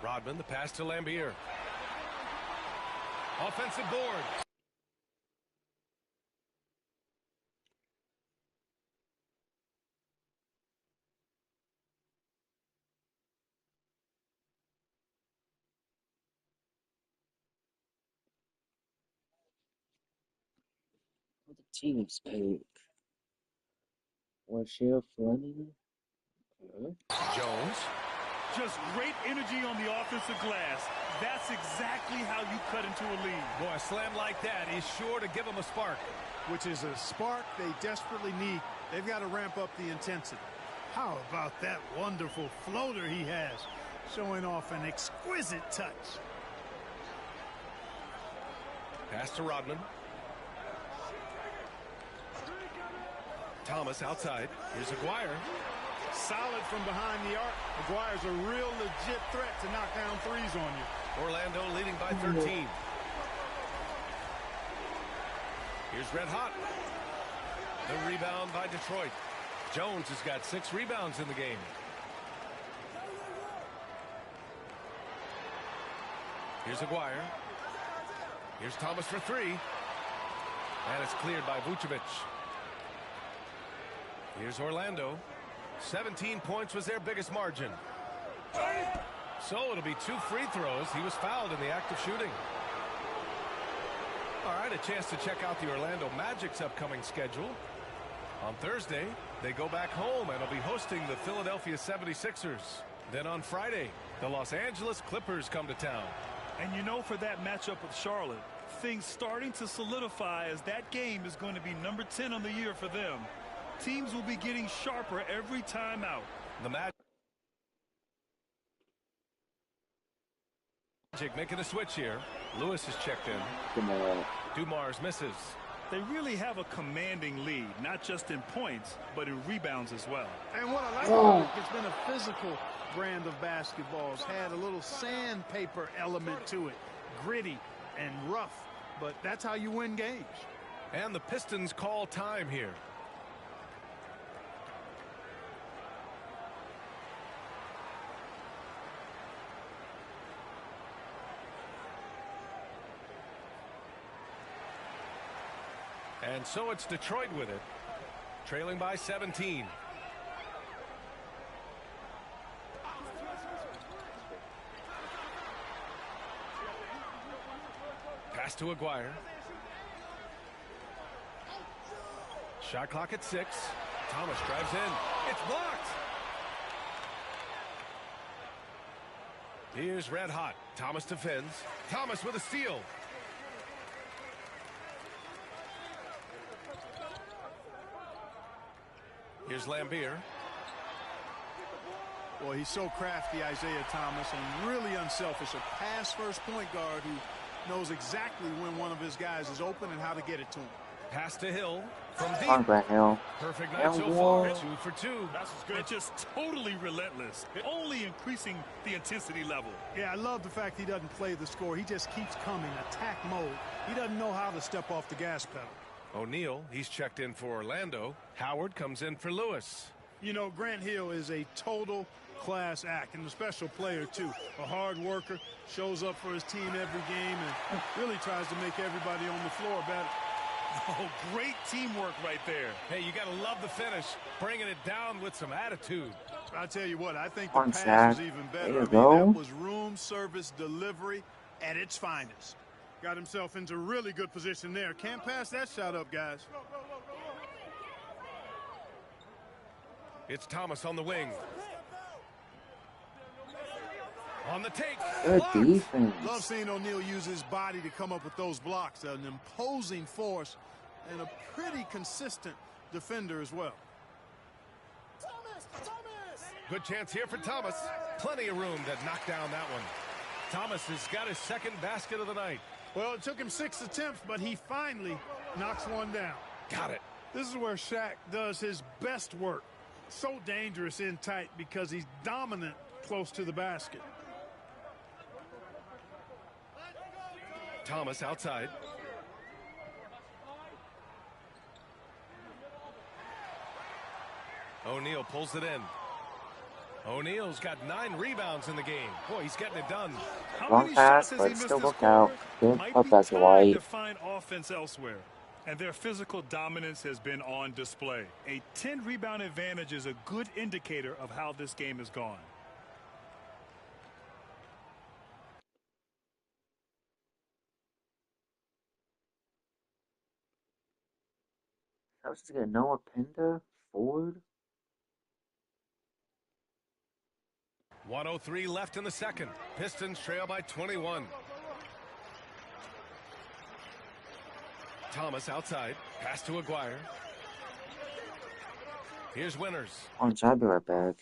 Rodman, the pass to Lambier. Offensive board.
The team's pick. Washiel Fleming.
Jones.
Just great energy on the offensive glass. That's exactly how you cut into a lead.
Boy, a slam like that is sure to give them a spark.
Which is a spark they desperately need. They've got to ramp up the intensity. How about that wonderful floater he has, showing off an exquisite touch.
Pass to Rodman. Thomas outside. Here's Aguirre.
Solid from behind the arc. Aguirre's a real legit threat to knock down threes on you.
Orlando leading by 13. Here's Red Hot. The rebound by Detroit. Jones has got 6 rebounds in the game. Here's Aguirre. Here's Thomas for 3. And it's cleared by Vucevic. Here's Orlando. 17 points was their biggest margin. So it'll be 2 free throws. He was fouled in the act of shooting. All right, a chance to check out the Orlando Magic's upcoming schedule. On Thursday, they go back home and will be hosting the Philadelphia 76ers. Then on Friday, the Los Angeles Clippers come to town.
And you know, for that matchup with Charlotte, things starting to solidify as that game is going to be number 10 on the year for them. Teams will be getting sharper every time out.
The Magic making a switch here. Lewis is checked in. Dumars misses.
They really have a commanding lead, not just in points, but in rebounds as well.
And what I like about it, it's been a physical brand of basketball. It's had a little sandpaper element to it, gritty and rough, but that's how you win games.
And the Pistons call time here. And so it's Detroit with it, trailing by 17. Pass to Aguirre. Shot clock at 6. Thomas drives in. It's blocked. Here's red hot. Thomas defends. Thomas with a steal. Here's Lambier.
Well, he's so crafty, Isaiah Thomas, and really unselfish. A pass-first point guard who knows exactly when one of his guys is open and how to get it to him.
Pass to Hill from deep.
On Grant Hill.
Perfect night so far. 2 for 2.
That's good. It's just totally relentless. Only increasing the intensity level.
Yeah, I love the fact he doesn't play the score. He just keeps coming, attack mode. He doesn't know how to step off the gas pedal.
O'Neal, he's checked in for Orlando. Howard comes in for Lewis.
You know, Grant Hill is a total class act and a special player, too. A hard worker, shows up for his team every game, and really tries to make everybody on the floor better.
Oh, great teamwork right there.
Hey, you got to love the finish, bringing it down with some attitude.
I tell you what, I think the
On
pass
Shaq.
was even better.
There you
I mean,
go.
that was room service delivery at its finest. Got himself into really good position there. Can't pass that shot up, guys.
It's Thomas on the wing. On the take.
Good
Blocked.
defense.
Love seeing O'Neal use his body to come up with those blocks. An imposing force and a pretty consistent defender as well.
Good chance here for Thomas. Plenty of room to knock down that one. Thomas has got his second basket of the night.
Well, it took him 6 attempts, but he finally knocks one down.
Got it.
This is where Shaq does his best work. So dangerous in tight because he's dominant close to the basket.
Thomas outside. O'Neal pulls it in. O'Neal's got 9 rebounds in the game. Boy, he's getting it done.
Wrong pass, but still worked out. Good putt back to White.
To find offense elsewhere. And their physical dominance has been on display. A 10-rebound advantage is a good indicator of how this game has gone.
I was just gonna Noah Pender forward.
1:03 left in the second. Pistons trail by 21. Thomas outside. Pass to Aguirre. Here's Winters.
On I'll be right back.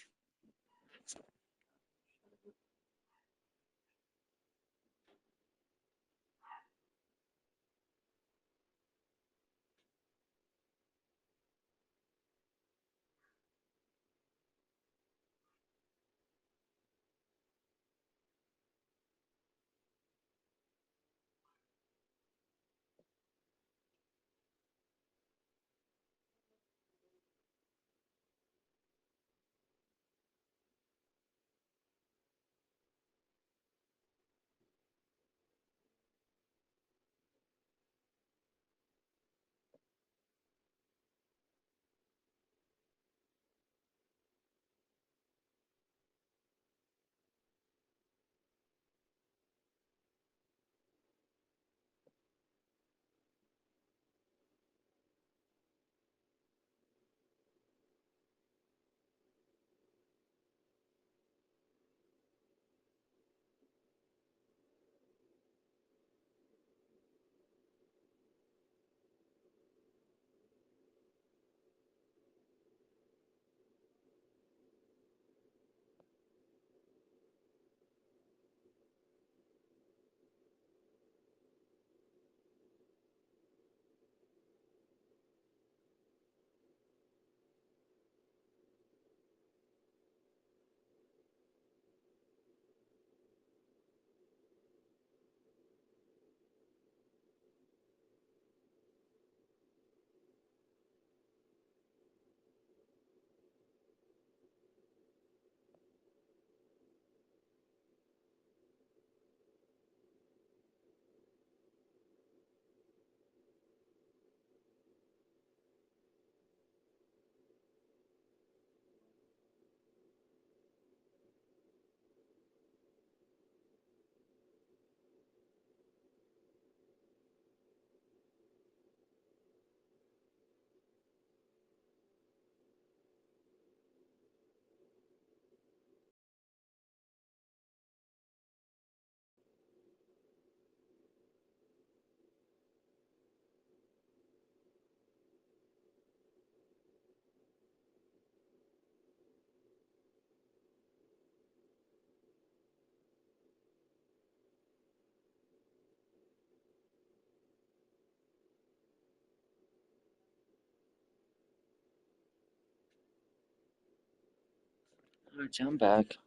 Alright, I'm back.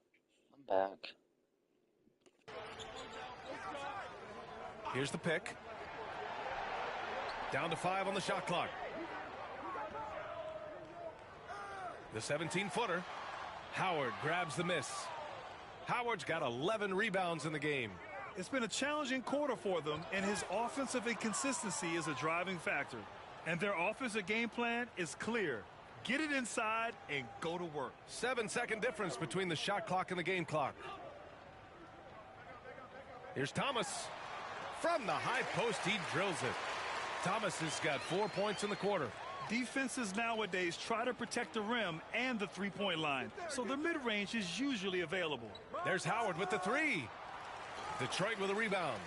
I'm back.
Here's the pick. Down to 5 on the shot clock. The 17-footer. Howard grabs the miss. Howard's got 11 rebounds in the game.
It's been a challenging quarter for them, and his offensive inconsistency is a driving factor. And their offensive game plan is clear. Get it inside and go to work.
7-second difference between the shot clock and the game clock. Here's Thomas. From the high post, he drills it. Thomas has got 4 points in the quarter.
Defenses nowadays try to protect the rim and the three-point line, so the mid-range is usually available.
There's Howard with the three. Detroit with a rebound.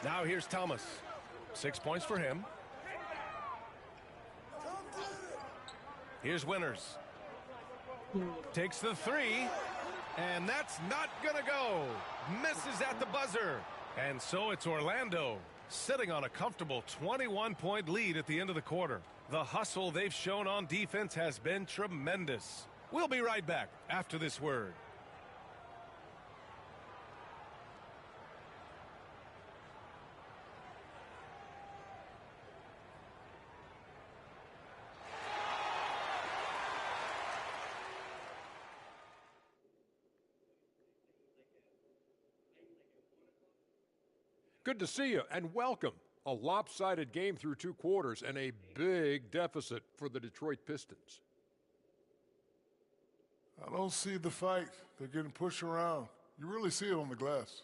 Now here's Thomas. 6 points for him. Here's Winters. Takes the three, and that's not gonna go. Misses at the buzzer. And so it's Orlando sitting on a comfortable 21-point lead at the end of the quarter. The hustle they've shown on defense has been tremendous. We'll be right back after this word.
Good to see you and welcome. A lopsided game through 2 quarters and a big deficit for the Detroit Pistons.
I don't see the fight. They're getting pushed around. You really see it on the glass.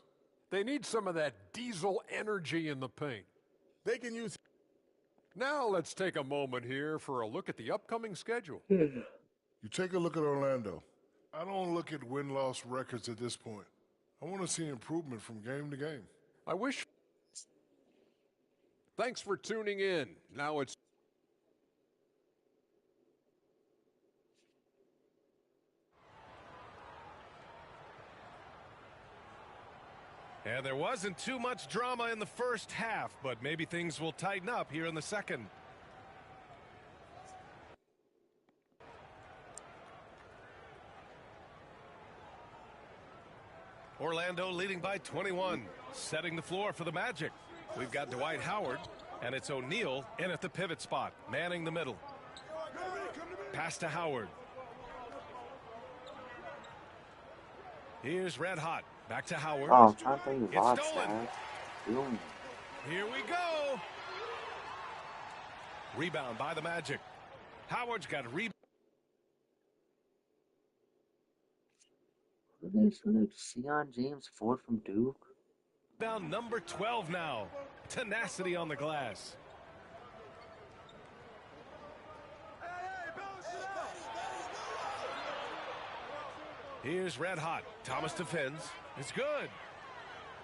They need some of that diesel energy in the paint.
They can use...
Now let's take a moment here for a look at the upcoming schedule.
You take a look at Orlando. I don't look at win-loss records at this point. I want to see improvement from game to game.
I wish... Thanks for tuning in. Now it's...
And there wasn't too much drama in the first half, but maybe things will tighten up here in the second. Orlando leading by 21, setting the floor for the Magic. We've got Dwight Howard, and it's O'Neal in at the pivot spot, manning the middle. Pass to Howard. Here's Red Hot. Back to Howard.
Oh, I'm trying to think
It's stolen. Here we go. Rebound by the Magic. Howard's got a rebound.
Who they select? Sion James Ford from Duke?
Rebound number 12 now. Tenacity on the glass. Here's Red Hot. Thomas defends. It's good.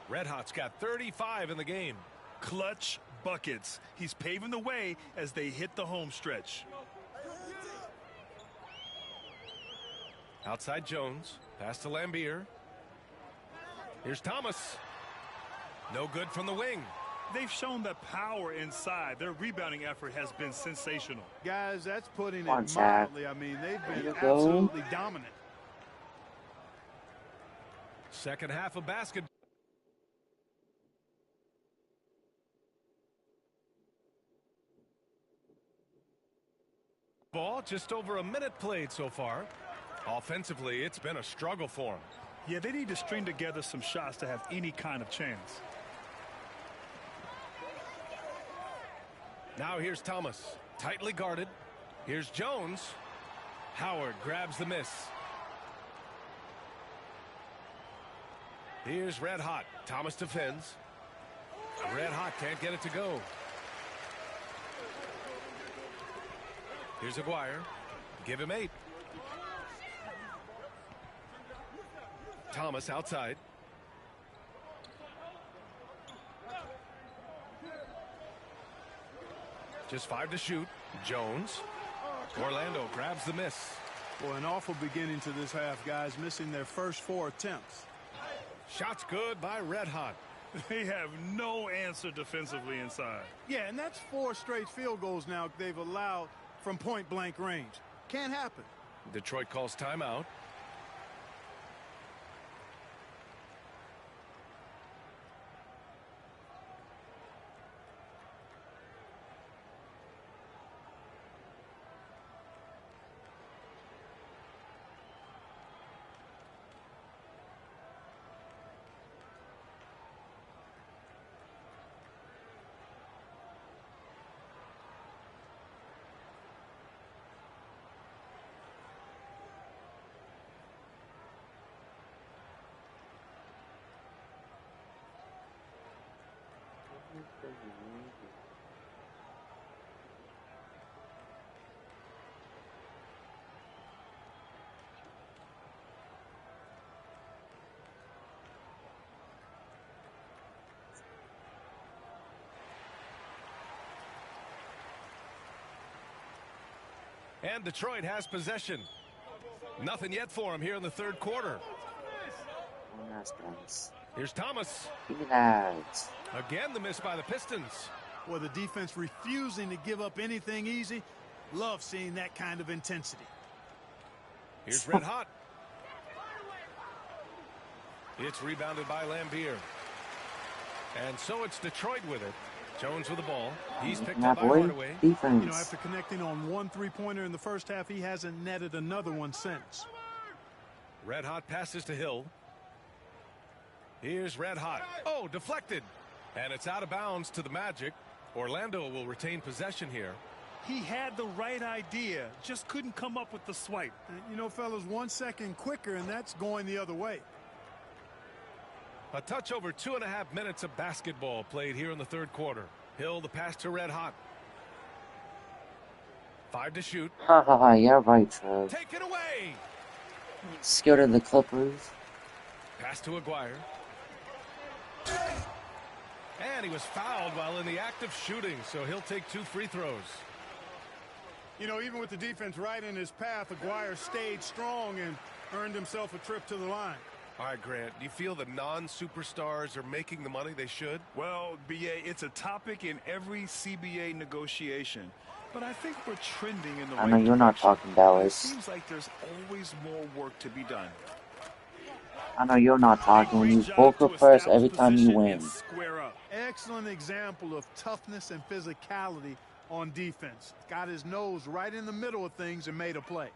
Red Hot's got 35 in the game.
Clutch buckets. He's paving the way as they hit the home stretch.
Outside Jones. Pass to Lambier. Here's Thomas. No good from the wing.
They've shown the power inside. Their rebounding effort has been sensational.
Guys, that's putting it
On,
mildly. I mean, they've been
go.
absolutely dominant.
Second half of basketball. Ball just over a minute played so far. Offensively, it's been a struggle for them.
Yeah, they need to string together some shots to have any kind of chance.
Now here's Thomas. Tightly guarded. Here's Jones. Howard grabs the miss. Here's Red Hot. Thomas defends. Red Hot can't get it to go. Here's Aguirre. Give him 8. Thomas outside. Just 5 to shoot. Jones. Orlando grabs the miss.
Boy, an awful beginning to this half, guys, missing their first 4 attempts.
Shots good by Red Hot.
They have no answer defensively inside.
Yeah, and that's 4 straight field goals now they've allowed from point-blank range. Can't happen.
Detroit calls timeout. And Detroit has possession. Nothing yet for him here in the third quarter. Here's Thomas. Again, the miss by the Pistons.
Well, the defense refusing to give up anything easy. Love seeing that kind of intensity.
Here's Red Hot. It's rebounded by Lambier. And so it's Detroit with it. Jones with the ball. He's picked up by Hardaway.
Defense. You know, after connecting on one three-pointer in the first half, he hasn't netted another one since.
Red Hot passes to Hill. Here's Red Hot. Oh, deflected. And it's out of bounds to the Magic. Orlando will retain possession here.
He had the right idea, just couldn't come up with the swipe. You know, fellas, 1 second quicker, and that's going the other way.
A touch over 2.5 minutes of basketball played here in the third quarter. Hill, the pass to Red Hot. 5 to shoot.
Yeah, right, Trev.
Take it away.
Scared of the Clippers.
Pass to Aguirre. And he was fouled while in the act of shooting, so he'll take 2 free throws.
You know, even with the defense right in his path, Aguirre stayed strong and earned himself a trip to the line.
All right, Grant, do you feel the non-superstars are making the money they should?
Well, B.A., it's a topic in every CBA negotiation. But I think we're trending in the right direction.
I know you're not talking, Dallas.
It seems like there's always more work to be done.
I know you're not talking when you vocal first every time you win.
Excellent example of toughness and physicality on defense. Got his nose right in the middle of things and made a play.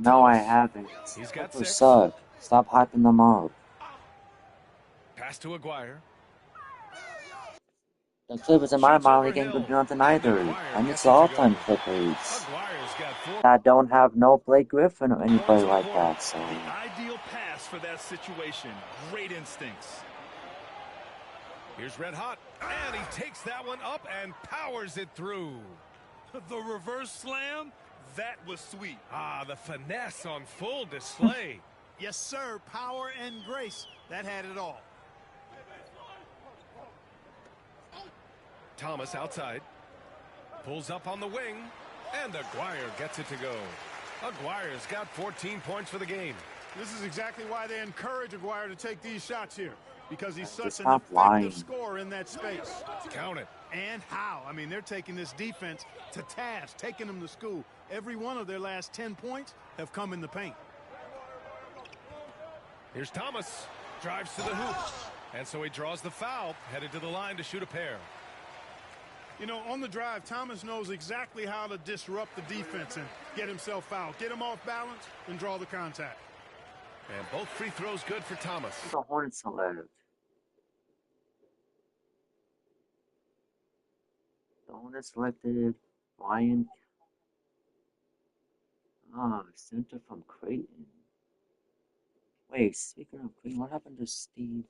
No, I haven't.
He's got
Clippers
6.
suck. Stop hyping them up.
Pass to Aguirre.
The Clippers, in my mind, they ain't gonna do nothing either. And it's all-time Clippers that don't have no Blake Griffin or anybody like that. So.
Ideal pass for that situation. Great instincts.
Here's Red Hot, and he takes that one up and powers it through.
The reverse slam, that was sweet.
Ah, the finesse on full display.
Yes, sir. Power and grace. That had it all.
Thomas outside. Pulls up on the wing, and Aguirre gets it to go. Aguirre's got 14 points for the game.
This is exactly why they encourage Aguirre to take these shots here. Because he's such an effective scorer in that space.
Count it.
And how? I mean, they're taking this defense to task, taking them to school. Every one of their last 10 points have come in the paint.
Here's Thomas. Drives to the hoop. And so he draws the foul, headed to the line to shoot a pair.
You know, on the drive, Thomas knows exactly how to disrupt the defense and get himself fouled. Get him off balance and draw the contact.
And both free throws good for Thomas.
The Hornets alert. The Hornets selected Ryan. Center from Creighton. Wait, speaking of Creighton, what happened to Steve?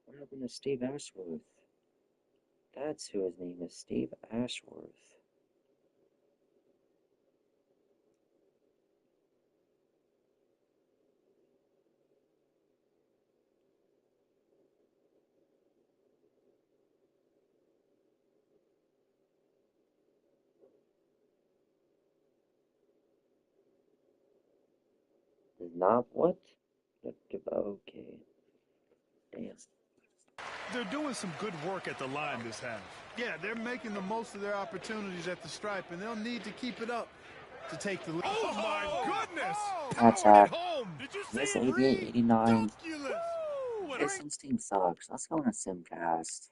What happened to Steve Ashworth? That's who his name is, Steve Ashworth. Not what? Okay. Damn.
They're doing some good work at the line this half.
Yeah, they're making the most of their opportunities at the stripe, and they'll need to keep it up to take the lead.
Oh, my goodness!
That's
Powered it home.
Did you
this
see it,
88,
Reed?
89.
Woo!
Pistons team sucks. Let's go in a simcast.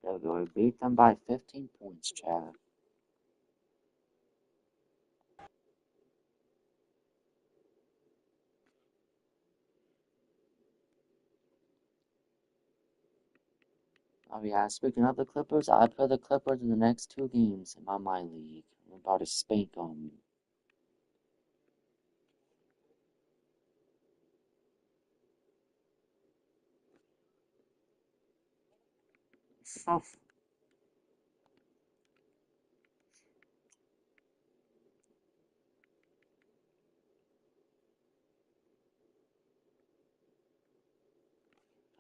There we go. We beat them by 15 points, Chad. Oh yeah, speaking of the Clippers, I play the Clippers in the next 2 games in my league. I'm about to spank them.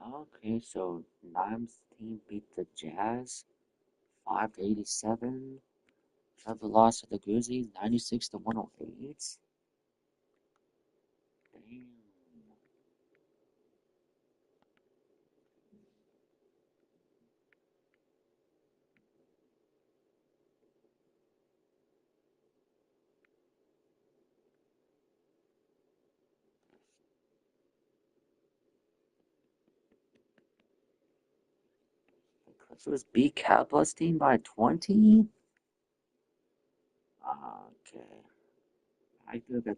Okay, so Nimes team beat the Jazz 5-87. Trevor lost to the Grizzlies 96-108. Damn. The Clippers beat Cowboys team by 20. Okay. I look at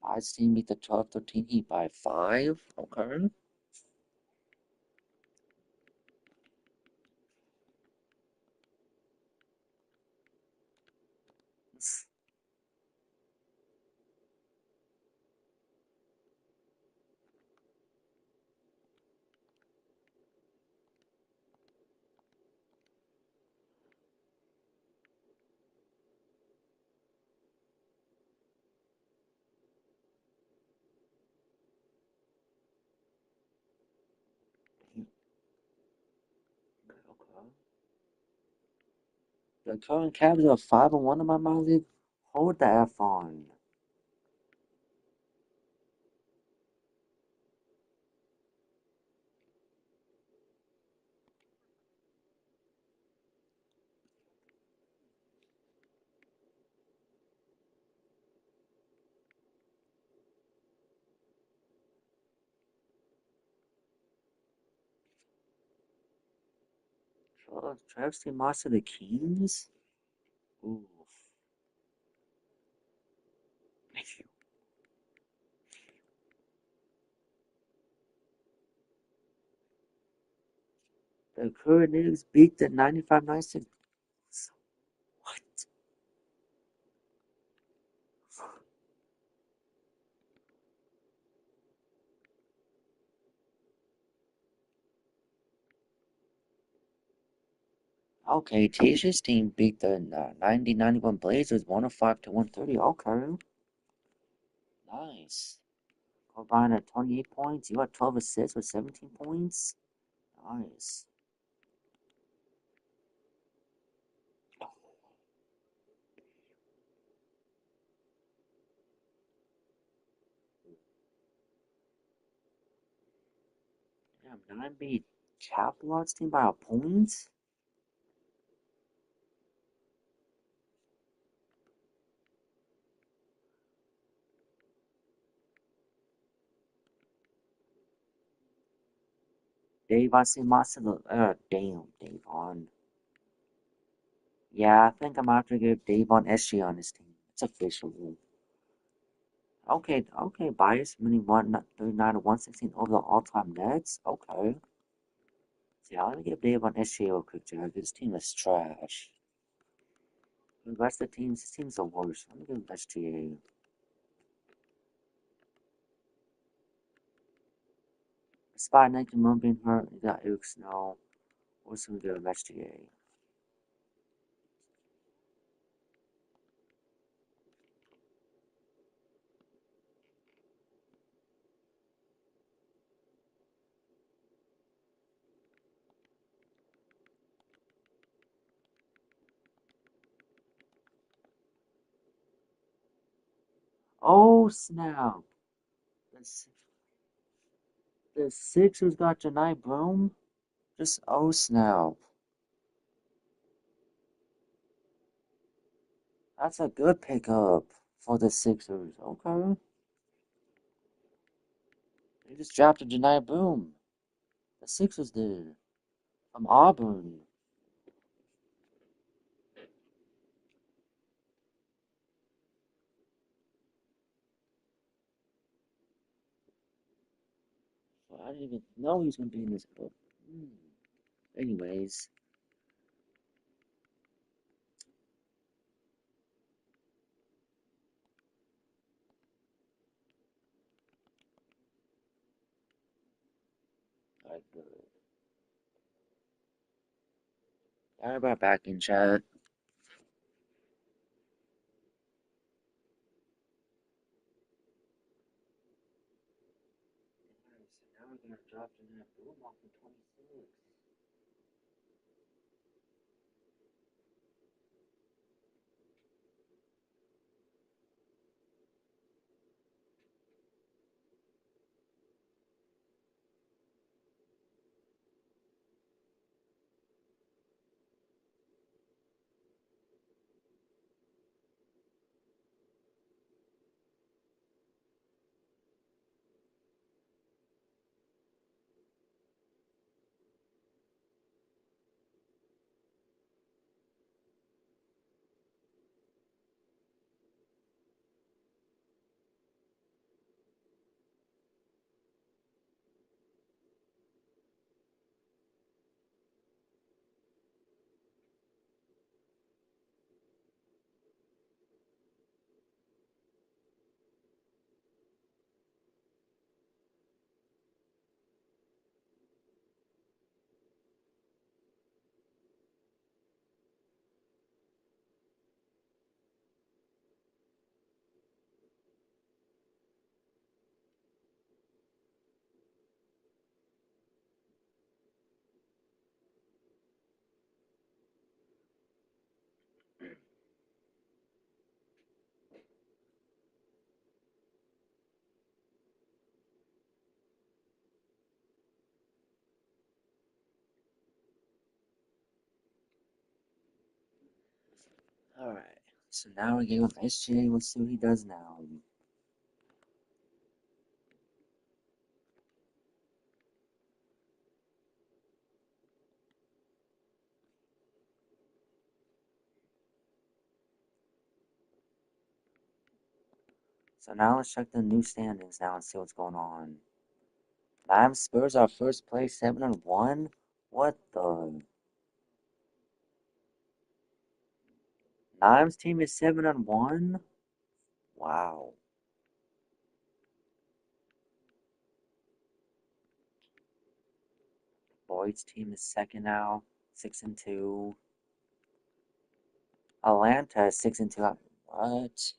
I team beat the 12-13 Heat by 5. Okay. Okay. The current Cavs are 5-1 in my league. Hold the F on. Travis team lost to the Kings? Oof. The current Knicks beat the 95-96. What? Okay, Tasha's team beat the 90-91 Blazers 105-130. Okay. Nice. Combined at 28 points. You had 12 assists with 17 points. Nice. Damn, 9 beat Chaplot's team by a point? Dave, I see Marcelo. Damn, Davon. Yeah, I think I'm gonna have to give Davon SG on his team. It's official. Okay, okay, bias, meaning 139 to 116 over the all-time Nets. Okay. See, let me give Dave on SGA real quick, Jared. This team is trash. The rest of the teams, this team's the worst. Let me give him SGA. Despite Nike Moon being hurt, you got Eric Snow. We're just gonna give him SGA. Oh, snap. The, the Sixers got Janai Broom? Just, oh, snap. That's a good pickup for the Sixers. Okay. They just drafted Janai Broom. The Sixers did. From Auburn. I didn't even know he was going to be in this book. Anyways. Alright, good. Everybody back in chat. So now we're going to drop Janai Broom off in 26. Alright. So now we're getting with SGA. Let's see what he does now. So now let's check the new standings now and see what's going on. Lions Spurs are first place, 7-1. What the? Nimes team is 7-1. Wow. Boyd's team is second now, 6-2. Atlanta is 6-2. What?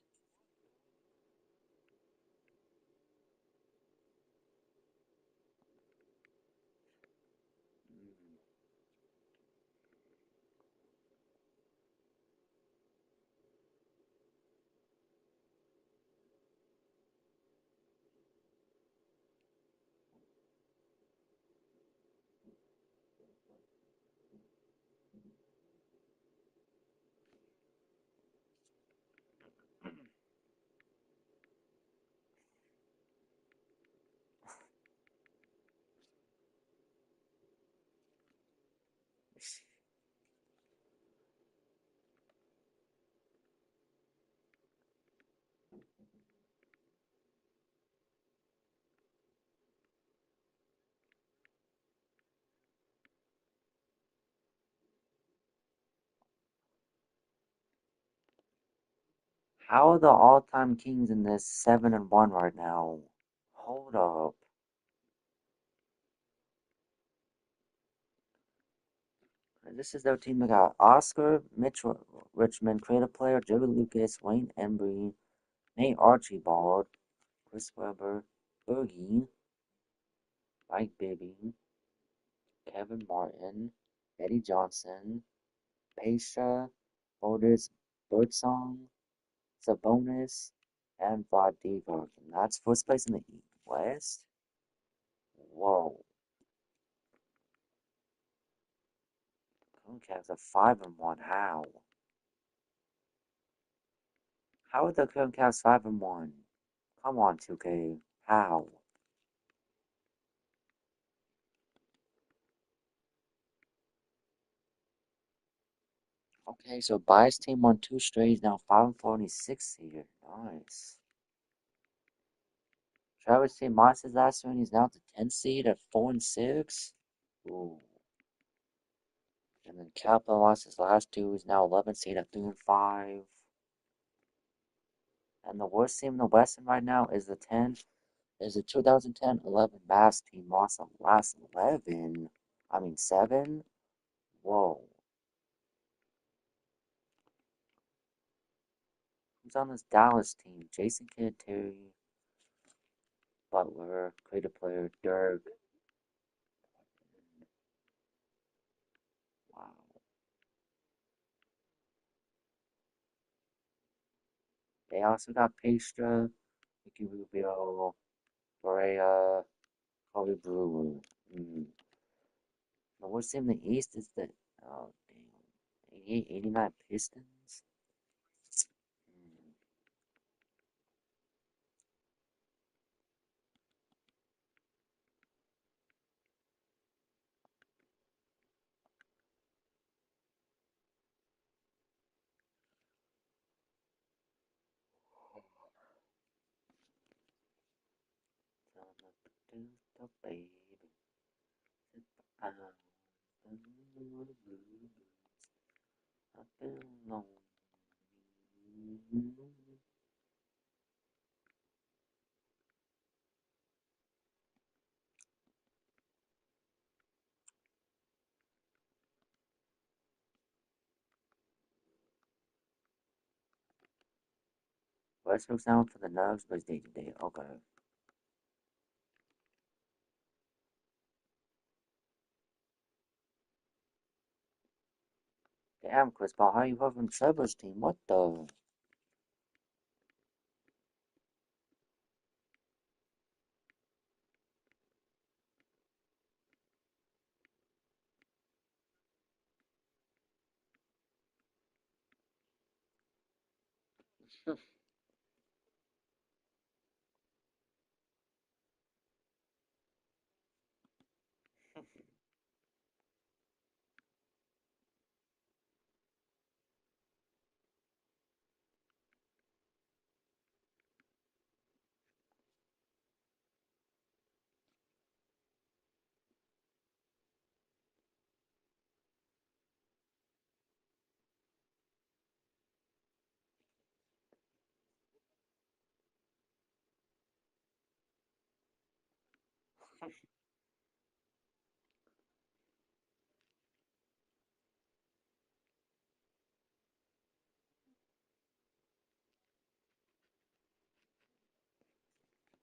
How are the all-time Kings in this 7-1 right now? Hold up. This is their team. They got Oscar, Mitch Richmond, creative player, Joey Lucas, Wayne Embry, Nate Archibald, Chris Webber, Boogie, Mike Bibby, Kevin Martin, Eddie Johnson, Pesha, Otis Birdsong, Sabonis, and Vlad Divac. And that's first place in the West? Whoa. Cavs are 5-1. How? How are the Cavs 5-1? Come on, 2K. How? Okay, so Bias team won 2 straight, now 5-4 and he's 6th seed. Nice. Travis team lost his last one, he's now at the 10th seed at 4-6. Ooh. And then Kappa lost his last 2, he's now 11th seed at 3-5. And the worst team in the Western right now is the 2010-11 Mavs team, lost the last 7. Whoa. Who's on this Dallas team? Jason Kidd, Terry, Butler, creative player, Dirk. Wow. They also got Pastra, Ricky Rubio, Barea, Kobe Brewer. The worst team in the East is the, oh damn, 88, 89 Pistons. Mm. The baby, I've been lonely. Westbrook's down for the Nuggets, but it's day to day. Okay. Damn, Chris Paul, how you from Trevor's team? What the?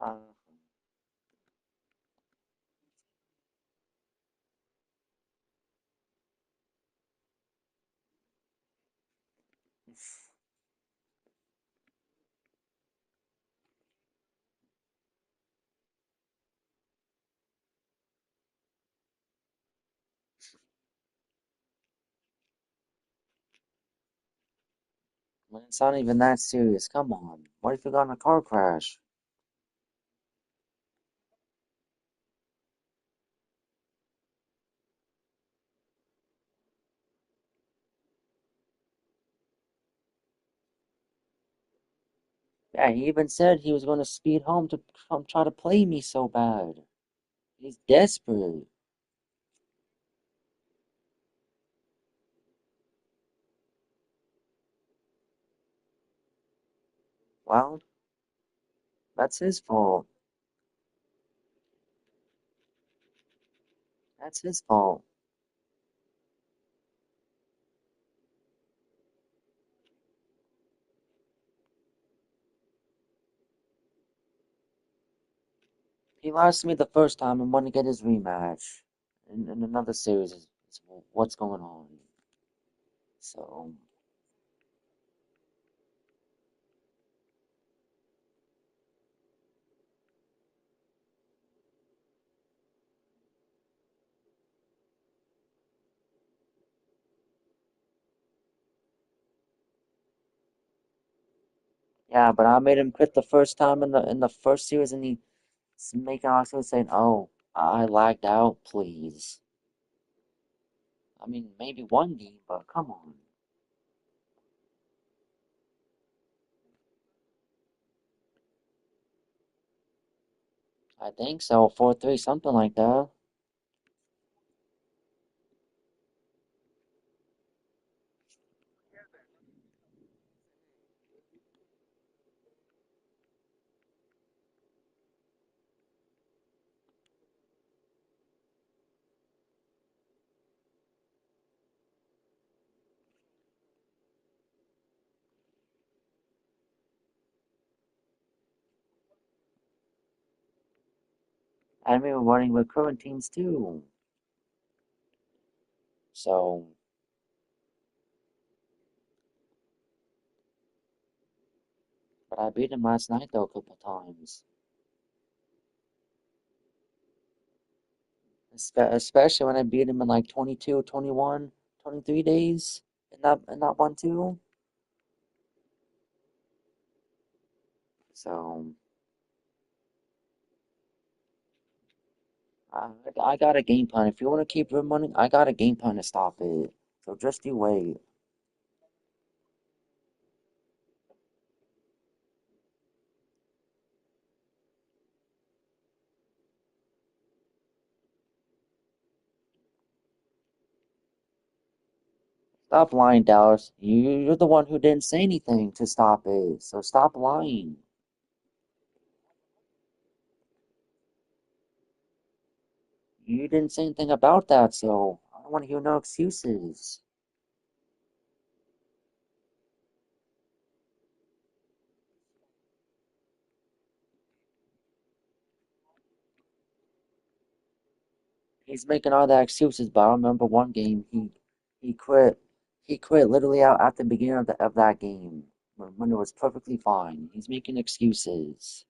Uh, Man, it's not even that serious. Come on. What if you got in a car crash? Yeah, he even said he was going to speed home to come try to play me so bad. He's desperate. Well, that's his fault. That's his fault. He lost to me the first time and wanted to get his rematch in another series. Is what's going on? So, yeah, but I made him quit the first time in the first series, and he's making also saying, "Oh, I lagged out, please." I mean, maybe one game, but come on. I think so, 4-3, something like that. And we were running with current teams too. So, but I beat him last night though a couple times. Especially when I beat him in like 22, 21, 23 days in that one too. So I got a game plan. If you want to keep rim running, I got a game plan to stop it. So just you wait. Stop lying, Dallas. You're the one who didn't say anything to stop it. So stop lying. You didn't say anything about that, so I don't want to hear no excuses. He's making all the excuses, but I remember one game he quit. He quit literally out at the beginning of that game when it was perfectly fine. He's making excuses.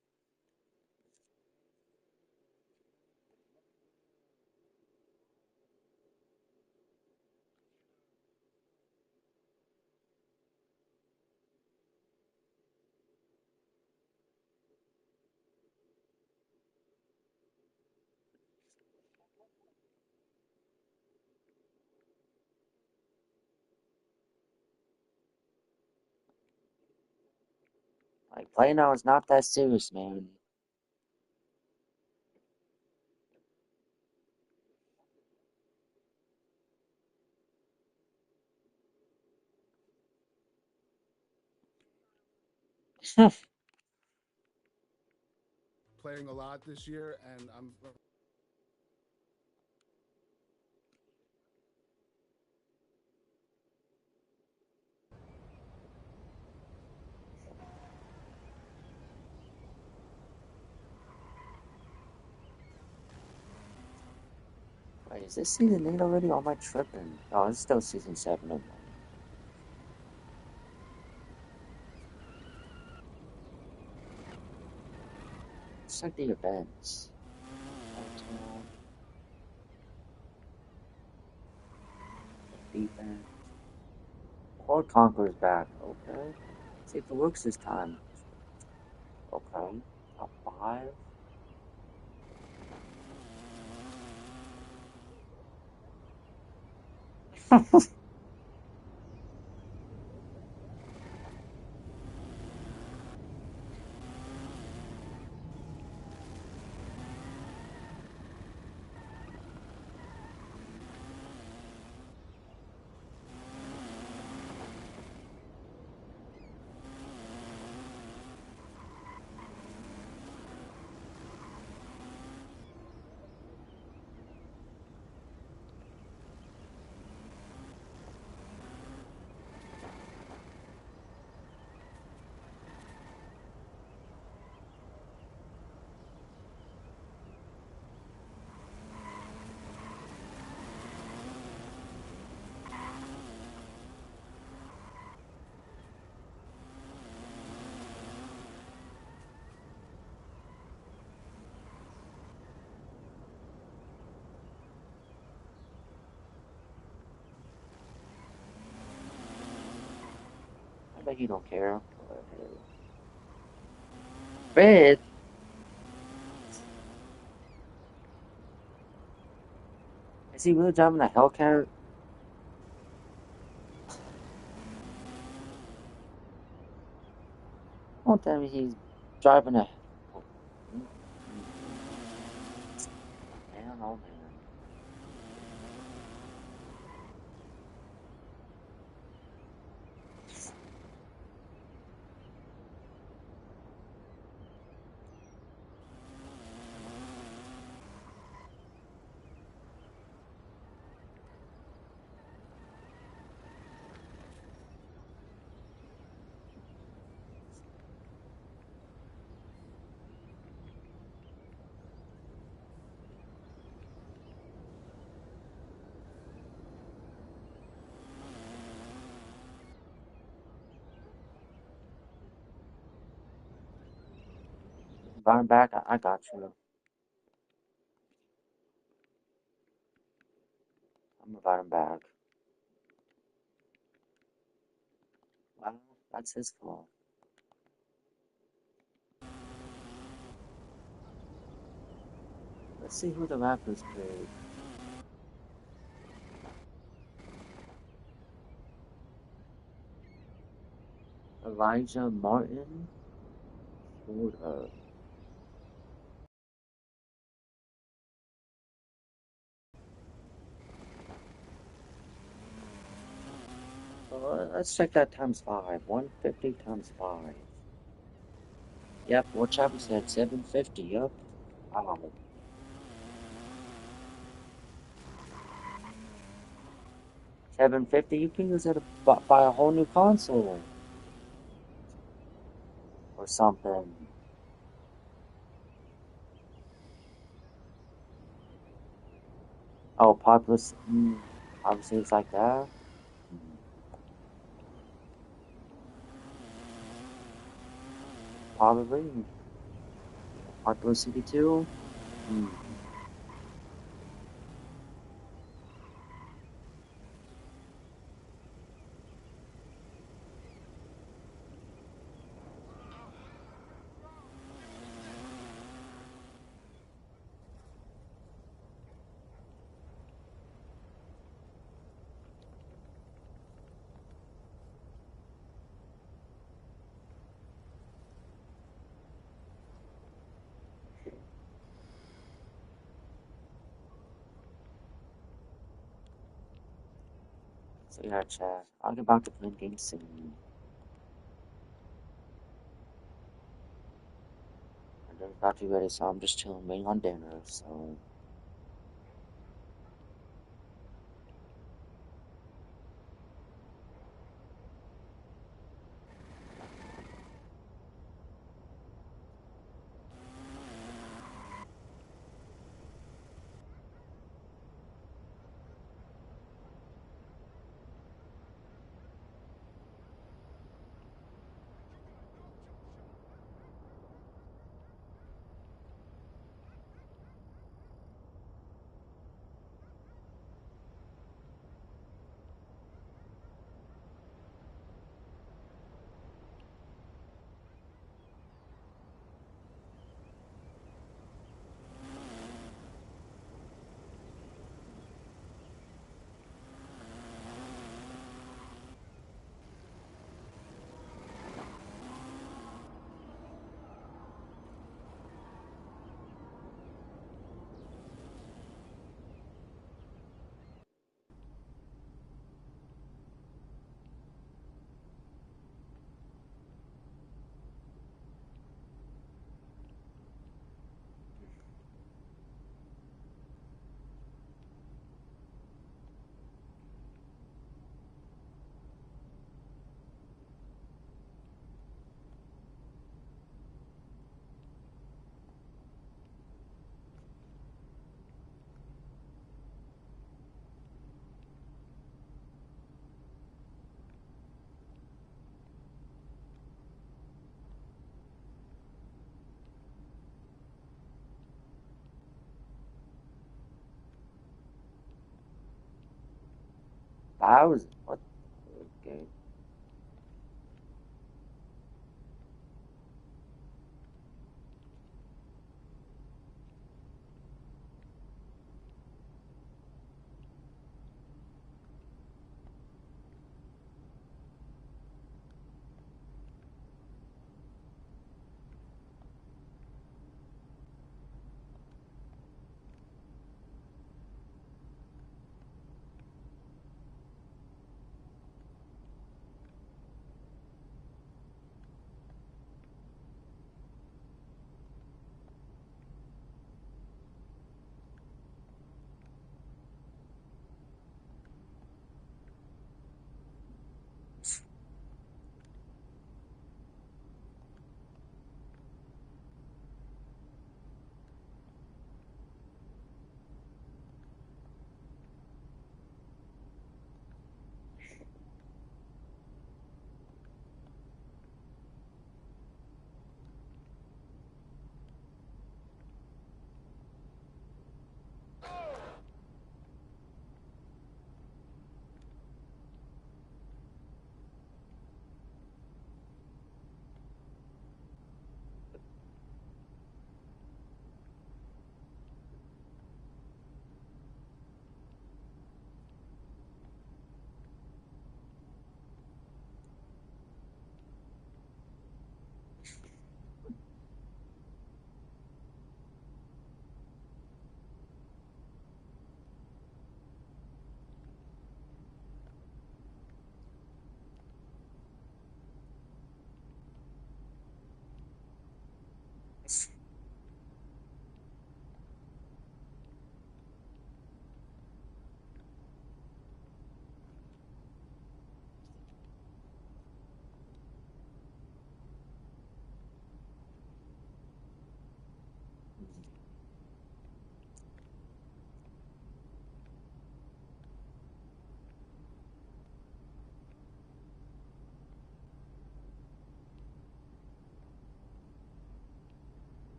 Like playing now is not that serious, man.
Playing a lot this year, and I'm
Wait, is this season 8 already? Or am I tripping? Oh, it's still season 7 of mine. Let's check the events. Defense. Quad Conqueror's back. Okay. See if it works this time. Okay. Top 5. bet he don't care. But, Fifth? Is he really driving a Hellcat? Don't tell me he's driving a... Man, oh man. Invite him back? I got you. I'm gonna invite him back. Well, that's his fault. Let's see who the Raptors pick. Elijah Martin? Hold up. Let's check that times 5. 150 times 5. Yep, what Chapel said, 750. Yep. Wow. 750, you can use it to buy a whole new console. Or something. Oh, populous. Obviously, it's like that. Probably. Populous City 2. So yeah, chat. I'll get back to playing games soon. And then about to be ready, so I'm just chilling, waiting on dinner, so... What? Okay.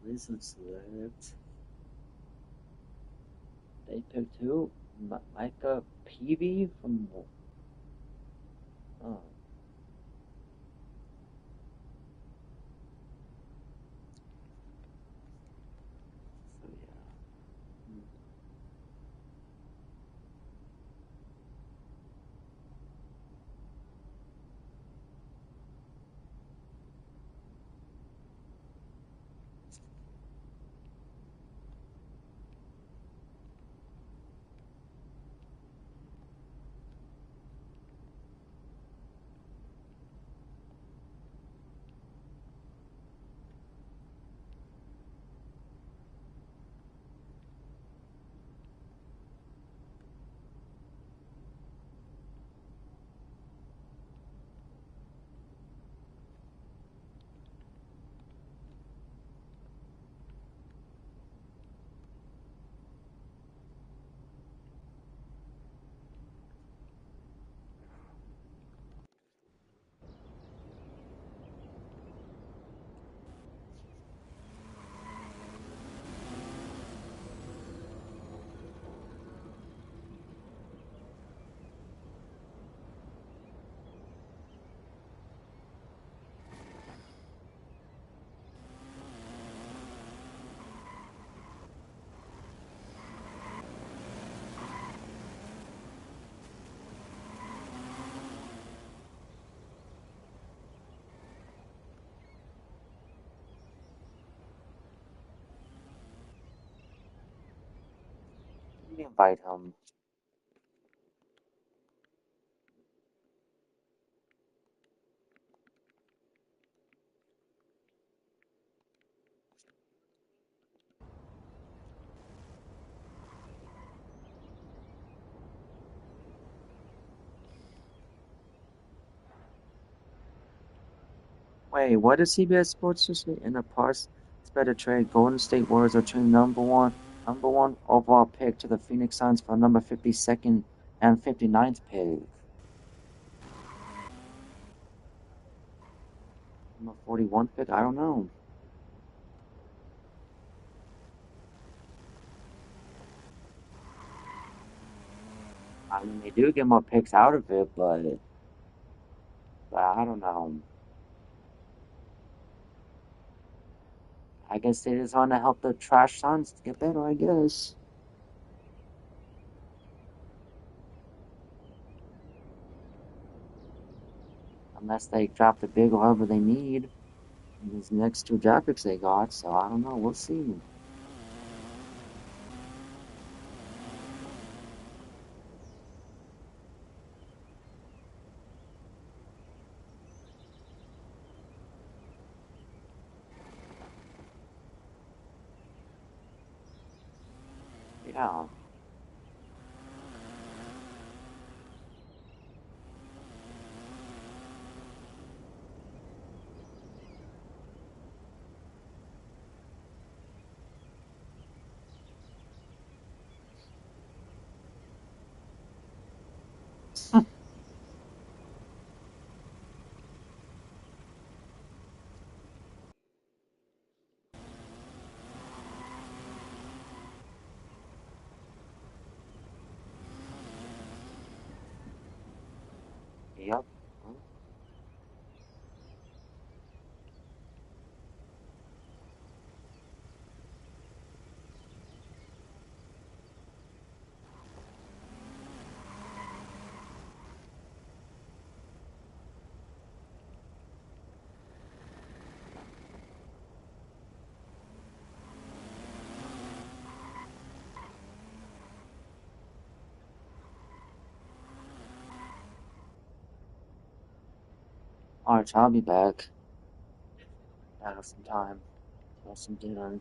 Wizards select. They picked who? Micah Peavy from. Oh. So yeah. Let me invite him. Wait, what did CBS Sports just say? In a parse, it's better trade Golden State Warriors or trade number one overall pick to the Phoenix Suns for number 52nd and 59th pick. Number 41 pick? I don't know. I mean, they do get more picks out of it, but I don't know. I guess they just want to help the trash Suns get better, I guess. Unless they draft a big whoever they need. These next two draft picks they got, so I don't know. We'll see. Yeah. Yep. Alright, I'll be back. I have some time. Got some dinner.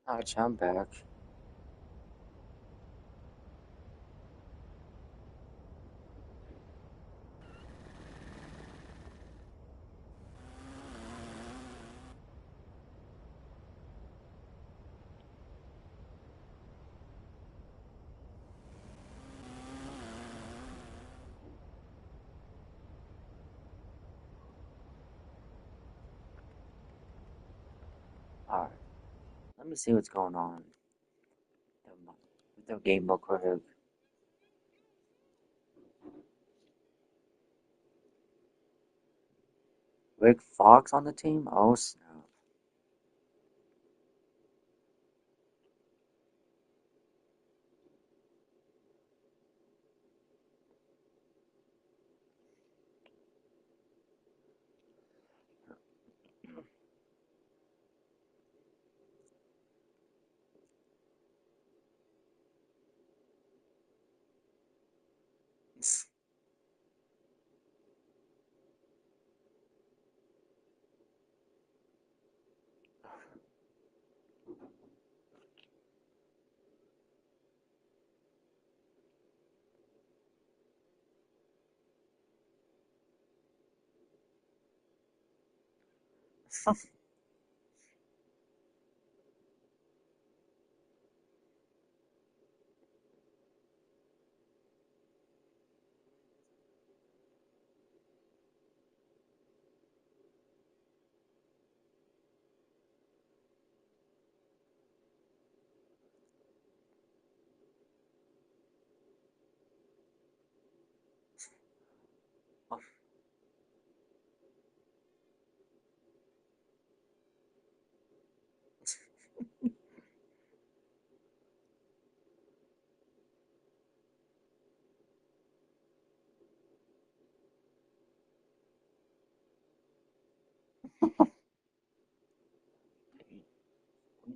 Ouch, I'm back. Alright, let me see what's going on with the game book rig. Rick Fox on the team? Oh snap.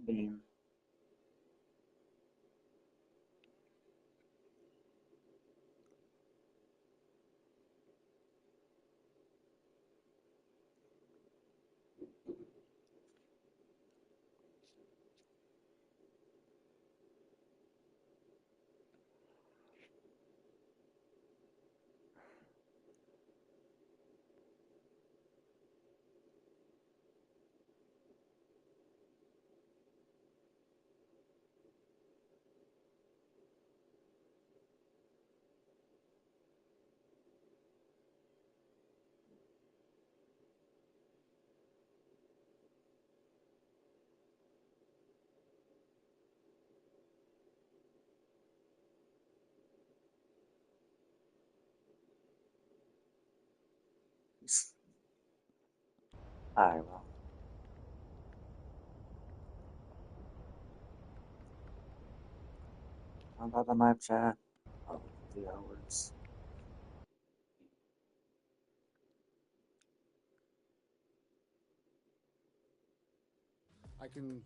Bean. Alright, well. How about the live chat? Oh, 3 hours.
I can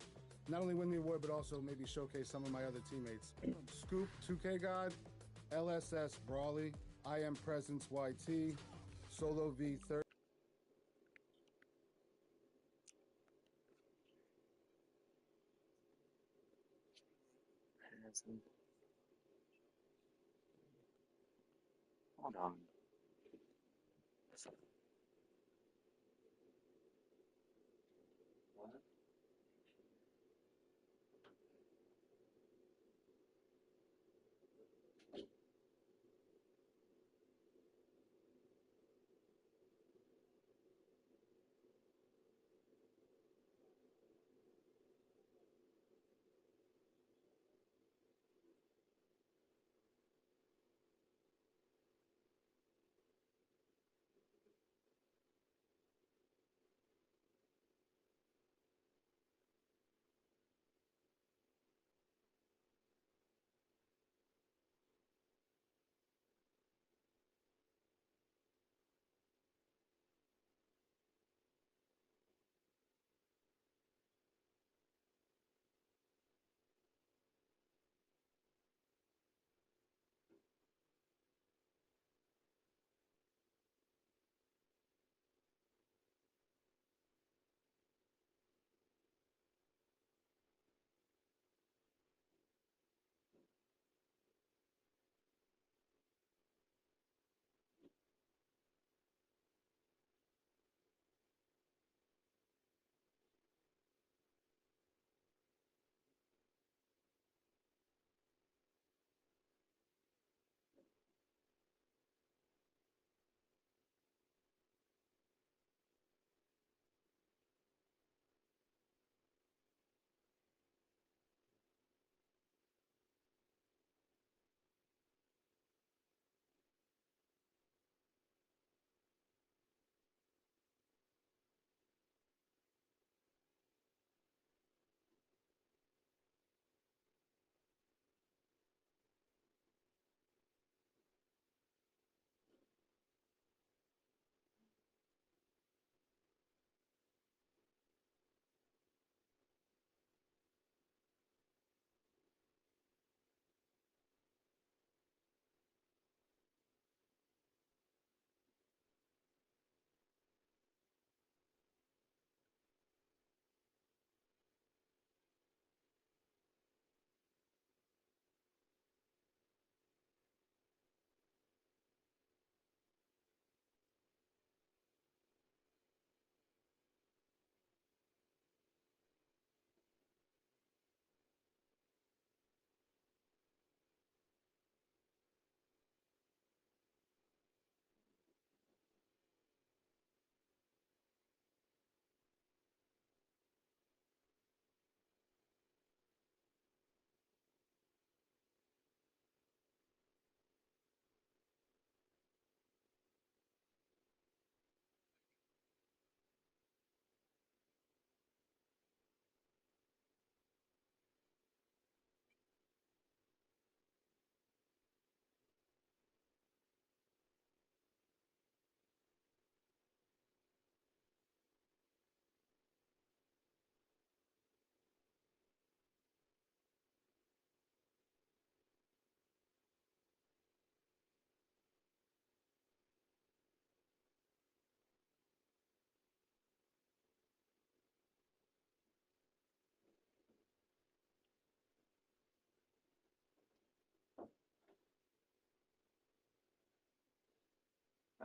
not only win the award, but also maybe showcase some of my other teammates. Scoop, 2K God, LSS Brawley, I Am Presence YT, Solo V 30.
Hold on. What?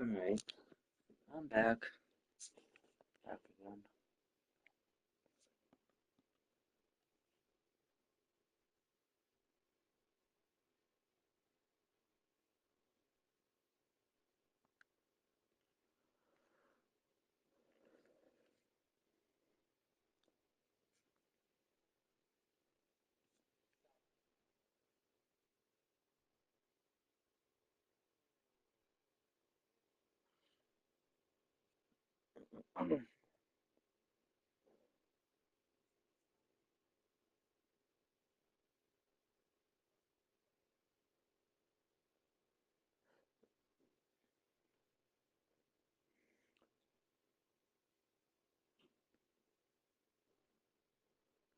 Alright, I'm back. Back again.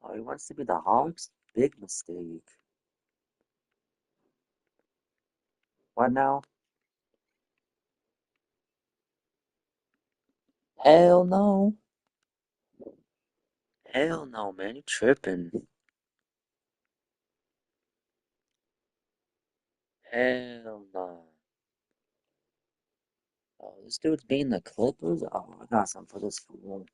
Oh, he wants to be the Hawks? Big mistake. What now? Hell no. Hell no, man. You tripping. Hell no. Oh, this dude's beating the Clippers? Oh, I got something for this fool.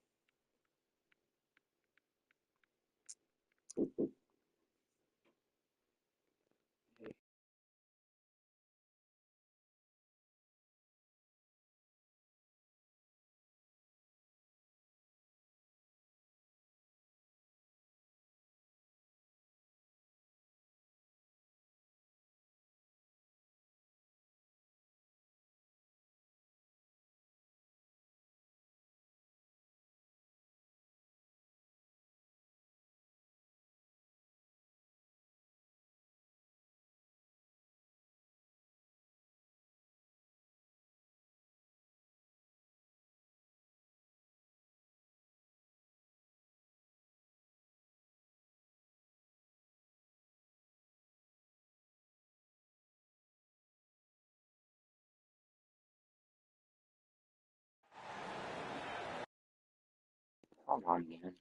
Come on, man.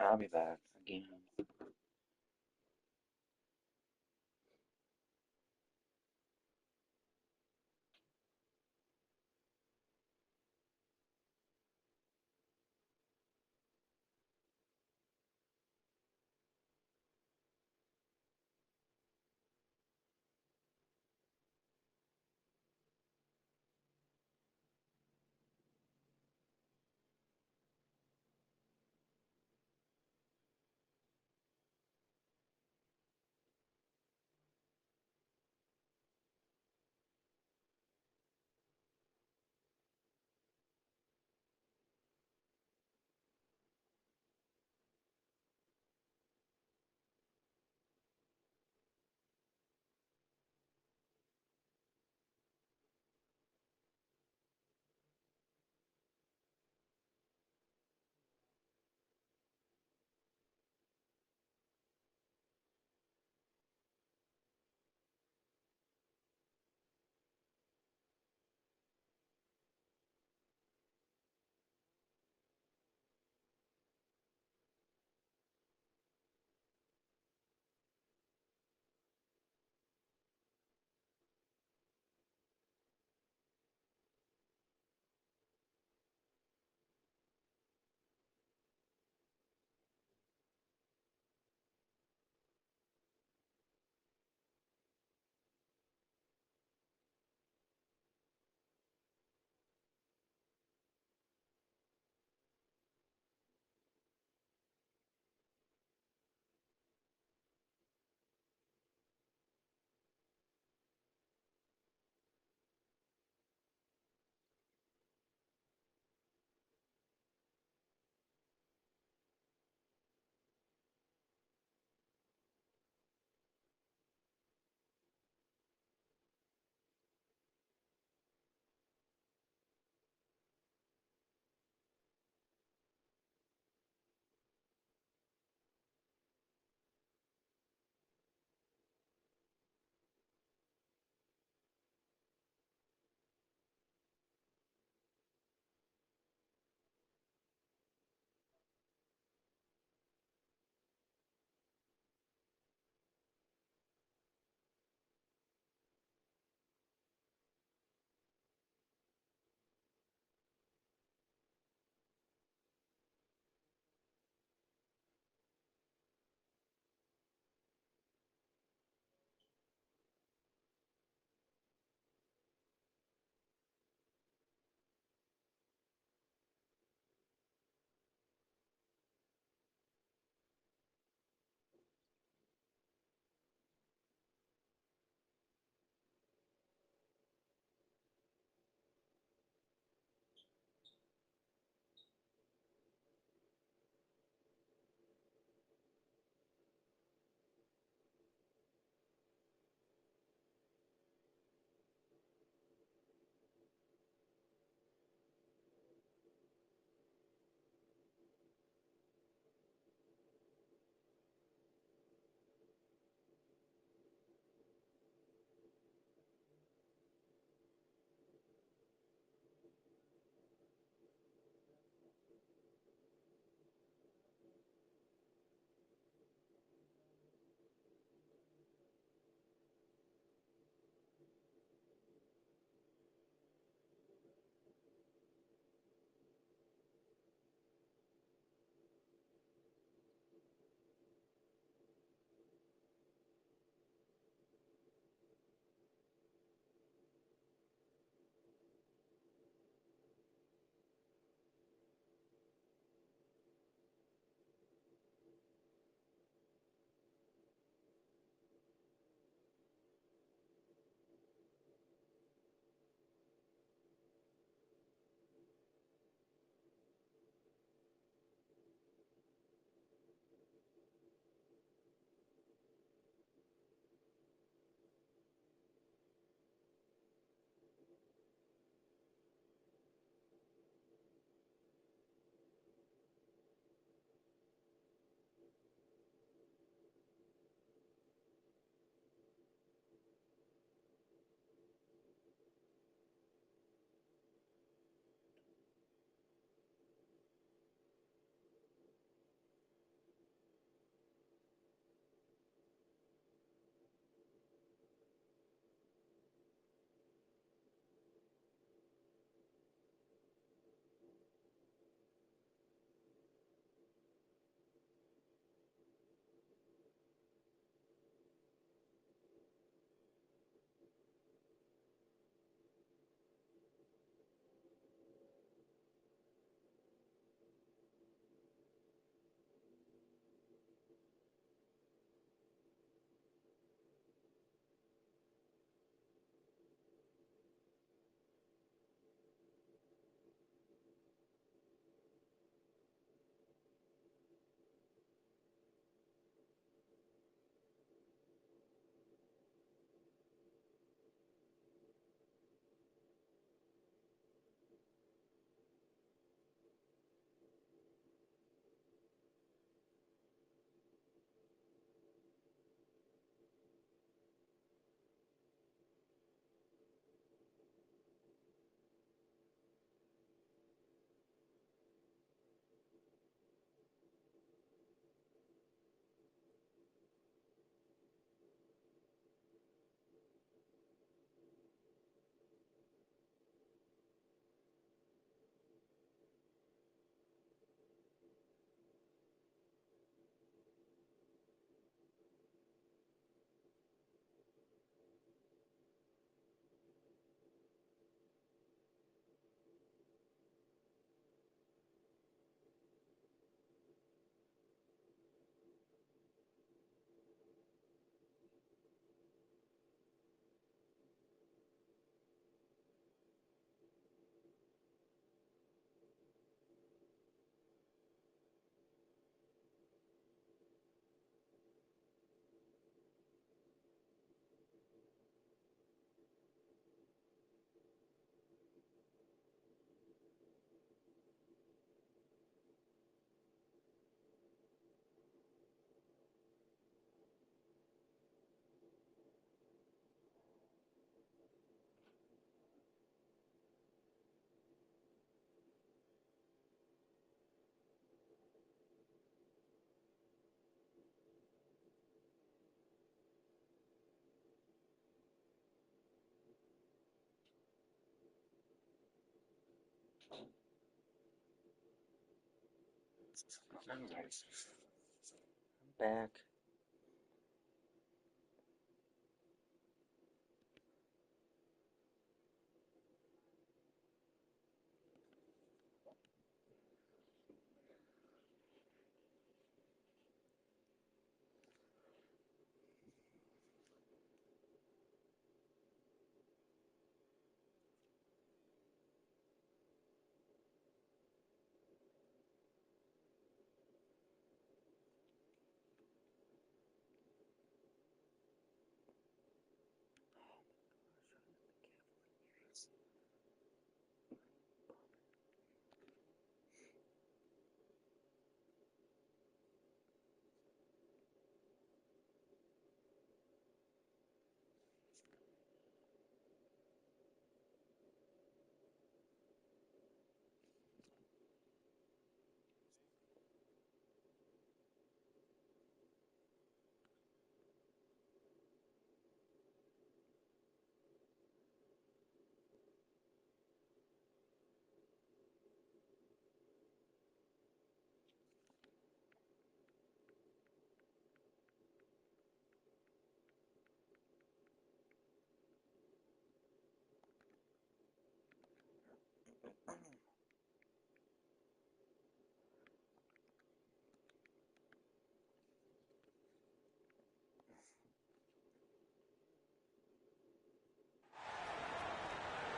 I'll be back again. Back.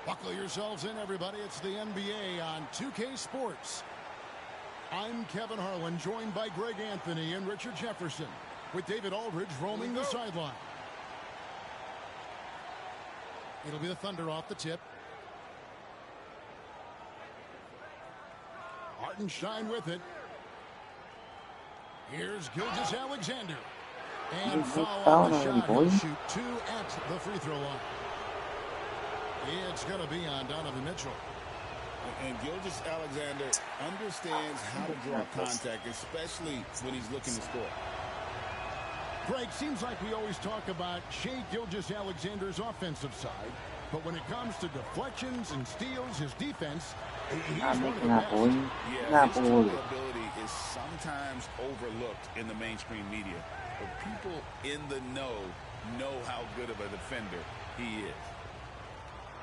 Buckle yourselves in, everybody. It's the NBA on 2K Sports. I'm Kevin Harlan, joined by Greg Anthony and Richard Jefferson, with David Aldridge roaming the sideline. It'll be the Thunder off the tip. Hartenstein with it. Here's Gilgeous-Alexander. And foul on the shot. He'll shoot 2 at the free throw line. It's going to be on Donovan Mitchell.
And Gilgeous-Alexander understands how to draw contact, especially when he's looking to score.
Greg, seems like we always talk about Shai Gilgeous-Alexander's offensive side, but when it comes to deflections and steals, his defense, he's one of the best.
Yeah, his ability is sometimes overlooked in the mainstream media, but people in the know how good of a defender he is.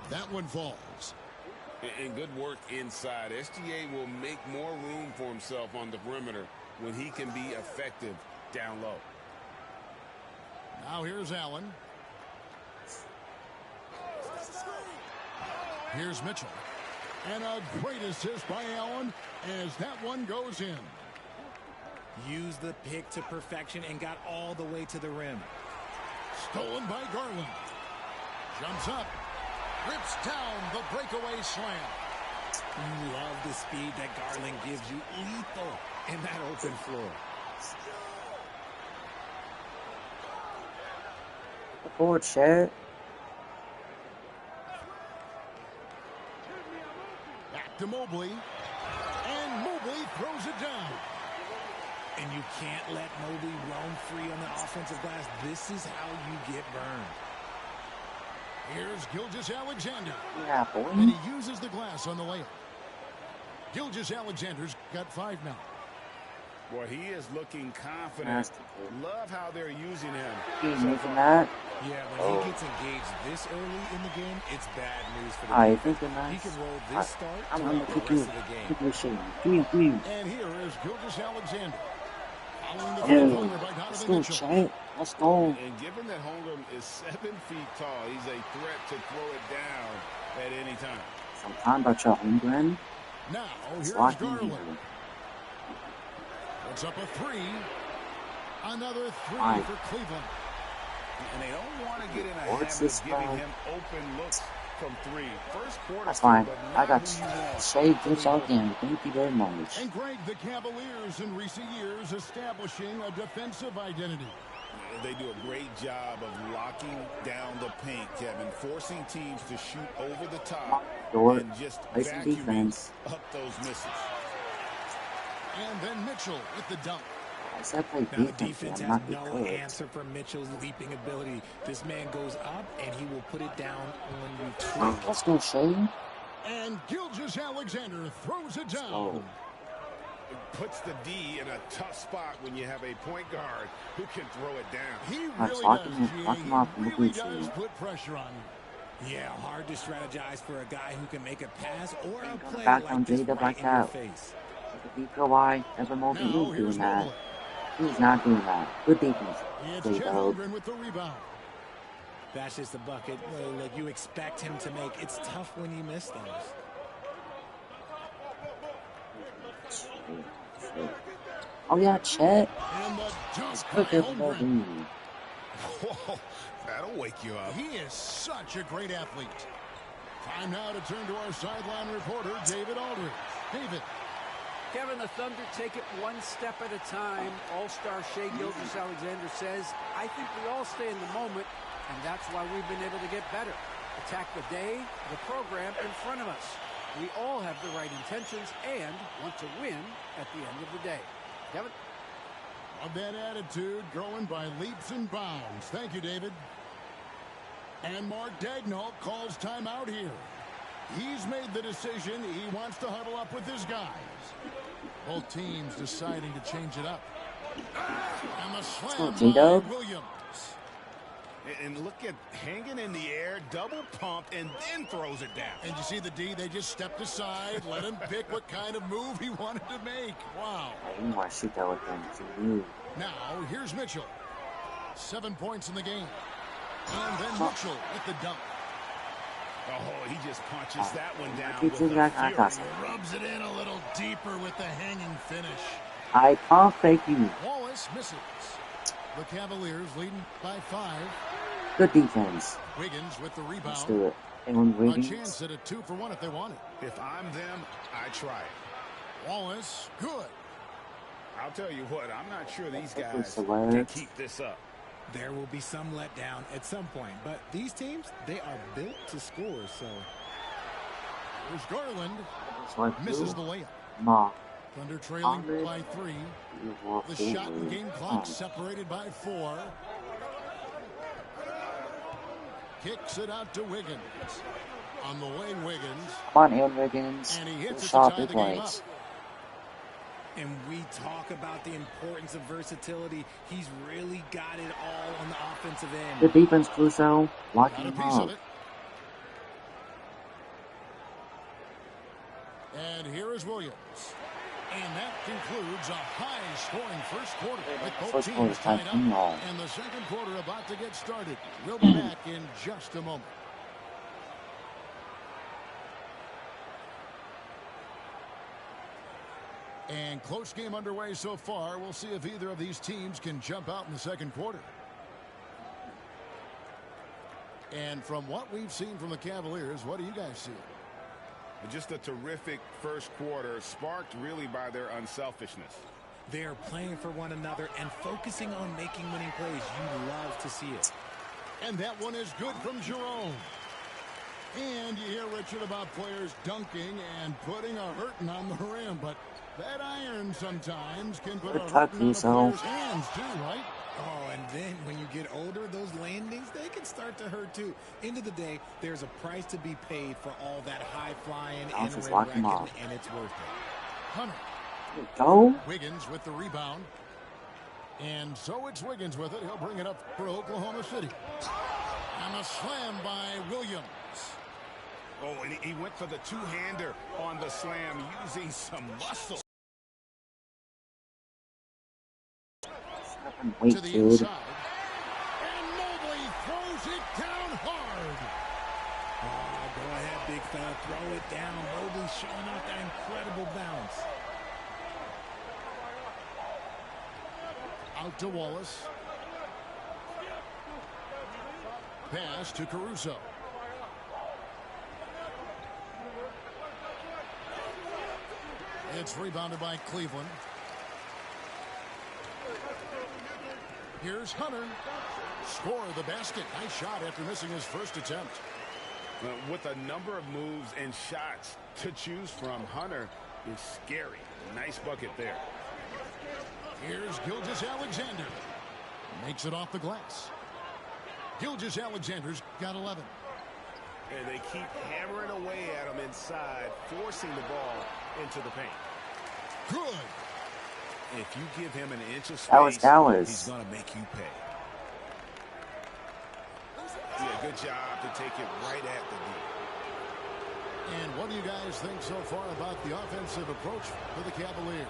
That one falls.
And good work inside. SGA will make more room for himself on the perimeter when he can be effective down low.
Now here's Allen. Here's Mitchell. And a great assist by Allen as that one goes in.
Used the pick to perfection and got all the way to the rim.
Stolen by Garland. Jumps up. Rips down the breakaway slam.
You love the speed that Garland gives you. Lethal in that open floor.
The forward share.
Back to Mobley. And Mobley throws it down.
And you can't let Mobley roam free on the offensive glass. This is how you get burned.
Here's Gilgeous-Alexander.
Yeah, boy.
And he uses the glass on the layup. Gilgeous-Alexander's got 5 now.
Boy, he is looking confident. Love how they're using him.
He's making that.
Yeah, when he gets engaged this early in the game, it's bad news for the defense. He can roll this start
I'm
throughout the rest of the game.
Give me.
And here is Gilgeous-Alexander.
Let's go, Chet. Let's go.
And given that Holmgren is 7 feet tall, he's a threat to throw it down at any time.
I'm talking about your Holmgren.
Now, here's Garland. Puts up a 3. Another 3 for Cleveland.
And they don't want to get in a habit of giving him open looks from 3. First quarter.
That's fine. I got Shai Gilgeous-Alexander. Thank you very much.
And Greg, the Cavaliers in recent years establishing a defensive identity.
They do a great job of locking down the paint, Kevin, forcing teams to shoot over the top and just vacuuming up those misses.
And then Mitchell with the dunk.
Now the defense has no answer for Mitchell's leaping ability. This man goes up and he will put it down when you tweak.
Let's go, Shai.
And Gilgeous-Alexander throws it down.
puts the D in a tough spot when you have a point guard who can throw it down.
He really does put pressure on you.
Yeah, hard to strategize for a guy who can make a pass or a play
back
like
on
this
J-Dub
right
like
in your
that.
face.
DPOY, Evan Mobley, he's doing that. He's not doing that. Good defense.
It's Chet Holmgren with the rebound.
That's just the bucket like you expect him to make. It's tough when you miss those.
Oh yeah, Chet.
And the dunk
Good
by
for
Holmgren.
Whoa, that'll wake you up.
He is such a great athlete. Time now to turn to our sideline reporter, David Aldridge. David.
Kevin, the Thunder take it one step at a time. All-star Shai Gilgeous-Alexander says, I think we all stay in the moment, and that's why we've been able to get better. Attack the day, the program in front of us. We all have the right intentions and want to win at the end of the day. Kevin?
Of that attitude growing by leaps and bounds. Thank you, David. And Mark Daigneault calls timeout here. He's made the decision. He wants to huddle up with his guys. Both teams deciding to change it up. And the slam by Williams.
And look at hanging in the air, double pump, and then throws it down.
And you see the D, they just stepped aside, let him pick what kind of move he wanted to make. Wow.
I didn't want to shoot that with him.
Now, here's Mitchell. 7 points in the game. And then Mitchell with the dunk.
Oh, he just punches that one down.
Rubs it in a little deeper with the hanging finish.
I can't fake you.
Wallace misses. The Cavaliers leading by 5.
Good defense.
Wiggins with the rebound.
Let's do it. Wiggins.
A chance at a 2-for-1 if they want it.
If I'm them, I try it.
Wallace, good.
I'll tell you what, I'm not sure these guys can keep this up.
There will be some letdown at some point, but these teams, they are built to score, so.
There's Garland. Misses the layup. Thunder trailing by 3. The shot and game clock separated by 4. Kicks it out to Wiggins. On the wing, Wiggins.
Come on, Aaron Wiggins.
And he hits it to
shot
tie the game up.
And we talk about the importance of versatility. He's really got it all on the offensive end.
Good defense, Caruso. Locking him up.
And here is Williams. And that concludes a high-scoring first quarter with both teams tied up. And the second quarter about to get started. We'll be back in just a moment. And close game underway so far. We'll see if either of these teams can jump out in the second quarter. And from what we've seen from the Cavaliers, what do you guys see?
Just a terrific first quarter, sparked really by their unselfishness.
They're playing for one another and focusing on making winning plays. You love to see it.
And that one is good from Jerome. And you hear, Richard, about players dunking and putting a hurting on the rim, but that iron sometimes can put a hurting on a player's hands too, right?
Oh, and then when you get older, those landings, they can start to hurt too. End of the day, there's a price to be paid for all that high flying and rim racking, and it's worth it.
Hunter.
Go.
Wiggins with the rebound. And so it's Wiggins with it. He'll bring it up for Oklahoma City. And a slam by Williams.
Oh, and he went for the two-hander on the slam, using some muscle.
To the inside. And Mobley throws it down hard.
Oh, go ahead, big fella. Throw it down. Mobley showing off that incredible bounce.
Out to Wallace. Pass to Caruso. It's rebounded by Cleveland. Here's Hunter. Score the basket. Nice shot after missing his first attempt.
With a number of moves and shots to choose from, Hunter is scary. Nice bucket there.
Here's Gilgeous-Alexander. Makes it off the glass. Gilgeous-Alexander's got 11.
And they keep hammering away at him inside, forcing the ball into the paint.
Good.
If you give him an inch of space, he's going to make you pay. Yeah, good job to take it right at the D.
And what do you guys think so far about the offensive approach for the Cavaliers?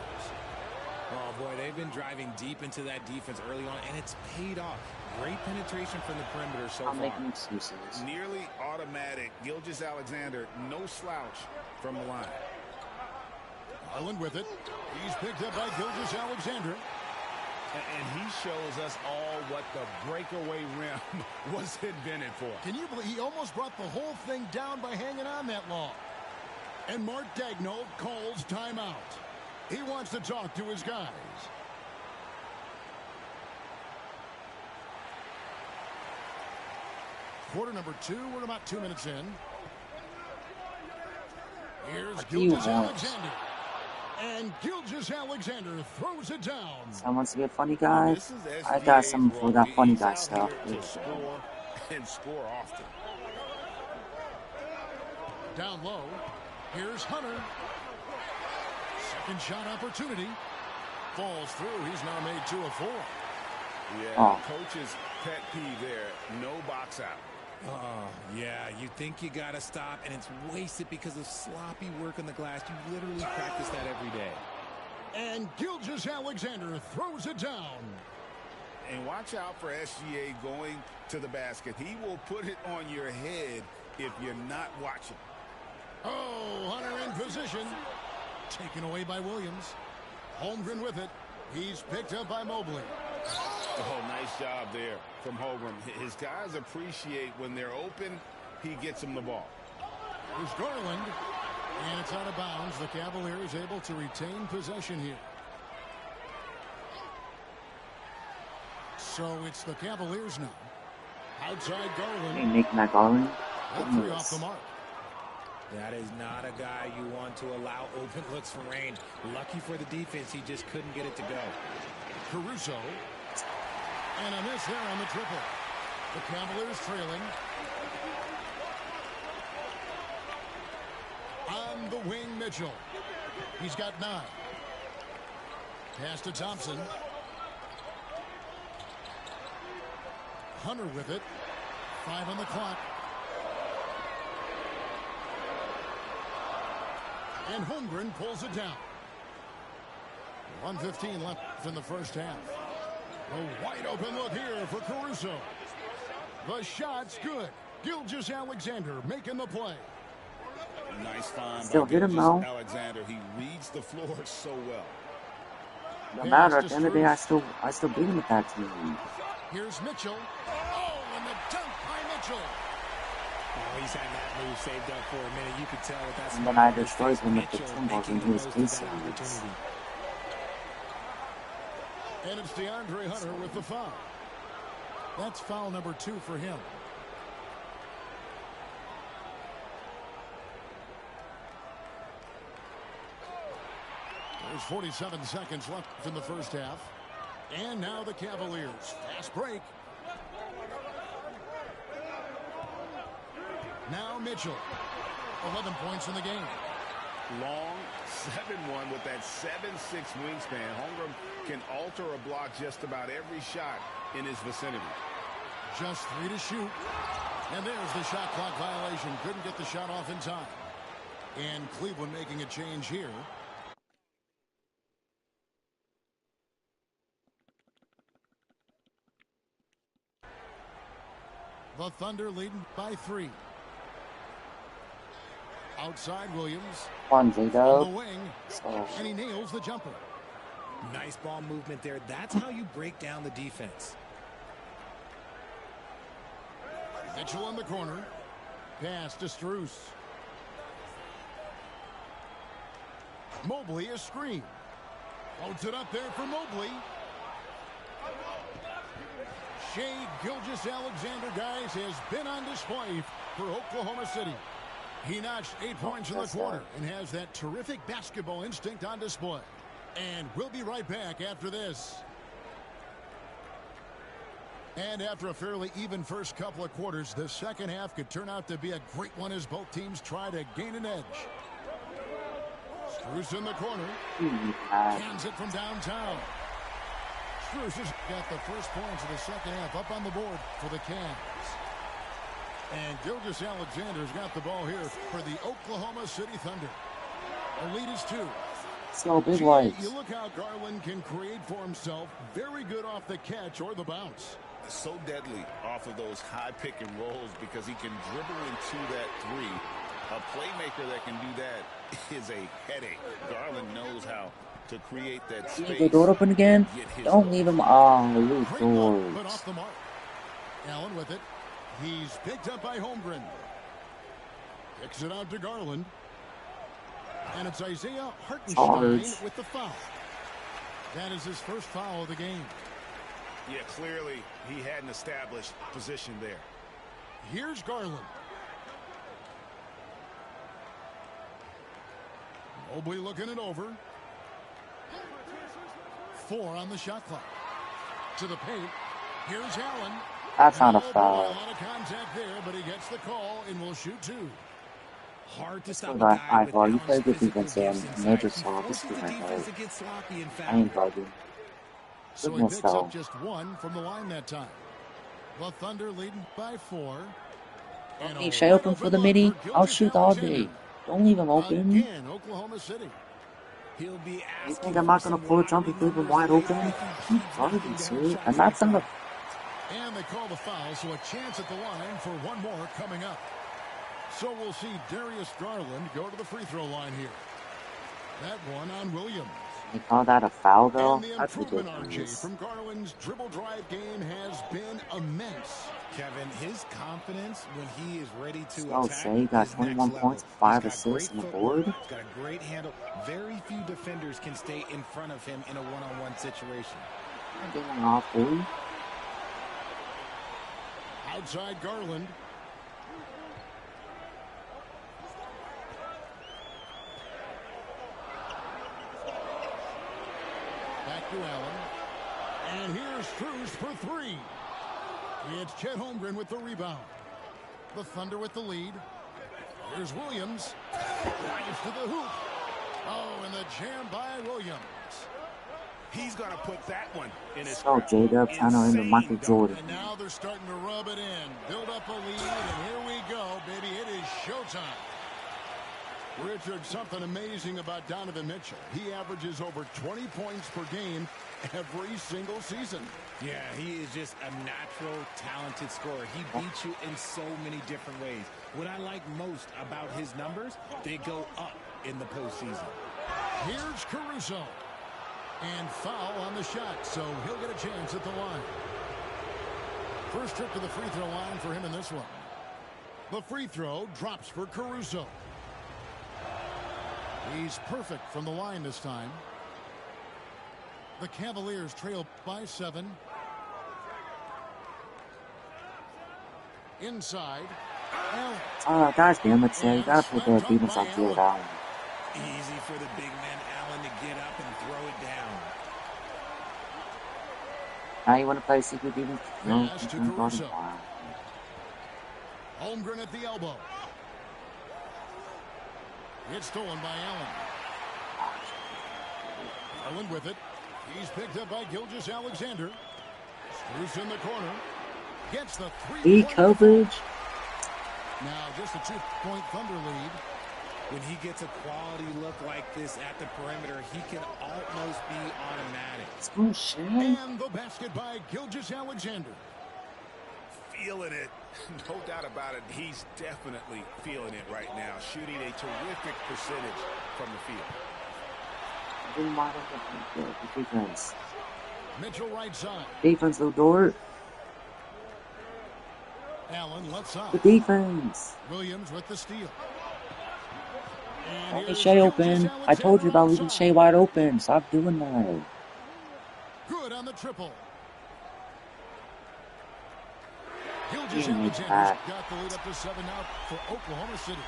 Oh, boy, they've been driving deep into that defense early on, and it's paid off. Great penetration from the perimeter so far.
I'm making excuses.
Nearly automatic. Gilgeous-Alexander, no slouch from the line.
Garland with it. He's picked up by Gilgeous-Alexander.
And he shows us all what the breakaway rim was invented for.
Can you believe he almost brought the whole thing down by hanging on that long? And Mark Daigneault calls timeout. He wants to talk to his guys. Quarter number 2. We're about 2 minutes in. Here's Gilgeous-Alexander. And Gilgeous-Alexander throws it down.
Someone wants to be a funny guy? I got some for that funny guy stuff.
Score and score often.
Down low. Here's Hunter. Second shot opportunity. Falls through. He's now made 2 of 4.
Yeah, coach's pet peeve there. No box out.
Oh, yeah, you think you got to stop, and it's wasted because of sloppy work on the glass. You literally practice that every day.
And Gilgeous-Alexander throws it down.
And watch out for SGA going to the basket. He will put it on your head if you're not watching.
Oh, Hunter in position. Taken away by Williams. Holmgren with it. He's picked up by Mobley.
Oh, nice job there from Holmgren. His guys appreciate when they're open, he gets them the ball.
Here's Garland. And it's out of bounds. The Cavaliers able to retain possession here. So it's the Cavaliers now. Outside Garland.
Hey, making that Garland.
That 3 off the mark.
That is not a guy you want to allow open looks for rain. Lucky for the defense, he just couldn't get it to go.
Caruso. And a miss there on the triple. The Cavaliers trailing. On the wing, Mitchell. He's got 9. Pass to Thompson. Hunter with it. 5 on the clock. And Holmgren pulls it down. 1:15 left in the first half. A wide open look here for Caruso. The shot's good. Gilgeous-Alexander making the play.
Nice find
Still
by
hit him though.
Alexander. He reads the floor so well.
No matter, at the end of the day, I still beat him with that team.
Here's Mitchell. Oh, and the dunk by Mitchell.
Oh, he's had that move saved up for a minute. You could tell that that's.
And then I destroyed him with the Timberwolves when he was pacing.
And it's DeAndre Hunter with the foul. That's foul number 2 for him. There's 47 seconds left in the first half. And now the Cavaliers. Fast break. Now Mitchell. 11 points in the game.
Long 7-1 with that 7'6" wingspan. Holmgren can alter a block just about every shot in his vicinity.
Just 3 to shoot. And there's the shot clock violation. Couldn't get the shot off in time. And Cleveland making a change here. The Thunder leading by 3. Outside Williams.
On the
wing. And he nails the jumper.
Nice ball movement there. That's how you break down the defense.
Mitchell in the corner. Pass to Strus. Mobley a screen. Floats it up there for Mobley. Shea Gilgeous-Alexander, guys, has been on display for Oklahoma City. He notched 8 points in the quarter and has that terrific basketball instinct on display. And we'll be right back after this. And after a fairly even first couple of quarters, the second half could turn out to be a great one as both teams try to gain an edge. Strus in the corner. Cans it from downtown. Strus has got the first points of the second half up on the board for the Cans. And Gilgeous-Alexander's got the ball here for the Oklahoma City Thunder. The lead is 2.
So big lights.
You look how Garland can create for himself. Very good off the catch or the bounce.
So deadly off of those high pick and rolls because he can dribble into that three. A playmaker that can do that is a headache. Garland knows how to create that space.
Leave the door open again? Don't leave him on the loose doors.
Put off the mark. Allen with it. He's picked up by Holmgren. Kicks it out to Garland. And it's Isaiah Hartenstein with the foul. That is his first foul of the game.
Yeah, clearly he had an established position there.
Here's Garland. Mobley looking it over. 4 on the shot clock. To the paint. Here's Allen.
That's not a foul.
A lot of contact there, but he gets the call and will shoot 2.
Hard to stop a guy with
you play good defense and major saw this
I
ain't bugging.
So he picks up just 1 from the line that time. The Thunder leading by 4.
Hey, Shea open for the midi. I'll shoot all day. Don't leave him open.
Again, Oklahoma City.
He'll be
you think I'm not gonna pull a jump and leave him wide open? Keep bugging, sir. And that's on the.
And they call the foul, so a chance at the line for 1 more coming up. So we'll see Darius Garland go to the free throw line here. That one on Williams.
They call that a foul, though?
And the improvement, RJ, from Garland's dribble drive game has been immense.
Kevin, his confidence when he is ready to attack.
Say he got 21 points, 5 assists on the board.
He's got a great handle. Very few defenders can stay in front of him in a one-on-one situation.
I'm getting off, dude.
Outside Garland. Back to Allen. And here's Strus for 3. It's Chet Holmgren with the rebound. The Thunder with the lead. Here's Williams. Drives to the hoop. Oh, and the jam by Williams.
He's going to put that one in his
J-Dub trying to into Michael Jordan.
And now they're starting to rub it in. Build up a lead, and here we go, baby. It is showtime. Richard, something amazing about Donovan Mitchell. He averages over 20 points per game every single season.
Yeah, he is just a natural, talented scorer. He beats you in so many different ways. What I like most about his numbers, they go up in the postseason.
Here's Caruso. And foul on the shot, so he'll get a chance at the line. First trip to the free throw line for him in this one. The free throw drops for Caruso. He's perfect from the line this time. The Cavaliers trail by 7. Inside.
Gosh damn it, Shay. You gotta put the defense on field out.
Easy for the big man Allen to get up and throw it down.
Now you want to play secret defense? No,
Holmgren at the elbow. It's stolen by Allen. Allen with it. He's picked up by Gilgeous-Alexander. Strus in the corner. Gets the 3-point
coverage.
Now just a 2-point Thunder lead.
When he gets a quality look like this at the perimeter, he can almost be automatic.
And the basket by Gilgeous-Alexander.
Feeling it. No doubt about it. He's definitely feeling it right now. Shooting a terrific percentage from the field.
Defense.
Mitchell right side.
Defense, little door.
Allen left side.
The defense.
Williams with the steal.
Only Shea open. I told you about leaving Shea wide open. Stop doing that.
Good on the triple. Gilgeous-Alexander's got the lead up to 7 now for Oklahoma City.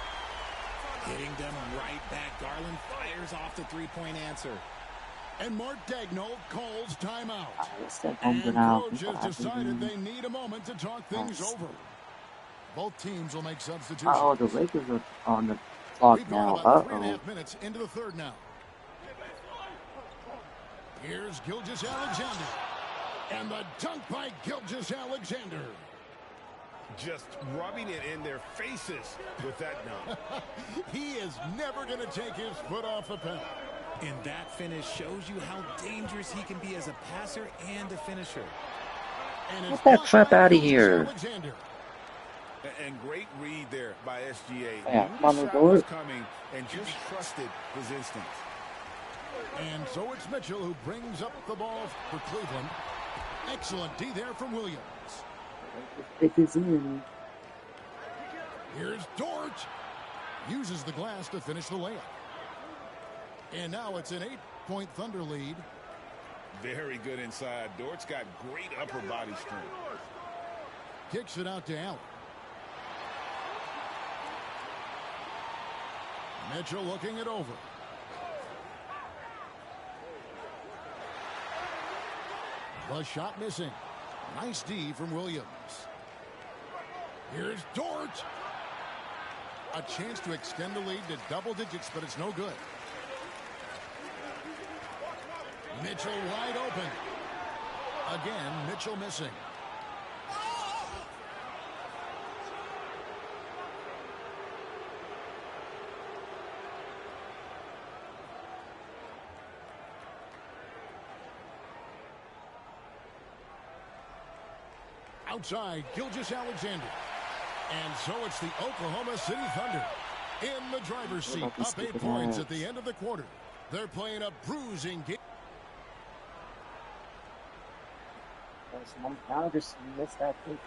Hitting them right back. Garland fires off the 3-point answer.
And Mark Daigneault calls timeout.
And
coach has decided they need a moment to talk things over. Both teams will make substitutions.
The Lakers are on the clock now.
3.5 minutes into the third now. Here's Gilgeous-Alexander. And the dunk by Gilgeous-Alexander.
Just rubbing it in their faces with that dunk.
He is never going to take his foot off the pedal.
And that finish shows you how dangerous he can be as a passer and a finisher.
And
get that crap out of here.
And great read there by SGA.
Yeah,
Knew the shot was coming and just trusted his instincts.
And so it's Mitchell who brings up the ball for Cleveland. Excellent D there from Williams.
It is in.
Here's Dort. Uses the glass to finish the layup. And now it's an 8-point Thunder lead.
Very good inside. Dort's got great upper body strength.
Kicks it out to Allen. Mitchell looking it over. The shot missing. Nice D from Williams. Here's Dort. A chance to extend the lead to double digits, but it's no good. Mitchell wide open. Again, Mitchell missing. Outside, Gilgeous-Alexander. And so it's the Oklahoma City Thunder in the driver's seat, up 8 points at the end of the quarter. They're playing a bruising game.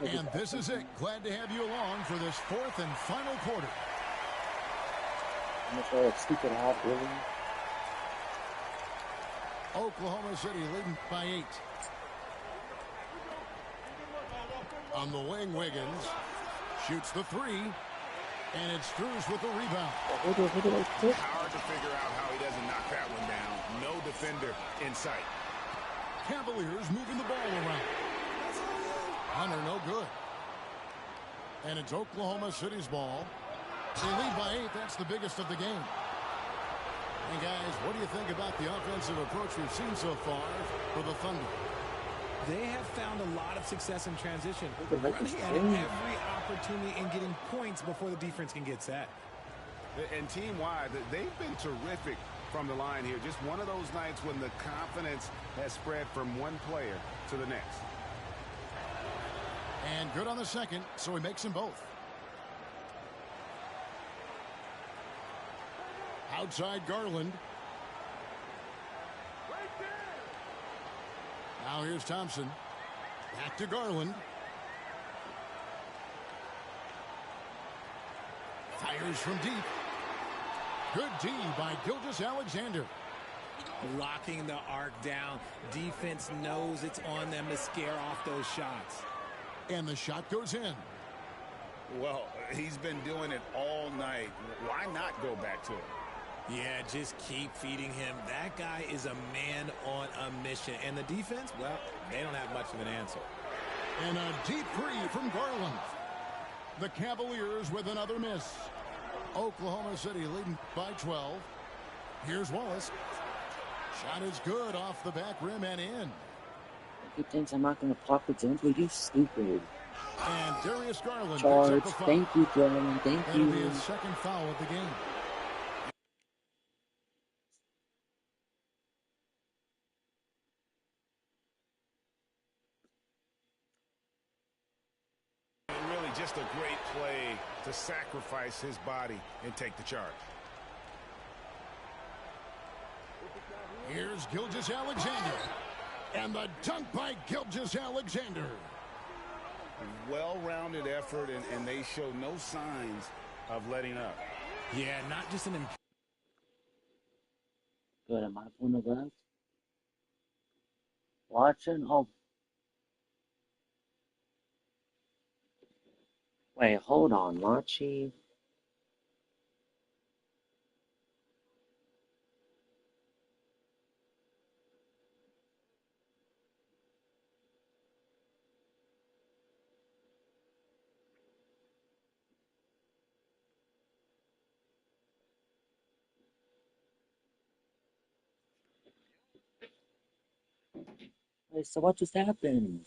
And this is it. Glad to have you along for this fourth and final quarter.
Stupid out, really.
Oklahoma City leading by 8. On the wing, Wiggins shoots the 3, and it's Strus with the rebound.
Hard to figure out how he doesn't knock that one down. No defender in sight.
Cavaliers moving the ball around. Hunter no good. And it's Oklahoma City's ball. They lead by 8. That's the biggest of the game. And guys, what do you think about the offensive approach we've seen so far for the Thunder?
They have found a lot of success in transition, running at every opportunity and getting points before the defense can get set.
And team-wide, they've been terrific from the line here. Just one of those nights when the confidence has spread from one player to the next.
And good on the second, so he makes them both. Outside Garland. Now here's Thompson. Back to Garland. Fires from deep. Good D by Gilgeous-Alexander.
Locking the arc down. Defense knows it's on them to scare off those shots.
And the shot goes in.
Well, he's been doing it all night. Why not go back to it?
Yeah, just keep feeding him. That guy is a man on a mission. And the defense, well, they don't have much of an answer.
And a deep three from Garland. The Cavaliers with another miss. Oklahoma City leading by 12. Here's Wallace. Shot is good off the back rim and in.
He thinks I'm not going to block the jumper. You stupid.
And Darius Garland
Charge.
picks up the foul.
Thank you, Garland. Thank
That'll
you.
be his second foul of the game.
Really just a great play to sacrifice his body and take the charge.
Here's Gilgeous-Alexander. And the dunk by Gilgeous-Alexander.
Well-rounded effort, and they show no signs of letting up.
Yeah, not just an...
Good, am I on the left? Watching? Oh. Wait, hold on, Machi. Okay, so what just happened?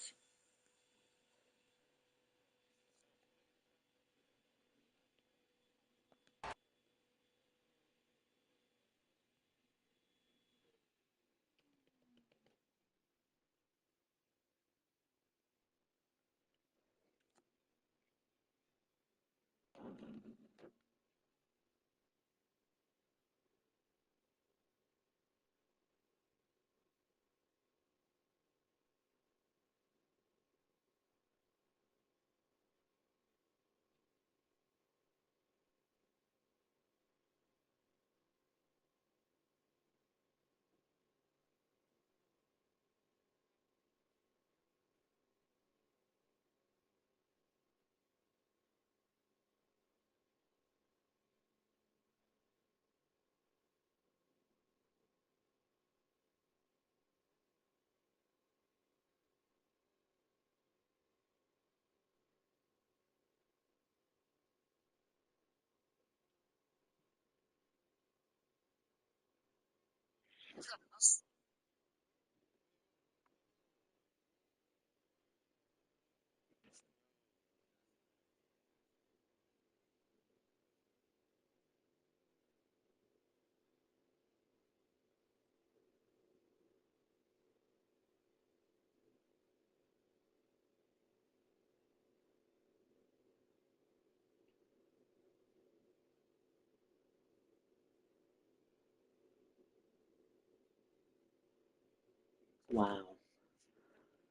Wow.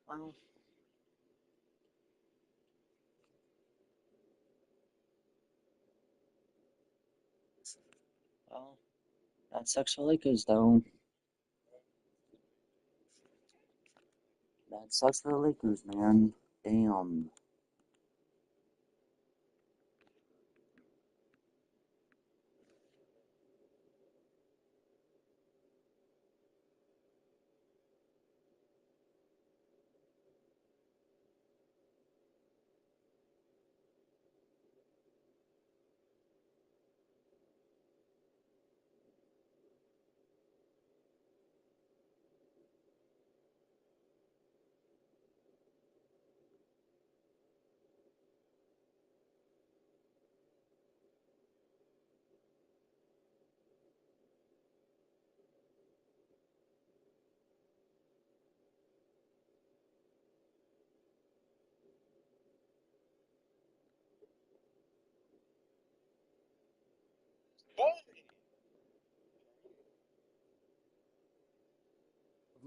Well, well, that sucks for Lakers though. That sucks for the Lakers, man. Damn.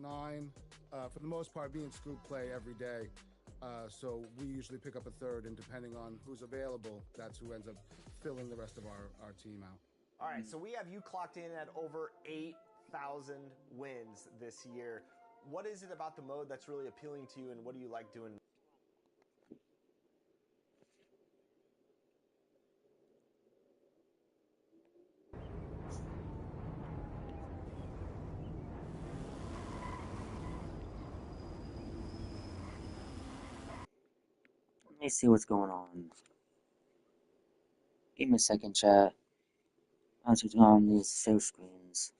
Nine, for the most part, being scoop play every day. So we usually pick up a third, and depending on who's available, that's who ends up filling the rest of our team out.
All right, so we have you clocked in at over 8,000 wins this year. What is it about the mode that's really appealing to you, and what do you like doing?
Let me see what's going on. Give me a second, chat. I'm switching on these save screens.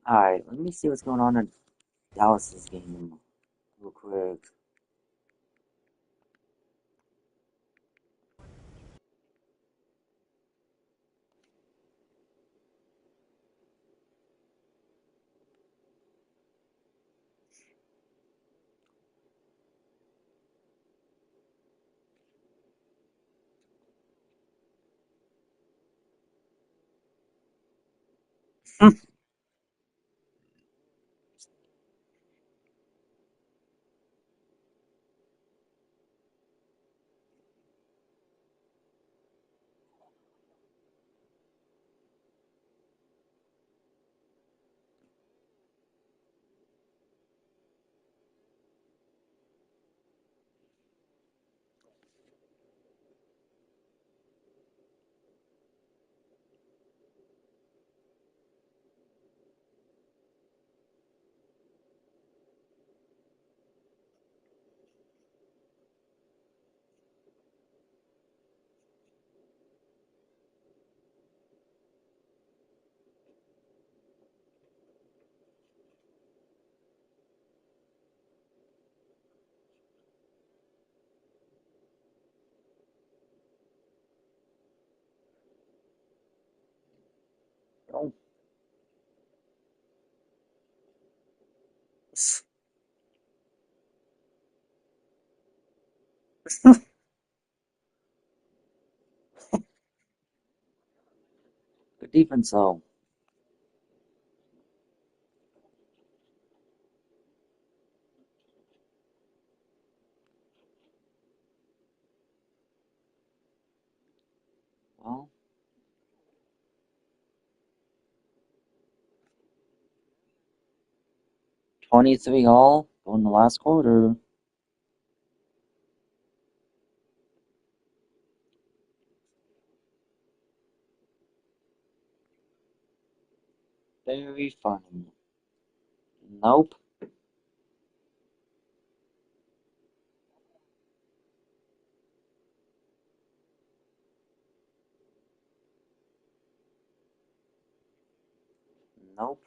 Alright, let me see what's going on in Dallas's game real quick. Oh. Good defense, though. Well, 23 all going the last quarter. Very funny. Nope. Nope.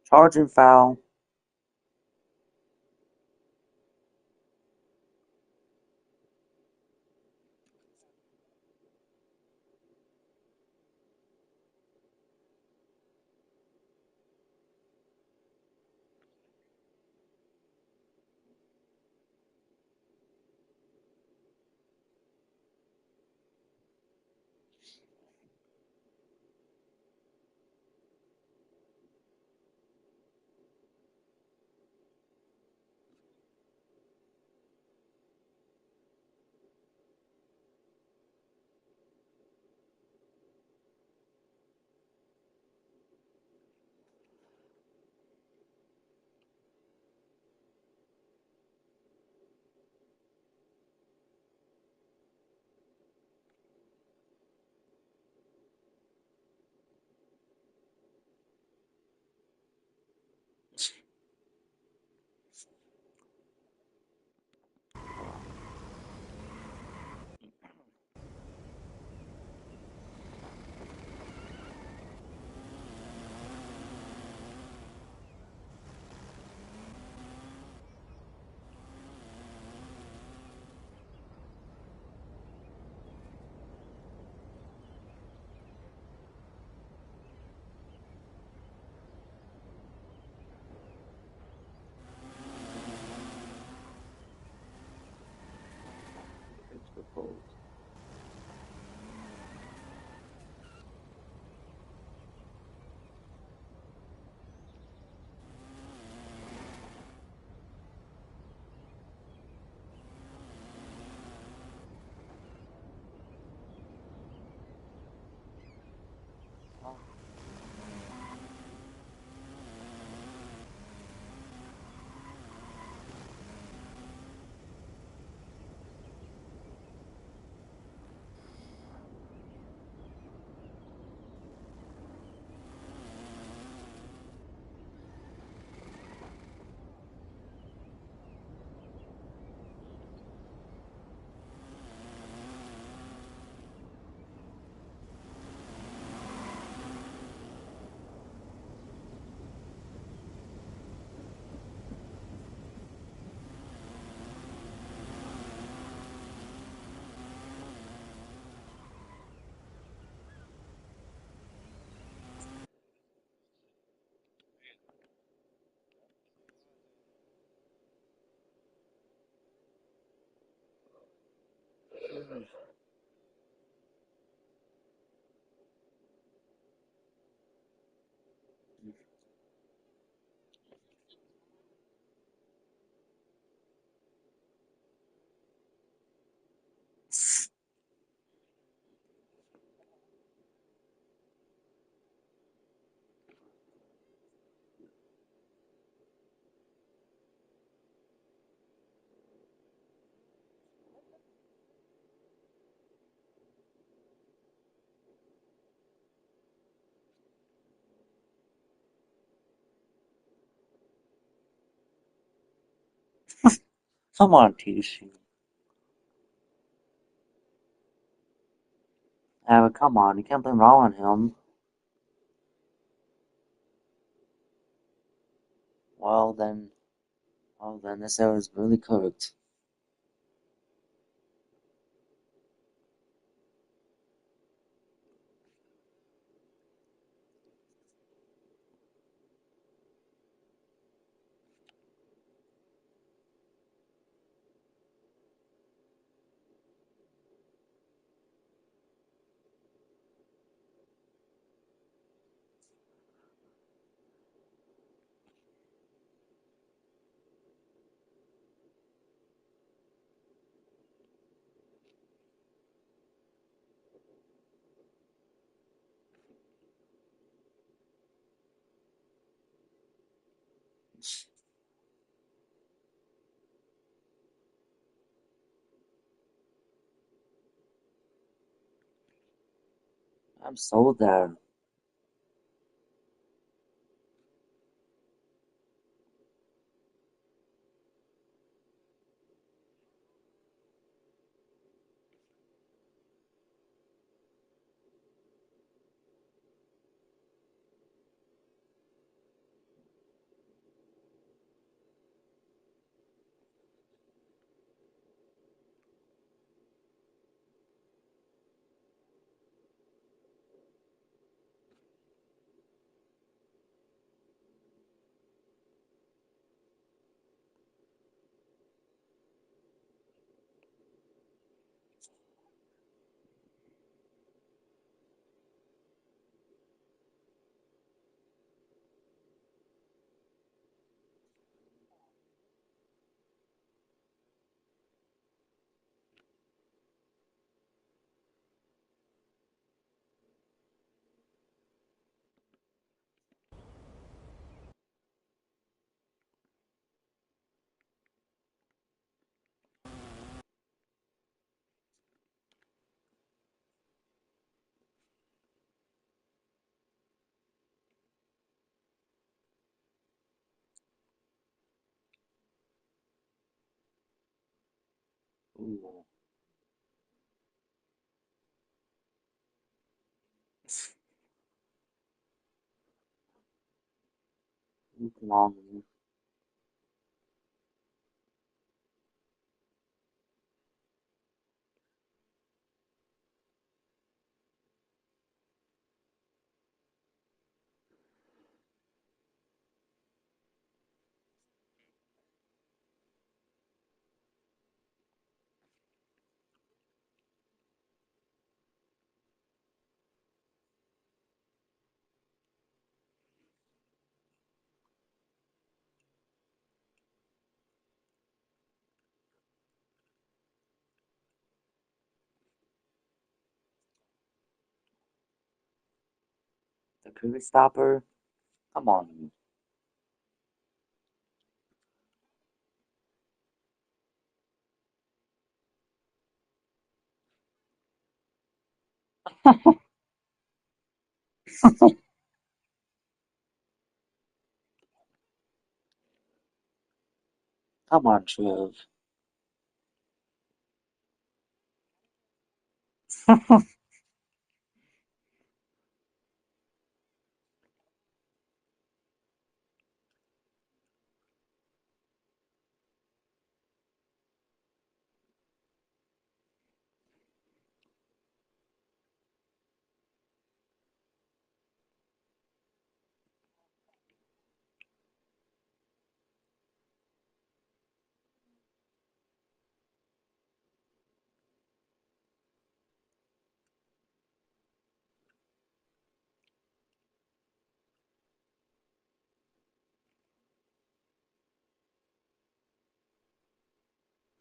Charging foul. Come on, Tishi. Yeah, but come on, you can't blame it all on him. Well then, this arrow is really cooked. I'm so dead. Ooh. Come on. The Cricket Stopper? Come on. Come on, Triv.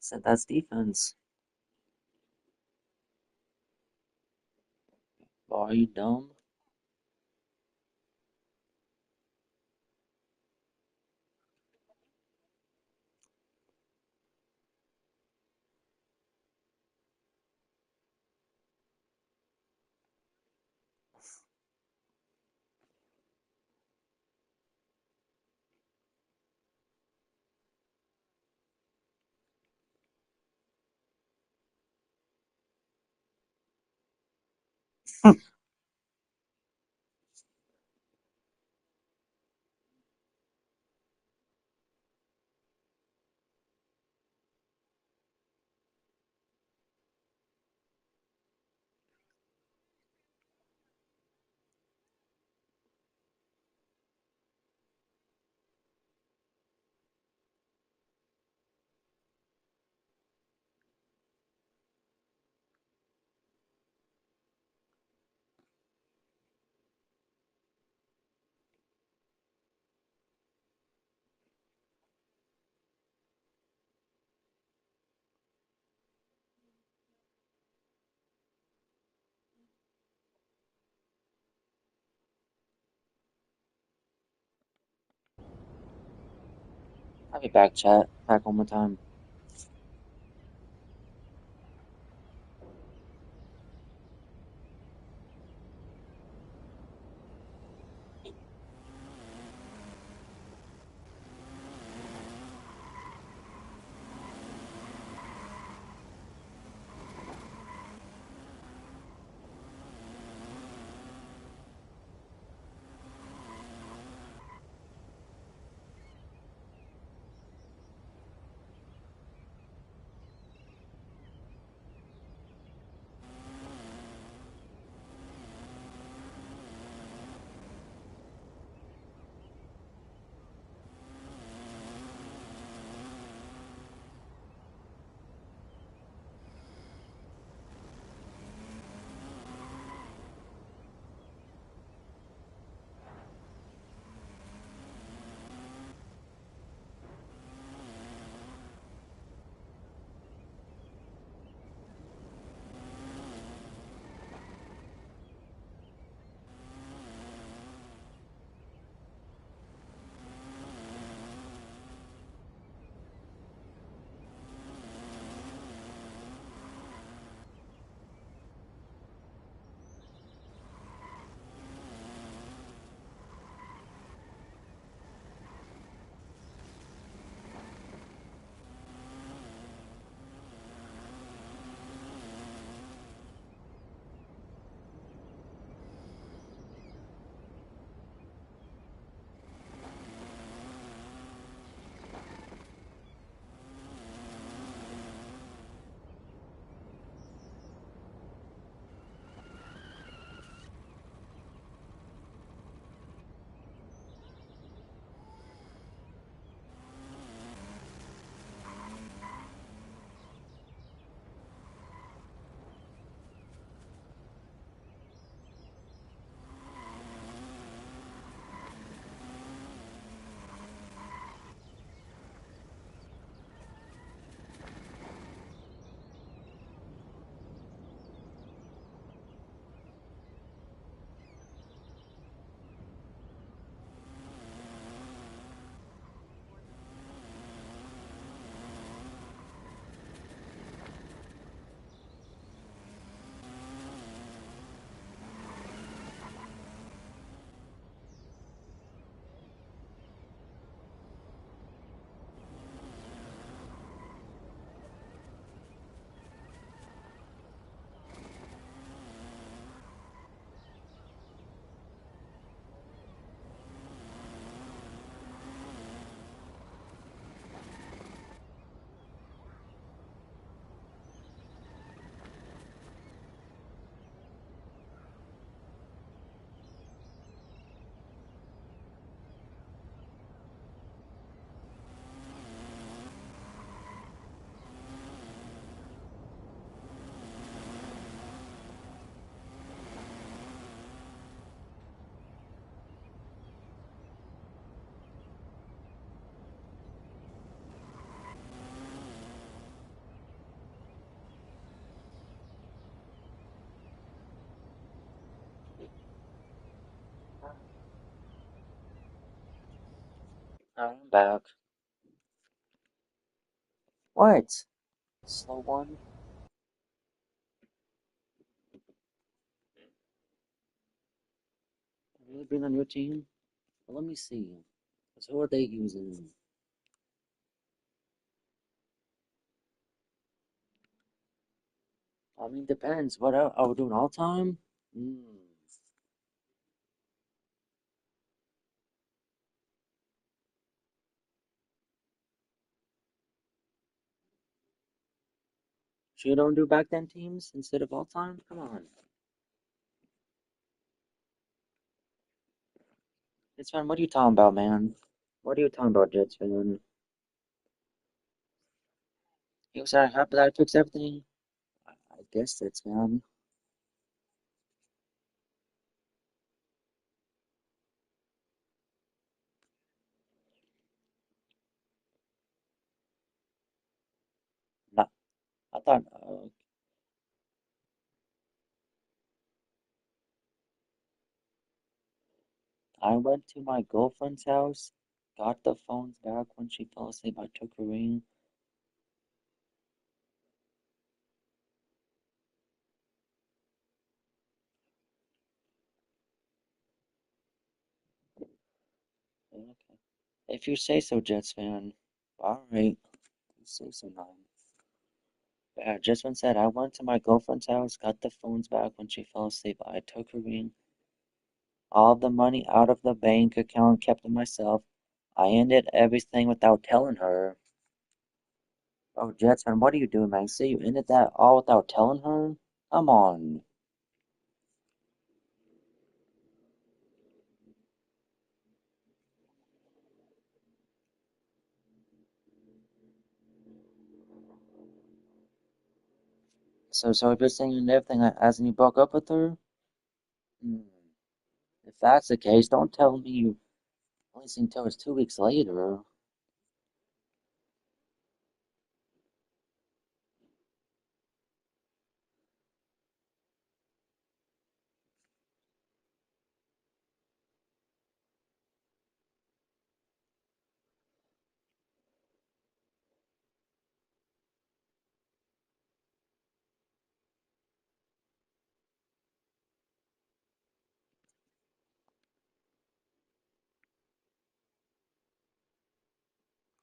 Said that's defense. Are you dumb? I'll be back, chat. Back one more time. I'm back. What? Slow one? Really bring on your team? Well, let me see. 'Cause who are they using? I mean, depends. What are we doing all time? Mm. So you don't do back then teams instead of all time? Come on. Jets fan, what are you talking about, man? What are you talking about, Jets fan? You said happy that I fixed everything? I guess that's man. Not, I thought I went to my girlfriend's house, got the phones back when she fell asleep. I took her ring. Okay. If you say so, Jets fan. All right. You say so now. Just one said I went to my girlfriend's house, got the phones back when she fell asleep. I took her ring, all the money out of the bank account, kept it myself. I ended everything without telling her. Oh, Jets fan, what are you doing, man? See, you ended that all without telling her? Come on. So if you're saying you ended everything as in you broke up with her? Hmm. If that's the case, don't tell me you only seen till it's 2 weeks later.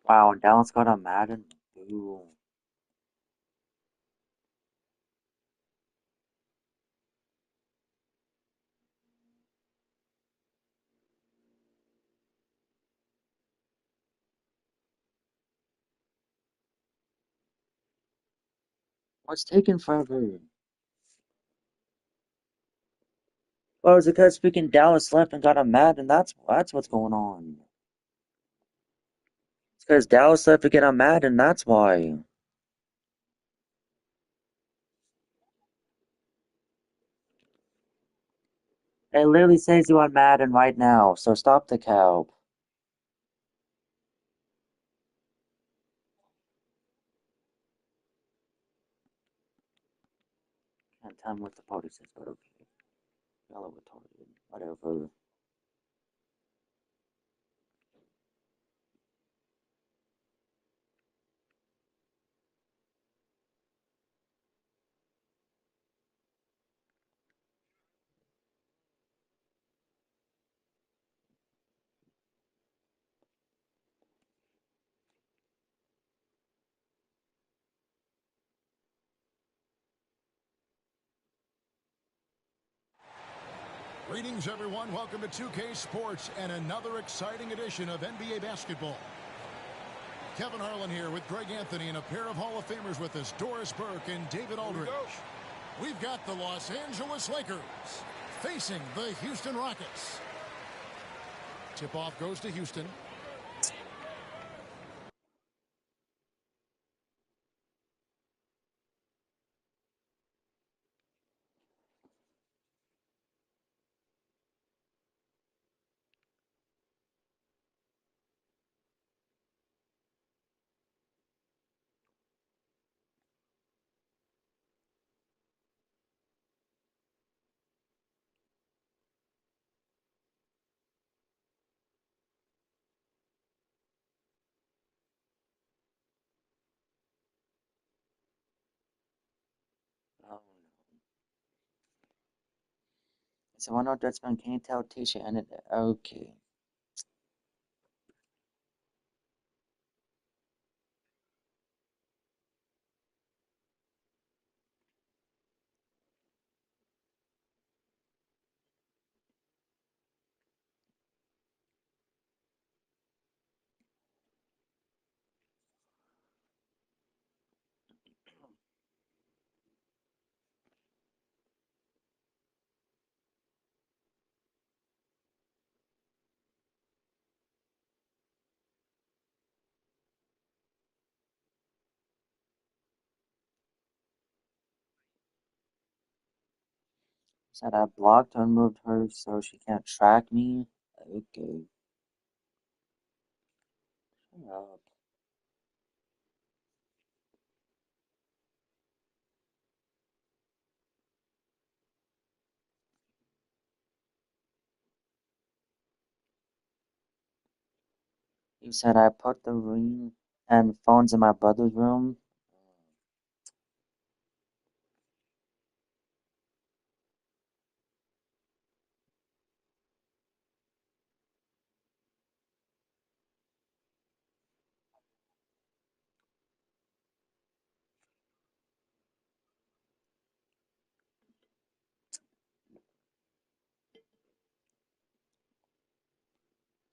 Wow, Dallas got a Madden. Boo. What's taking forever? Well, it's because freaking Dallas left and got a Madden. That's what's going on. It's because Dallas left to get a Madden. That's why. It literally says you on Madden right now. So stop the cow. Can't tell me what the party says, but okay. Yellow retarded. Whatever.
Greetings, everyone. Welcome to 2K Sports and another exciting edition of NBA basketball. Kevin Harlan here with Greg Anthony and a pair of Hall of Famers with us, Doris Burke and David Aldridge. We've got the Los Angeles Lakers facing the Houston Rockets. Tip-off goes to Houston. Oh no. So I know Jets fan can't tell Tisha and it. Okay.
Said I blocked and moved her so she can't track me. Okay. Shut up. You said I put the ring and phones in my brother's room.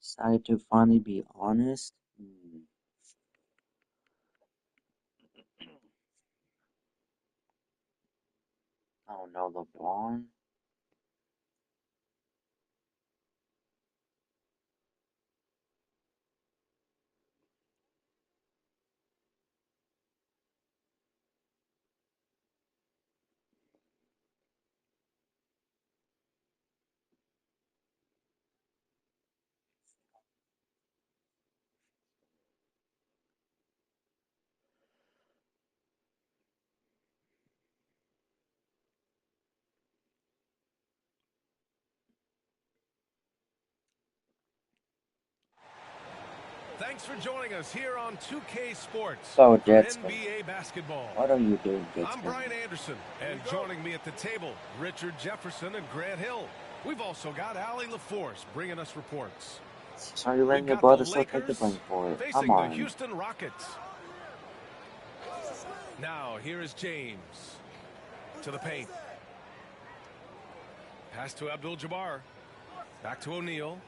Decided to finally be honest. Oh no, LeBron.
Thanks for joining us here on 2K Sports
So,
for
Jetsman,
NBA basketball.
what are you doing, Jetsman?
I'm Brian Anderson, and joining me at the table, Richard Jefferson and Grant Hill. We've also got Allie LaForce bringing us reports.
So are you letting your brother still take the blame for it? Come on.
The Houston Rockets. Now, here is James. To the paint. Pass to Abdul-Jabbar. Back to O'Neal.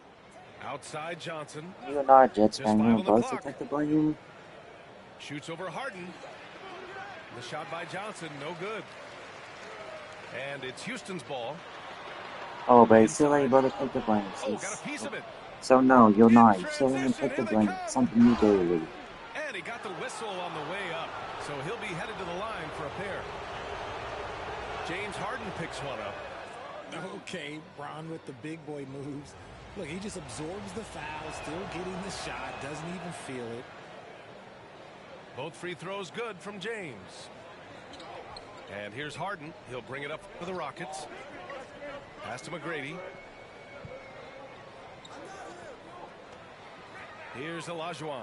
Outside Johnson.
You're not Jets fan, your brother still take the blame.
Shoots over Harden. The shot by Johnson, no good. And it's Houston's ball.
Oh, but still letting your brother take the blame.
Oh, got a piece of it.
So no, you're not. You're still letting him take the blame. Something you did.
And he got the whistle on the way up. So he'll be headed to the line for a pair. James Harden picks one up.
Okay, Bron with the big boy moves. Look, he just absorbs the foul, still getting the shot, doesn't even feel it.
Both free throws good from James. And here's Harden. He'll bring it up for the Rockets. Pass to McGrady. Here's Olajuwon.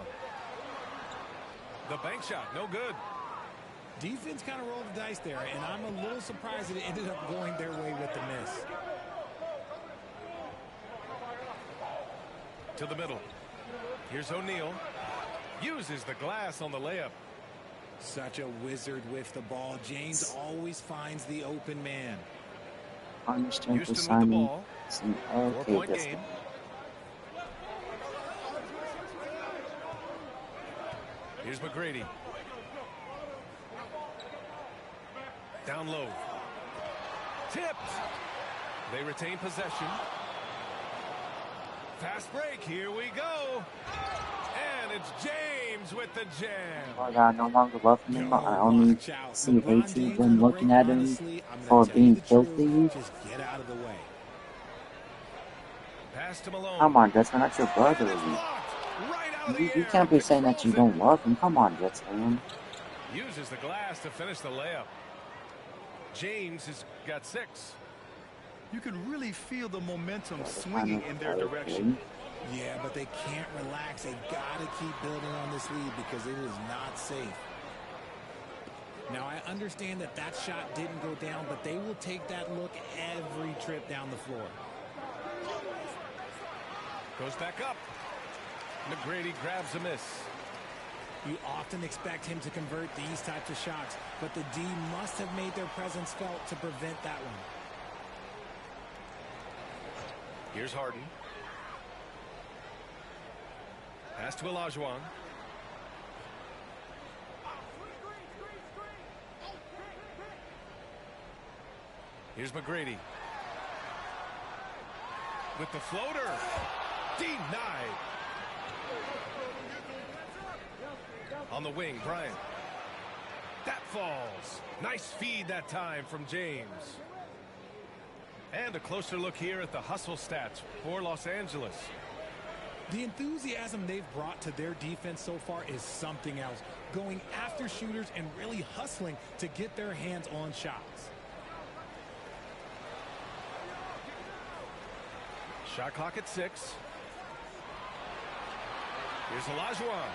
The bank shot, no good.
Defense kind of rolled the dice there, and I'm a little surprised that it ended up going their way with the miss.
To the middle. Here's O'Neal. Uses the glass on the layup.
Such a wizard with the ball. James always finds the open man.
Houston
with the ball. 4-point game. Here's McGrady. Down low. Tipped. They retain possession. Fast break. Here we go. And it's James with the jam.
But I no longer love him. I only see hatred when looking at him for being filthy.
Just get out of the way.
Pass to Malone.
Come on, Jetsman, that's your brother. You can't be saying that you don't love him. Come on, Jetsman.
Uses the glass to finish the layup. James has got 6.
You can really feel the momentum swinging in their direction.
Yeah, but they can't relax. They got to keep building on this lead because it is not safe. Now, I understand that that shot didn't go down, but they will take that look every trip down the floor.
Goes back up. McGrady grabs a miss.
You often expect him to convert these types of shots, but the D must have made their presence felt to prevent that one.
Here's Harden. Pass to Olajuwon. Here's McGrady. With the floater. Denied. On the wing, Bryant. That falls. Nice feed that time from James. And a closer look here at the hustle stats for Los Angeles.
The enthusiasm they've brought to their defense so far is something else. Going after shooters and really hustling to get their hands on shots.
Shot clock at 6. Here's Olajuwon.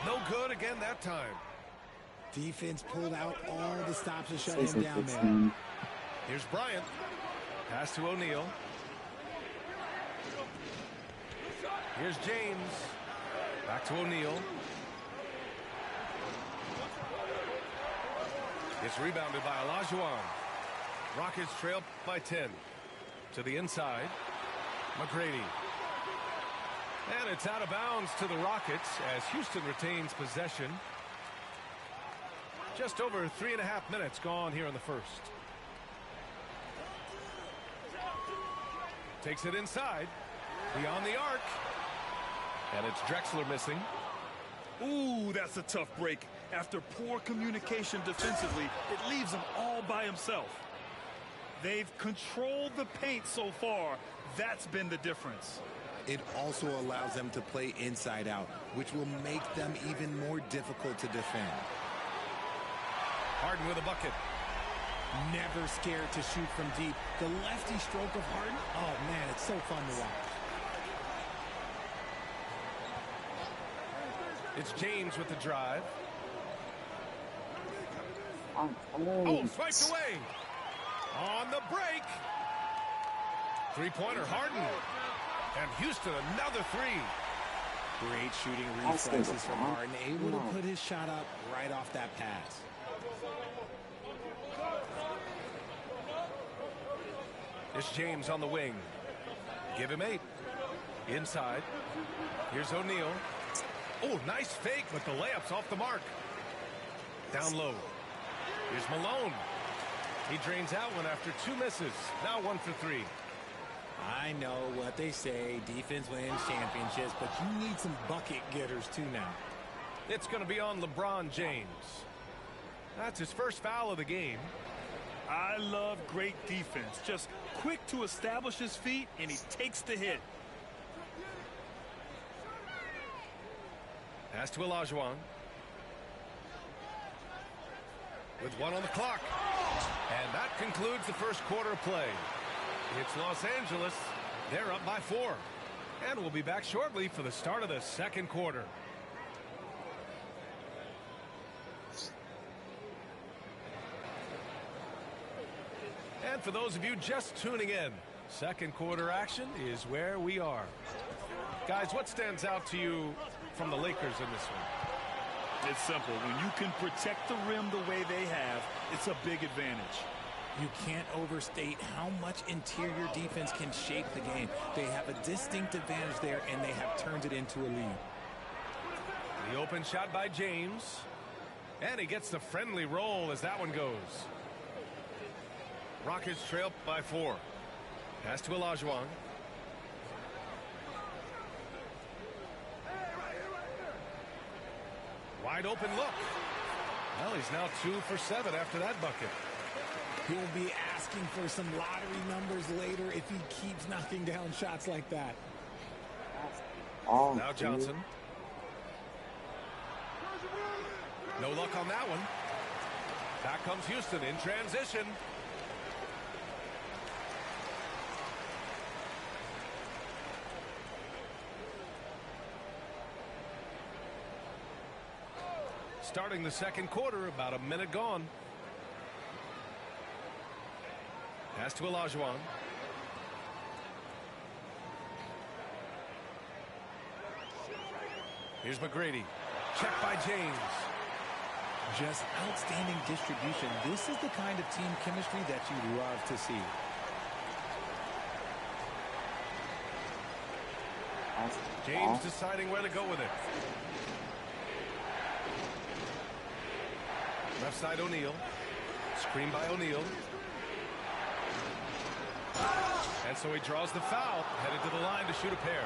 No good again that time.
Defense pulled out all the stops to shut him down there.
Here's Bryant. Pass to O'Neal. Here's James. Back to O'Neal. It's rebounded by Olajuwon. Rockets trail by 10. To the inside. McGrady. And it's out of bounds to the Rockets as Houston retains possession. Just over 3.5 minutes gone here in the first. Takes it inside. Beyond the arc. And it's Drexler missing.
Ooh, that's a tough break. After poor communication defensively, it leaves him all by himself. They've controlled the paint so far. That's been the difference.
It also allows them to play inside out, which will make them even more difficult to defend.
Harden with a bucket.
Never scared to shoot from deep. The lefty stroke of Harden, oh man, it's so fun to watch.
It's James with the drive. Oh, swiped away. On the break. Three-pointer Harden. And Houston another three.
Great shooting reflexes from Harden. Able to put his shot up right off that pass.
It's James on the wing. Give him 8. Inside. Here's O'Neal. Oh, nice fake, but the layup's off the mark. Down low. Here's Malone. He drains out one after 2 misses. Now 1 for 3.
I know what they say, defense wins championships, but you need some bucket getters too now.
It's going to be on LeBron James. That's his first foul of the game.
I love great defense. Just quick to establish his feet, and he takes the hit.
Pass to Olajuwon. With 1 on the clock. And that concludes the first quarter of play. It's Los Angeles. They're up by 4. And we'll be back shortly for the start of the second quarter. And for those of you just tuning in, second quarter action is where we are. Guys, what stands out to you from the Lakers in this one?
It's simple. When you can protect the rim the way they have, it's a big advantage.
You can't overstate how much interior defense can shape the game. They have a distinct advantage there, and they have turned it into a lead.
The open shot by James. And he gets the friendly roll as that one goes. Rockets trail by 4. Pass to Olajuwon. Wide open look. Well, he's now 2 for 7 after that bucket.
He'll be asking for some lottery numbers later if he keeps knocking down shots like that.
Now Johnson. No luck on that one. Back comes Houston in transition. Starting the second quarter, about a minute gone. Pass to Olajuwon. Here's McGrady. Check by James.
Just outstanding distribution. This is the kind of team chemistry that you love to see.
James deciding where to go with it. Left side O'Neal. Screen by O'Neal. And so he draws the foul. Headed to the line to shoot a pair.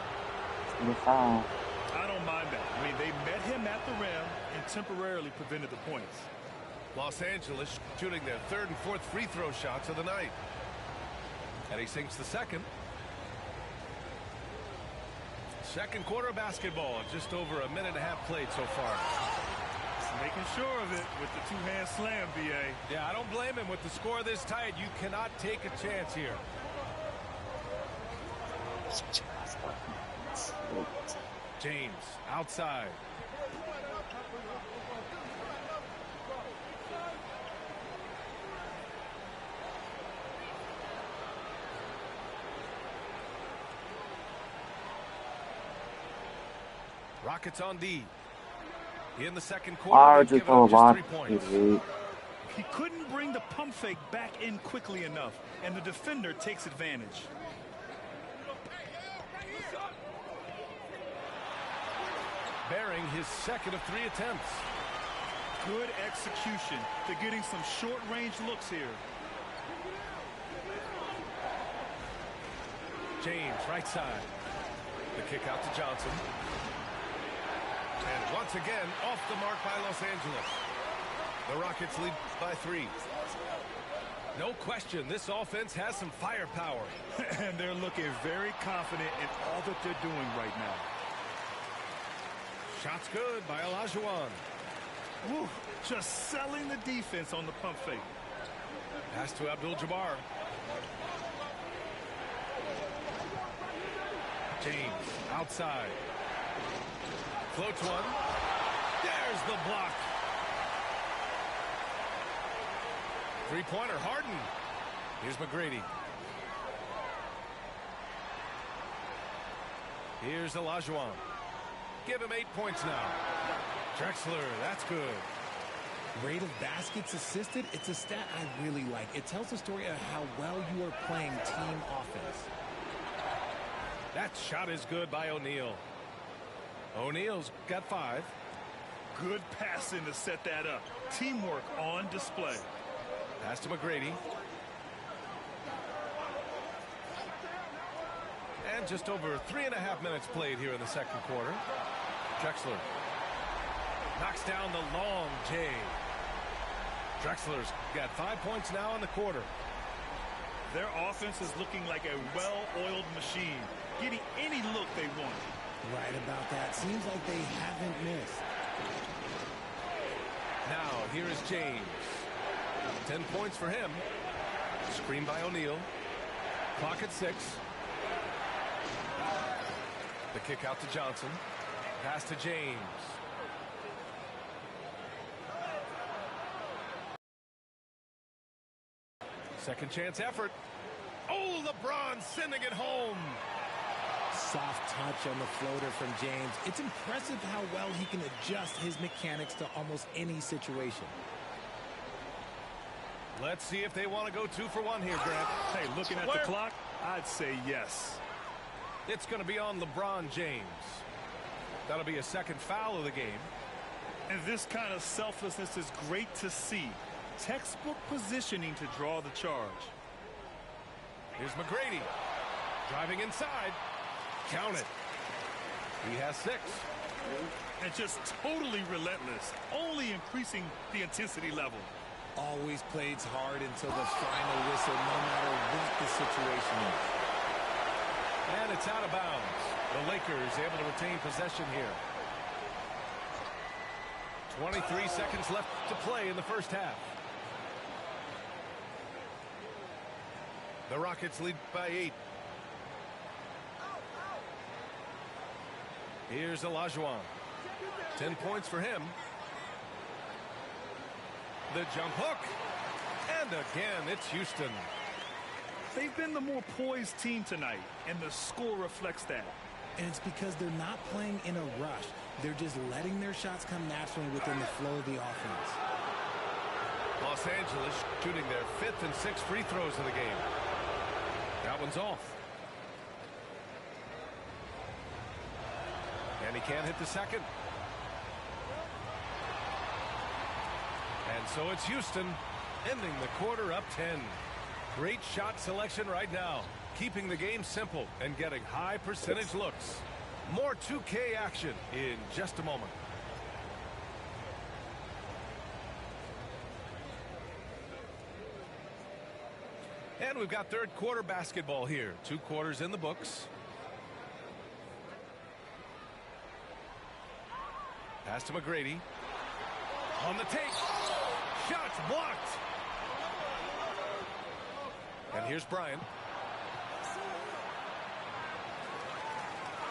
I don't mind that. I mean, they met him at the rim and temporarily prevented the points.
Los Angeles shooting their 3rd and 4th free throw shots of the night. And he sinks the second. Second quarter of basketball. Just over a minute and a half played so far.
Making sure of it with the two-hand slam, B.A.
Yeah, I don't blame him. With the score this tight, you cannot take a chance here. James outside. Rockets on D. In the second quarter, they've given up just 3 points.
He couldn't bring the pump fake back in quickly enough, and the defender takes advantage.
Bearing his second of 3 attempts.
Good execution. They're getting some short-range looks here.
James, right side. The kick out to Johnson. And once again, off the mark by Los Angeles. The Rockets lead by 3. No question, this offense has some firepower.
And they're looking very confident in all that they're doing right now.
Shot's good by Olajuwon.
Woo, just selling the defense on the pump fake.
Pass to Abdul-Jabbar. James outside. Floats one. There's the block. Three-pointer, Harden. Here's McGrady. Here's Olajuwon. Give him 8 points now. Drexler, that's good.
Rate of baskets assisted, it's a stat I really like. It tells the story of how well you are playing team offense.
That shot is good by O'Neal. O'Neal's got 5.
Good passing to set that up. Teamwork on display.
Pass to McGrady. And just over 3.5 minutes played here in the second quarter. Drexler knocks down the long J. Drexler's got 5 points now in the quarter.
Their offense is looking like a well-oiled machine, getting any look they want.
Right about that. Seems like they haven't missed.
Now, here is James. 10 points for him. Screen by O'Neal. Clock at 6. The kick out to Johnson. Pass to James. Second chance effort. Oh, LeBron sending it home.
Soft touch on the floater from James. It's impressive how well he can adjust his mechanics to almost any situation.
Let's see if they want to go 2 for 1 here, Grant.
Hey, looking at the clock, I'd say yes.
It's going to be on LeBron James. That'll be a second foul of the game.
And this kind of selflessness is great to see. Textbook positioning to draw the charge.
Here's McGrady. Driving inside. Count it. He has 6.
And just totally relentless. Only increasing the intensity level.
Always plays hard until the final whistle, no matter what the situation is.
And it's out of bounds. The Lakers able to retain possession here. 23 seconds left to play in the first half. The Rockets lead by 8. Here's Olajuwon. 10 points for him. The jump hook. And again, it's Houston.
They've been the more poised team tonight, and the score reflects that.
And it's because they're not playing in a rush. They're just letting their shots come naturally within the flow of the offense.
Los Angeles shooting their 5th and 6th free throws of the game. That one's off. And he can't hit the second. And so it's Houston ending the quarter up 10. Great shot selection right now. Keeping the game simple and getting high percentage looks. More 2K action in just a moment. And we've got third quarter basketball here. 2 quarters in the books. Pass to McGrady. On the take. Shots blocked. And here's Bryant.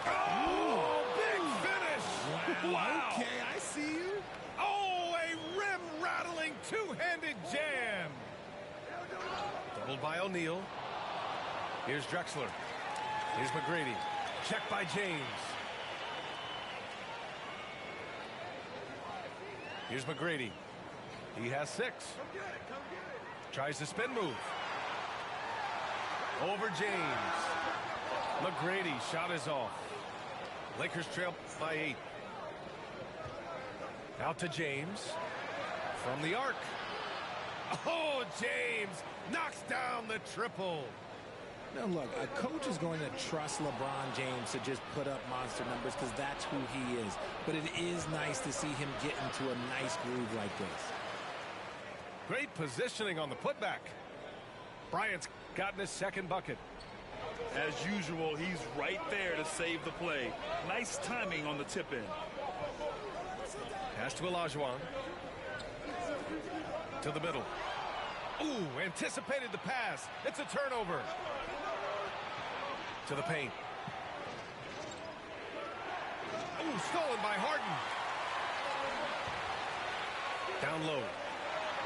Oh, big finish. Wow.
Okay, I see you.
Oh, a rim-rattling two-handed jam. Doubled by O'Neal. Here's Drexler. Here's McGrady. Checked by James. Here's McGrady. He has 6. Tries the spin move. Over James. McGrady shot is off. Lakers trail by 8. Out to James. From the arc. Oh, James knocks down the triple.
Now, look, a coach is going to trust LeBron James to just put up monster numbers because that's who he is. But it is nice to see him get into a nice groove like this.
Great positioning on the putback. Bryant's gotten his second bucket.
As usual, he's right there to save the play. Nice timing on the tip-in.
Pass to Olajuwon. To the middle. Ooh, anticipated the pass. It's a turnover. To the paint. Ooh, stolen by Harden. Down low.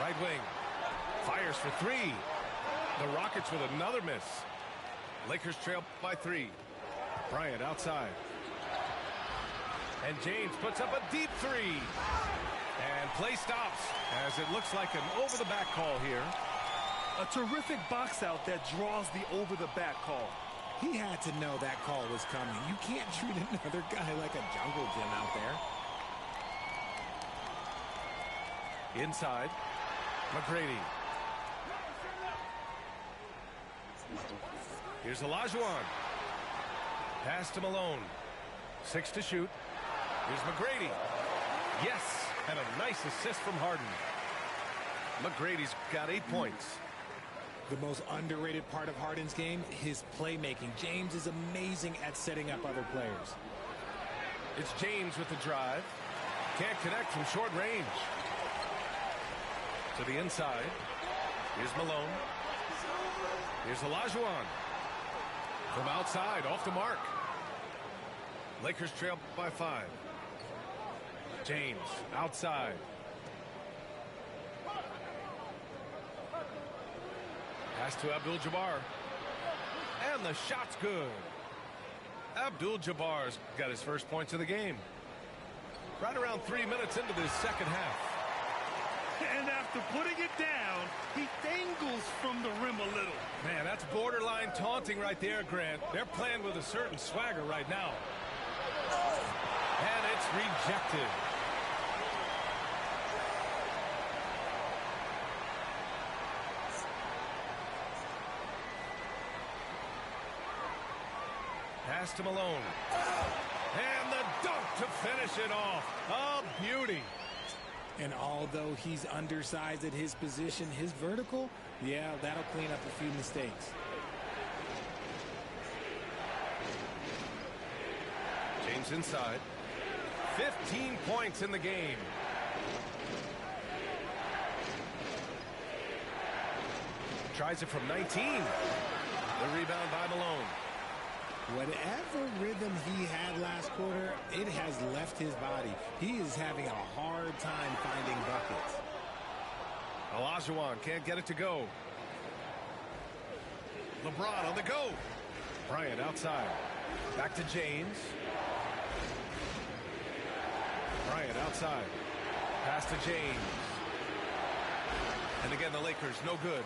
Right wing. Fires for 3. The Rockets with another miss. Lakers trail by 3. Bryant outside. And James puts up a deep 3. And play stops as it looks like an over-the-back call here.
A terrific box out that draws the over-the-back call.
He had to know that call was coming. You can't treat another guy like a jungle gym out there.
Inside. McGrady. Here's Olajuwon. Pass to Malone. 6 to shoot. Here's McGrady. Yes, and a nice assist from Harden. McGrady's got 8 points.
The most underrated part of Harden's game, his playmaking. James is amazing at setting up other players.
It's James with the drive. Can't connect from short range. To the inside. Here's Malone. Here's Olajuwon. From outside, off the mark. Lakers trail by 5. James outside. Pass to Abdul-Jabbar. And the shot's good. Abdul-Jabbar's got his first points of the game. Right around 3 minutes into this second half.
And after putting it down, he dangles from the rim a little.
Man, that's borderline taunting right there, Grant. They're playing with a certain swagger right now. And it's rejected. Pass to Malone. And the dunk to finish it off. A beauty.
And although he's undersized at his position, his vertical, yeah, that'll clean up a few mistakes.
James inside. 15 points in the game. Tries it from 19. The rebound by Malone.
Whatever rhythm he had last quarter, it has left his body. He is having a hard time finding buckets.
Olajuwon can't get it to go. LeBron on the go. Bryant outside. Back to James. Bryant outside. Pass to James. And again, the Lakers no good.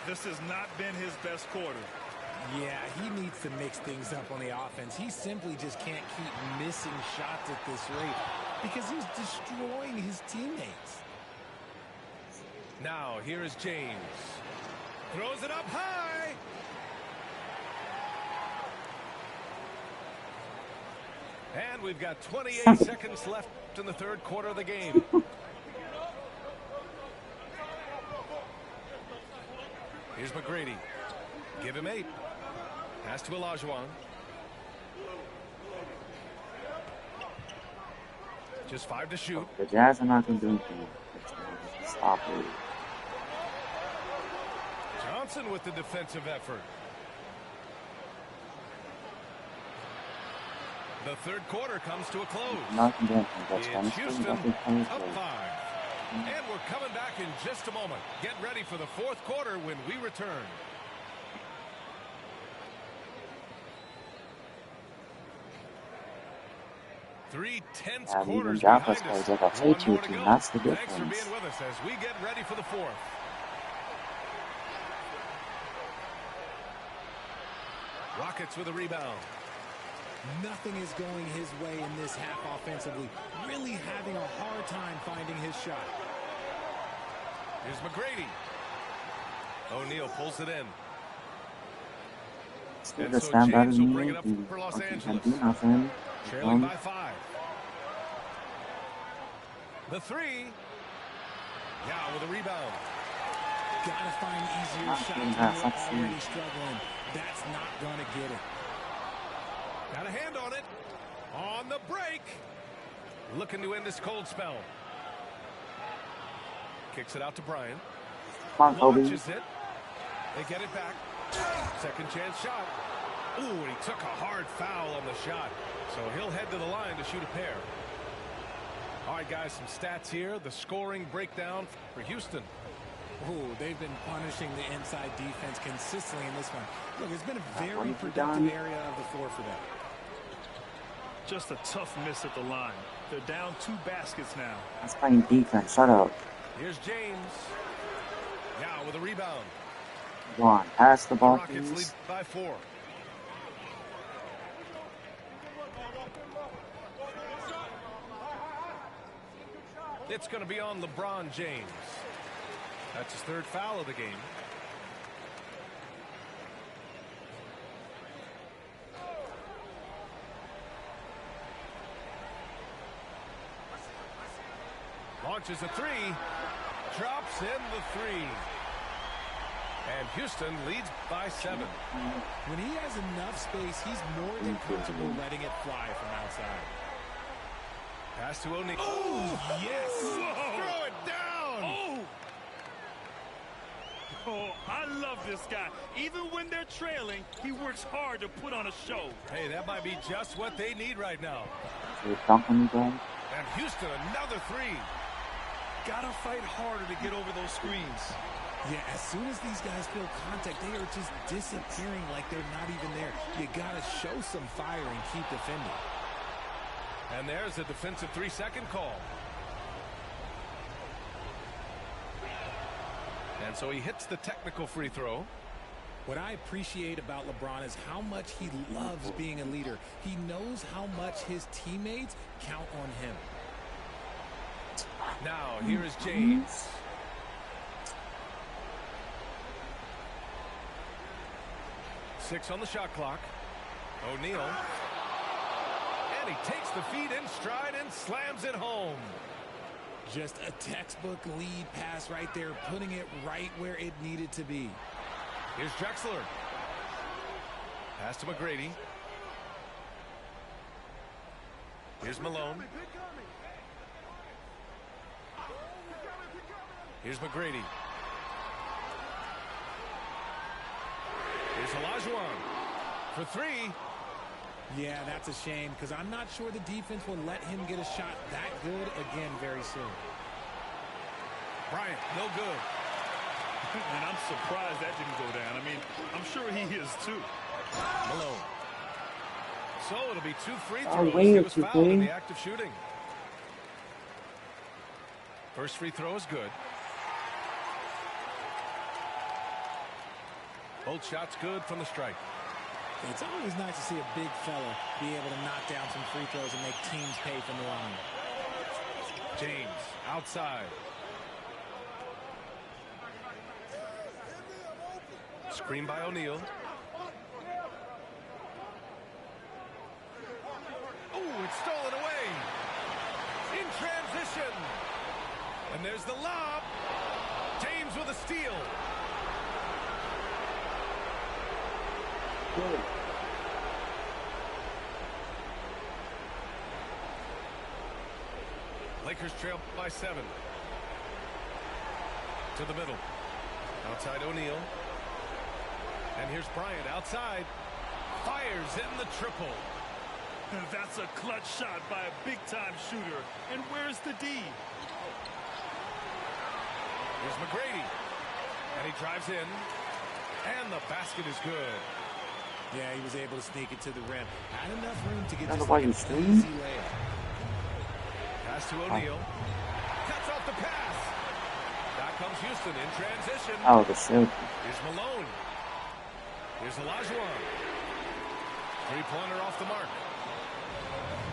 This has not been his best quarter.
Yeah, he needs to mix things up on the offense. He simply just can't keep missing shots at this rate because he's destroying his teammates.
Now, here is James. Throws it up high. And we've got 28 seconds left in the third quarter of the game. Here's McGrady. Give him 8. Pass to Olajuwon. Just 5 to shoot.
The Jazz are not going to do anything. Stop it.
Johnson with the defensive effort. The third quarter comes to a close. It's Houston up 5. And we're coming back in just a moment. Get ready for the fourth quarter when we return. Three-tenths quarters behind us. One more to go.
That's the
Thanks for
difference.
being with us as we get ready for the fourth. Rockets with a rebound.
Nothing is going his way in this half offensively. Really having a hard time finding his shot.
Here's McGrady. O'Neal pulls it in. And so James will bring it up for Los Angeles. Trailing by 5. The 3. Yeah, with a rebound.
Gotta find easier shots when you're already struggling. That's not gonna get it.
Got a hand on it. On the break. Looking to end this cold spell. Kicks it out to Bryant. Launches it. They get it back. Second chance shot. Ooh, and he took a hard foul on the shot. So he'll head to the line to shoot a pair. All right, guys, some stats here. The scoring breakdown for Houston.
Oh, they've been punishing the inside defense consistently in this one. Look, it's been a very productive area of the floor for them.
Just a tough miss at the line. They're down 2 baskets now.
That's playing defense. Shut up.
Here's James. Now with a rebound.
Go on. Pass the ball,
Rockets lead
please.
by 4. It's going to be on LeBron James. That's his 3rd foul of the game. Launches a 3. Drops in the 3. And Houston leads by 7.
When he has enough space, he's more than comfortable letting it fly from outside.
Pass to O'Neal.
Oh, yes.
Whoa. Throw it down.
Oh. Oh, I love this guy. Even when they're trailing, he works hard to put on a show.
Hey, that might be just what they need right now.
And
Houston, another 3.
Gotta fight harder to get over those screens.
Yeah, as soon as these guys feel contact, they are just disappearing like they're not even there. You gotta show some fire and keep defending.
And there's a defensive 3-second call. And so he hits the technical free throw.
What I appreciate about LeBron is how much he loves being a leader. He knows how much his teammates count on him.
Now, here is James. Six on the shot clock. O'Neal. And he takes the feed in stride and slams it home.
Just a textbook lead pass right there, putting it right where it needed to be.
Here's Drexler. Pass to McGrady. Here's Malone. Here's McGrady. Here's Olajuwon for 3.
Yeah, that's a shame because I'm not sure the defense will let him get a shot that good again very soon.
Bryant, no good.
And I'm surprised that didn't go down. I mean, I'm sure he is too.
Malone. So it'll be 2 free throws. He was fouled in the act of shooting. First free throw is good. Both shots good from the strike.
It's always nice to see a big fella be able to knock down some free throws and make teams pay from the line.
James outside. Screen by O'Neal. Oh, it's stolen away. In transition. And there's the lob. James with a steal. Lakers trail by 7. To the middle. Outside O'Neal. And here's Bryant outside. Fires in the triple.
That's a clutch shot by a big-time shooter. And where's the D?
Here's McGrady. And he drives in. And the basket is good.
Yeah, he was able to sneak it to the rim. Had enough room to get
just
like an easy layup.
Pass to O'Neal. Cuts off the pass. Back comes Houston in transition.
Oh, the shoot.
Here's Malone. Here's Olajuwon. Three-pointer off the mark.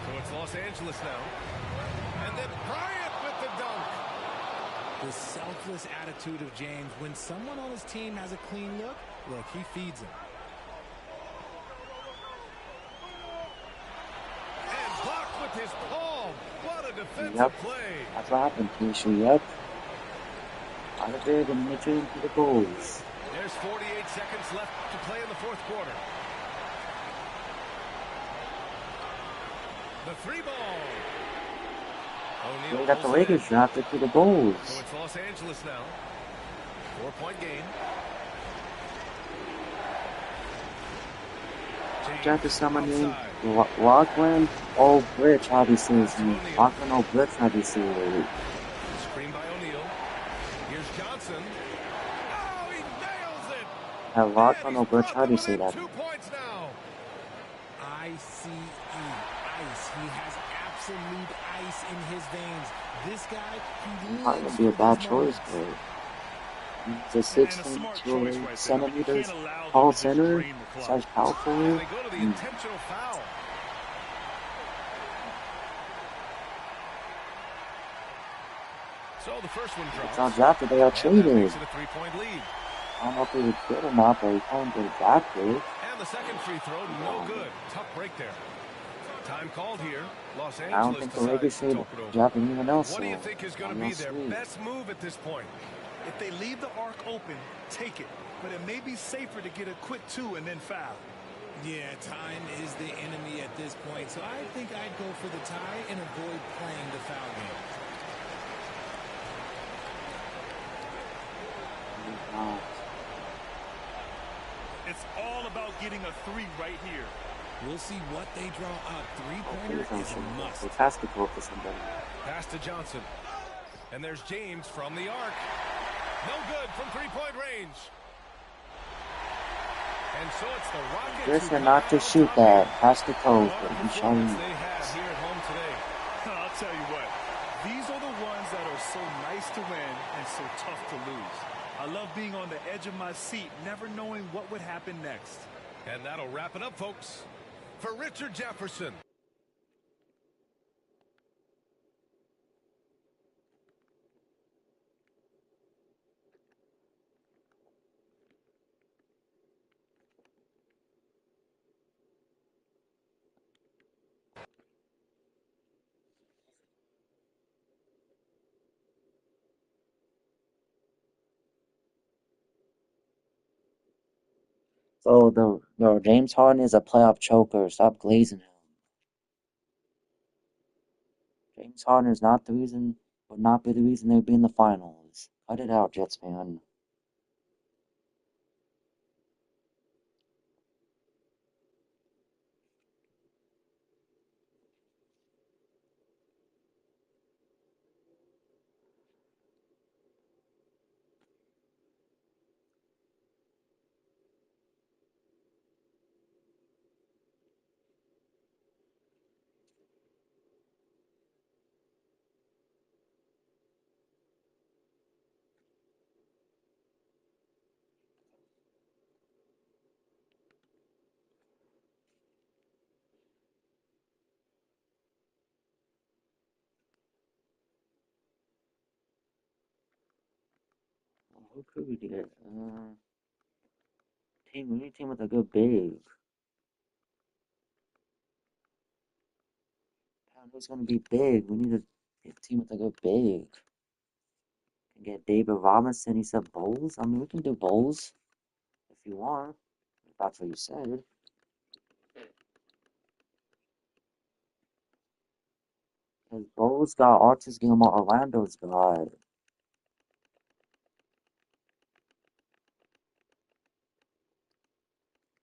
So it's Los Angeles now. And then Bryant with the dunk.
The selfless attitude of James. When someone on his team has a clean look, he feeds him.
And blocked with his palm. What a defensive play.
That's what happened, Keisha. Yep. Out of there, the midget into the goals.
There's 48 seconds left to play in the fourth quarter. The three ball.
They got the Lakers drafted to the Bulls.
So it's Los Angeles now. 4-point game.
Drafted someone named Lachlan O'Brich, obviously. Lachlan O'Brich, obviously.
Screen by O'Neal. Here's Johnson. Oh, he nails it.
Lachlan O'Brich, how do you say that?
2 points now.
ICE. Ice. He has absolute ice in his veins. This guy, he
Might
lives
be a
for
bad
these
choice,
moments.
but he's a 6'2" centimeters tall center, such powerful.
And they go to the intentional foul. So the first one drops.
It's not drafted, they are traded.
Makes it a 3-point lead.
I don't know if he was good or not, but he can't get drafted.
And the second free throw, no good. Tough break there. Time called here. Los Angeles.
I don't think the Lakers should draft anyone else.
What do you think is going to be their best move at this point?
If they leave the arc open, take it. But it may be safer to get a quick 2 and then foul.
Yeah, time is the enemy at this point. So I think I'd go for the tie and avoid playing the foul game.
It's all about getting a 3 right here.
We'll see what they draw up. Three-pointer is a must.
Pass the ball to somebody.
Pass to Johnson. And there's James from the arc. No good from three-point range. And so it's the Rockets.
Listen, not to shoot that. Pass the code. I'm showing you.
They have here at home today.
I'll tell you what. These are the ones that are so nice to win and so tough to lose. I love being on the edge of my seat, never knowing what would happen next.
And that'll wrap it up, folks. For Richard Jefferson.
So the James Harden is a playoff choker. Stop glazing him. James Harden is not the reason, would not be the reason they'd be in the finals. Cut it out, Jets fan. Who could we get? We need a team with a good big. Who's gonna be big? We need a team with a good big. Can get David Robinson. He said Bulls. I mean, we can do Bulls if you want. If that's what you said. Because Bulls got Artis Gilmore, Orlando's got.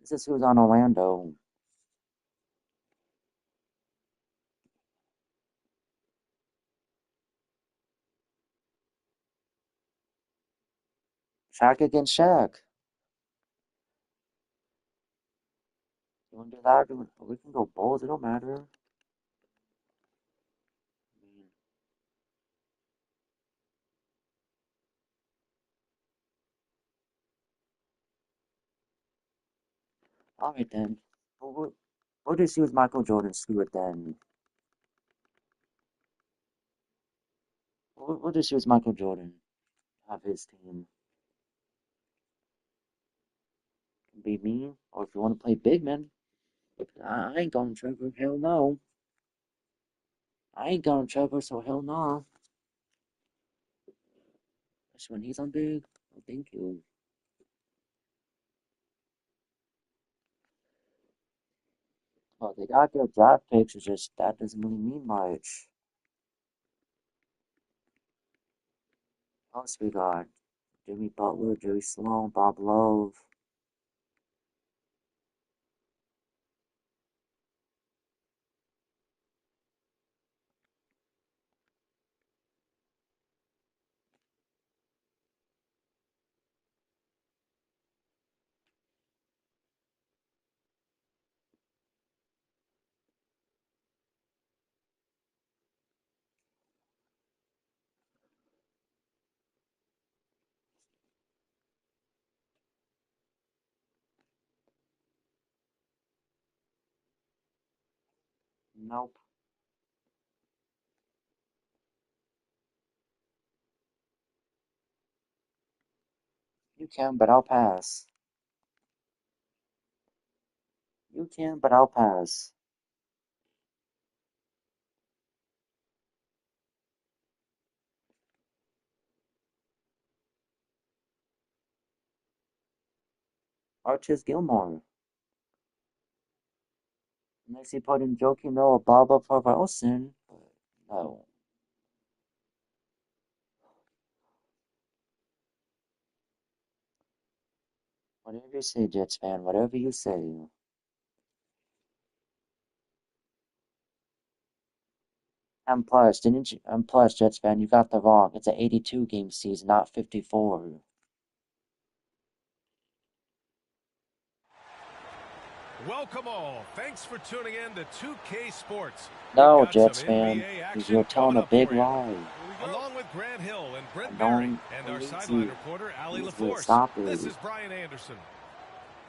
This is who's on Orlando. Shaq against Shaq. You want to do that? We can go Bulls. It don't matter. All right then. We'll just use Michael Jordan. Screw it then. We'll just use Michael Jordan. Have his team. Be me, or if you want to play big man, I ain't going Trevor. Hell no. I ain't going Trevor, so hell no. Especially when he's on big. Oh, thank you. Well, they got their draft picks. It's just that doesn't really mean much. What else we got? Jimmy Butler, Jerry Sloan, Bob Love. Nope. You can, but I'll pass. You can, but I'll pass. Archis Gilmore. Unless he put in Joakim Noah or Baba Parvalson. No. Whatever you say, Jets fan. Whatever you say. And plus, Jets fan, you got that wrong. It's an 82 game season, not 54.
Welcome all. Thanks for tuning in to 2K Sports.
No, Jets fan, because you're telling a big lie.
Along with Grant Hill and Brent
No
Berry
one
and our
believes
sideline
you.
reporter, Ali
Please
LaForce.
stop
This
it.
is Brian Anderson.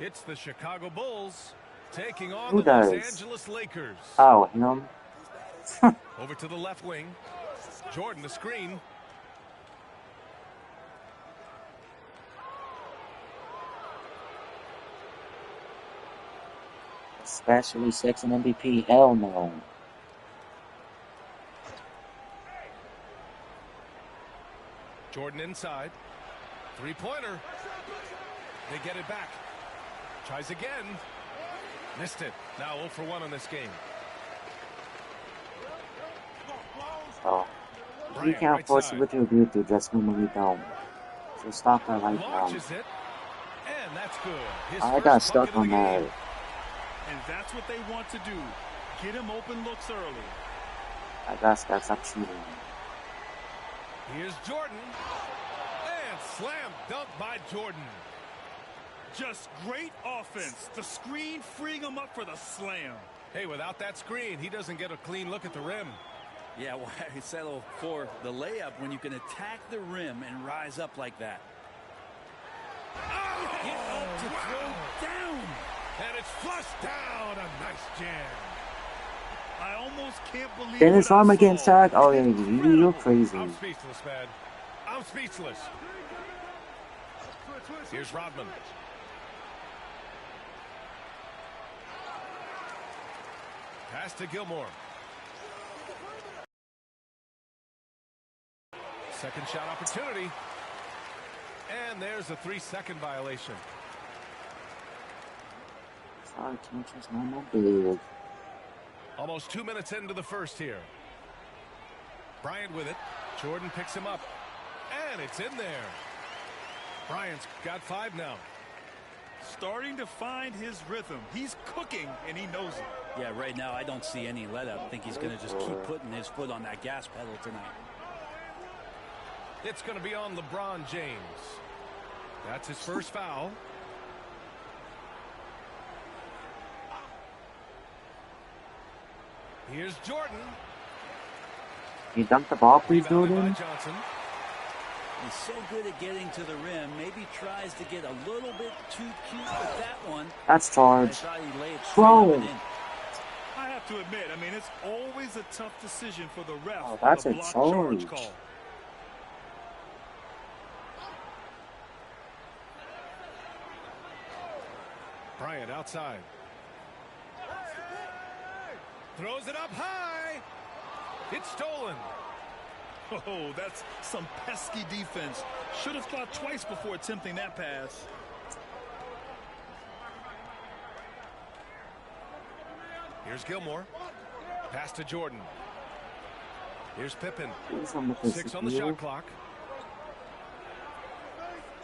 It's the Chicago Bulls taking on
Who
the Los
does?
Angeles Lakers.
Oh, him?
Over to the left wing. Jordan, the screen.
Especially six and MVP. Hell no.
Jordan inside. Three-pointer. They get it back. Tries again. Missed it. Now 0 for 1 on this game.
Oh. You can't force it with your group to just normally don't. So stop that right now.
Launches it. And that's good.
I got stuck on that.
And that's what they want to do. Get him open looks early.
I guess that's up cheating.
Here's Jordan. And slam dunk by Jordan.
Just great offense. The screen freeing him up for the slam.
Hey, without that screen, he doesn't get a clean look at the rim.
Yeah, well, I settle for the layup when you can attack the rim and rise up like that.
Oh,
get up to throw down.
And it's flushed down. A nice jam.
I almost can't believe
Dennis Arm against Tag? Oh, yeah, you're crazy.
I'm speechless, man. I'm speechless. Here's Rodman. Pass to Gilmore. Second shot opportunity. And there's a 3-second violation.
Sorry, can't just normal big.
Almost 2 minutes into the first here. Bryant with it. Jordan picks him up. And it's in there. Bryant's got 5 now.
Starting to find his rhythm. He's cooking, and he knows it.
Yeah, right now I don't see any let up. I think he's going to just keep putting his foot on that gas pedal tonight.
It's going to be on LeBron James. That's his first foul. Here's Jordan.
Can you dunk the ball, please, Jordan?
He's so good at getting to the rim. Maybe tries to get a little bit too cute with that one.
That's charge.
Bro.
I have to admit, I mean, it's always a tough decision for the ref.
Oh, that's a
block
charge
call.
Bryant outside. Throws it up high. It's stolen.
Oh, that's some pesky defense. Should have thought twice before attempting that pass.
Here's Gilmore. Pass to Jordan. Here's Pippen. 6 on the shot clock.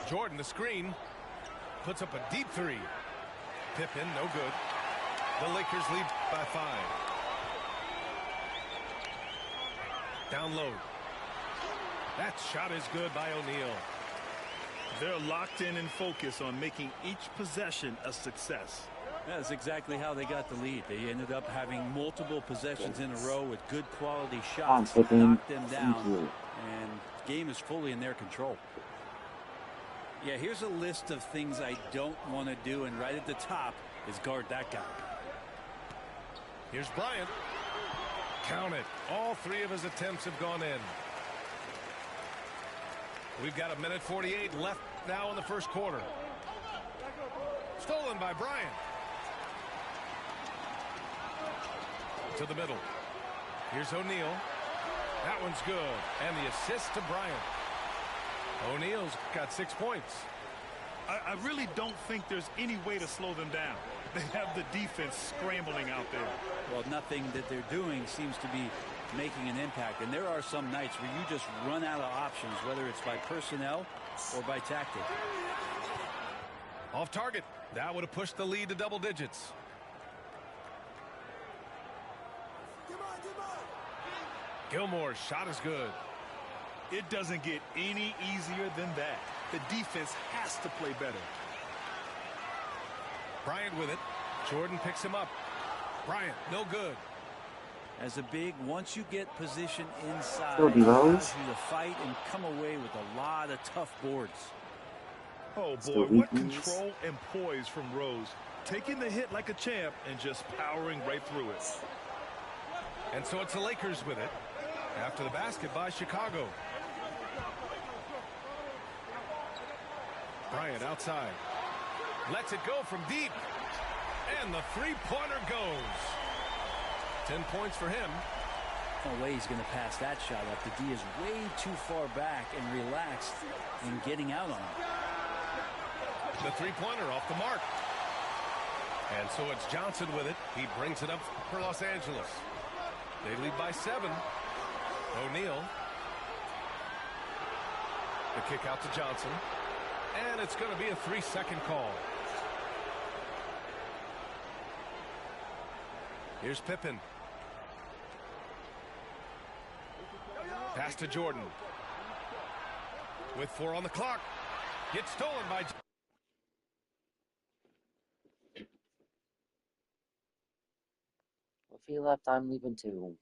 Jordan, the screen. Puts up a deep 3. Pippen, no good. The Lakers lead by 5. Down low. That shot is good by O'Neal.
They're locked in and focused on making each possession a success.
That's exactly how they got the lead. They ended up having multiple possessions in a row with good quality shots, knocked them down, and the game is fully in their control. Yeah, here's a list of things I don't want to do, and right at the top is guard that guy.
Here's Bryant. Count it. All 3 of his attempts have gone in. We've got 1:48 left now in the first quarter. Stolen by Bryant. To the middle. Here's O'Neal. That one's good. And the assist to Bryant. O'Neal's got 6 points.
I really don't think there's any way to slow them down. They have the defense scrambling out there.
Well, nothing that they're doing seems to be making an impact. And there are some nights where you just run out of options, whether it's by personnel or by tactic.
Off target. That would have pushed the lead to double digits. Gilmore's shot is good.
It doesn't get any easier than that. The defense has to play better.
Bryant with it. Jordan picks him up. Bryant, no good.
As a big, once you get position inside, it allows you to fight and come away with a lot of tough boards.
Oh boy, what control and poise from Rose. Taking the hit like a champ and just powering right through it.
And so it's the Lakers with it. After the basket by Chicago. Bryant outside. Lets it go from deep. And the three-pointer goes. 10 points for him.
No way he's going to pass that shot up. The D is way too far back and relaxed in getting out on him.
The three-pointer off the mark. And so it's Johnson with it. He brings it up for Los Angeles. They lead by 7. O'Neal. The kick out to Johnson. And it's going to be a 3-second call. Here's Pippen. Pass to Jordan. With 4 on the clock. Gets stolen by...
If he left, I'm leaving too.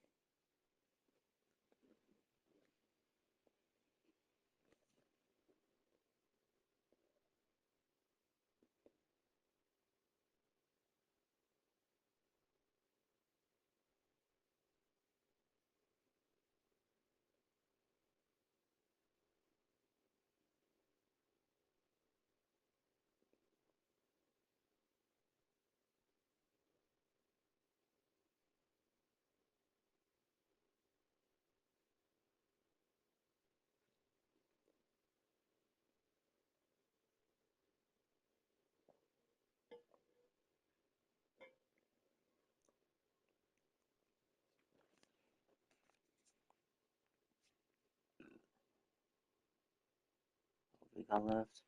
got left.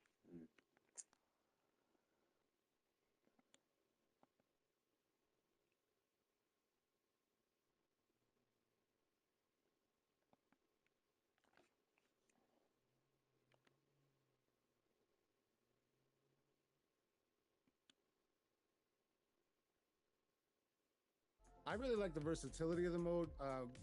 I really like the versatility of the mode.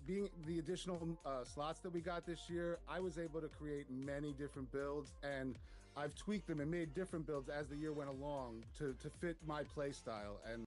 Being the additional slots that we got this year, I was able to create many different builds, and I've tweaked them and made different builds as the year went along to fit my play style. And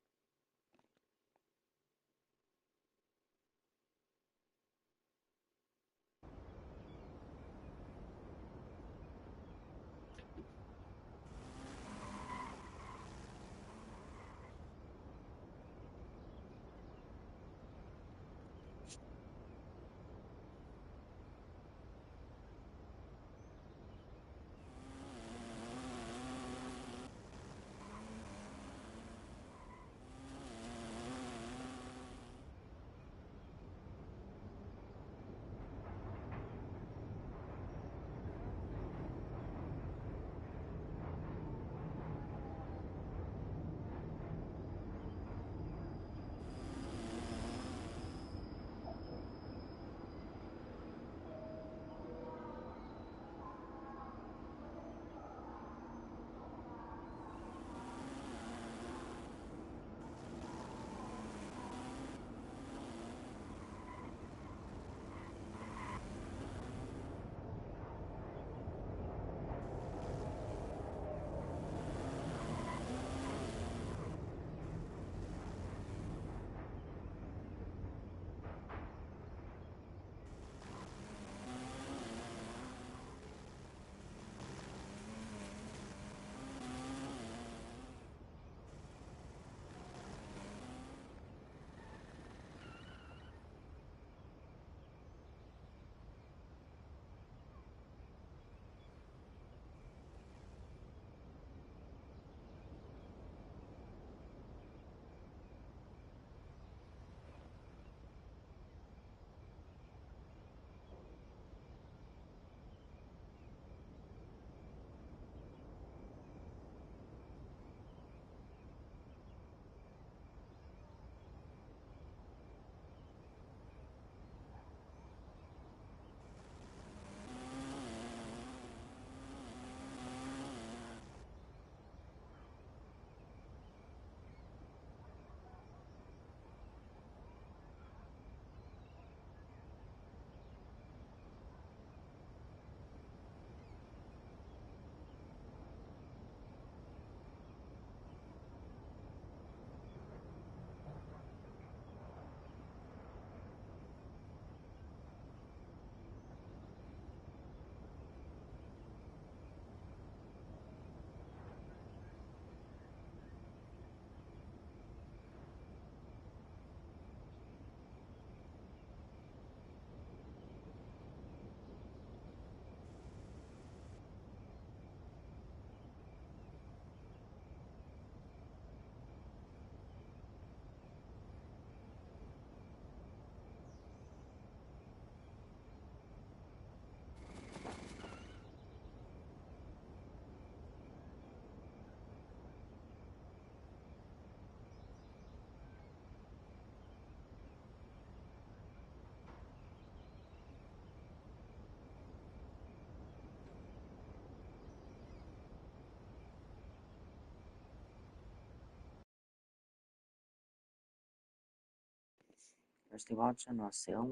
You're still watching or still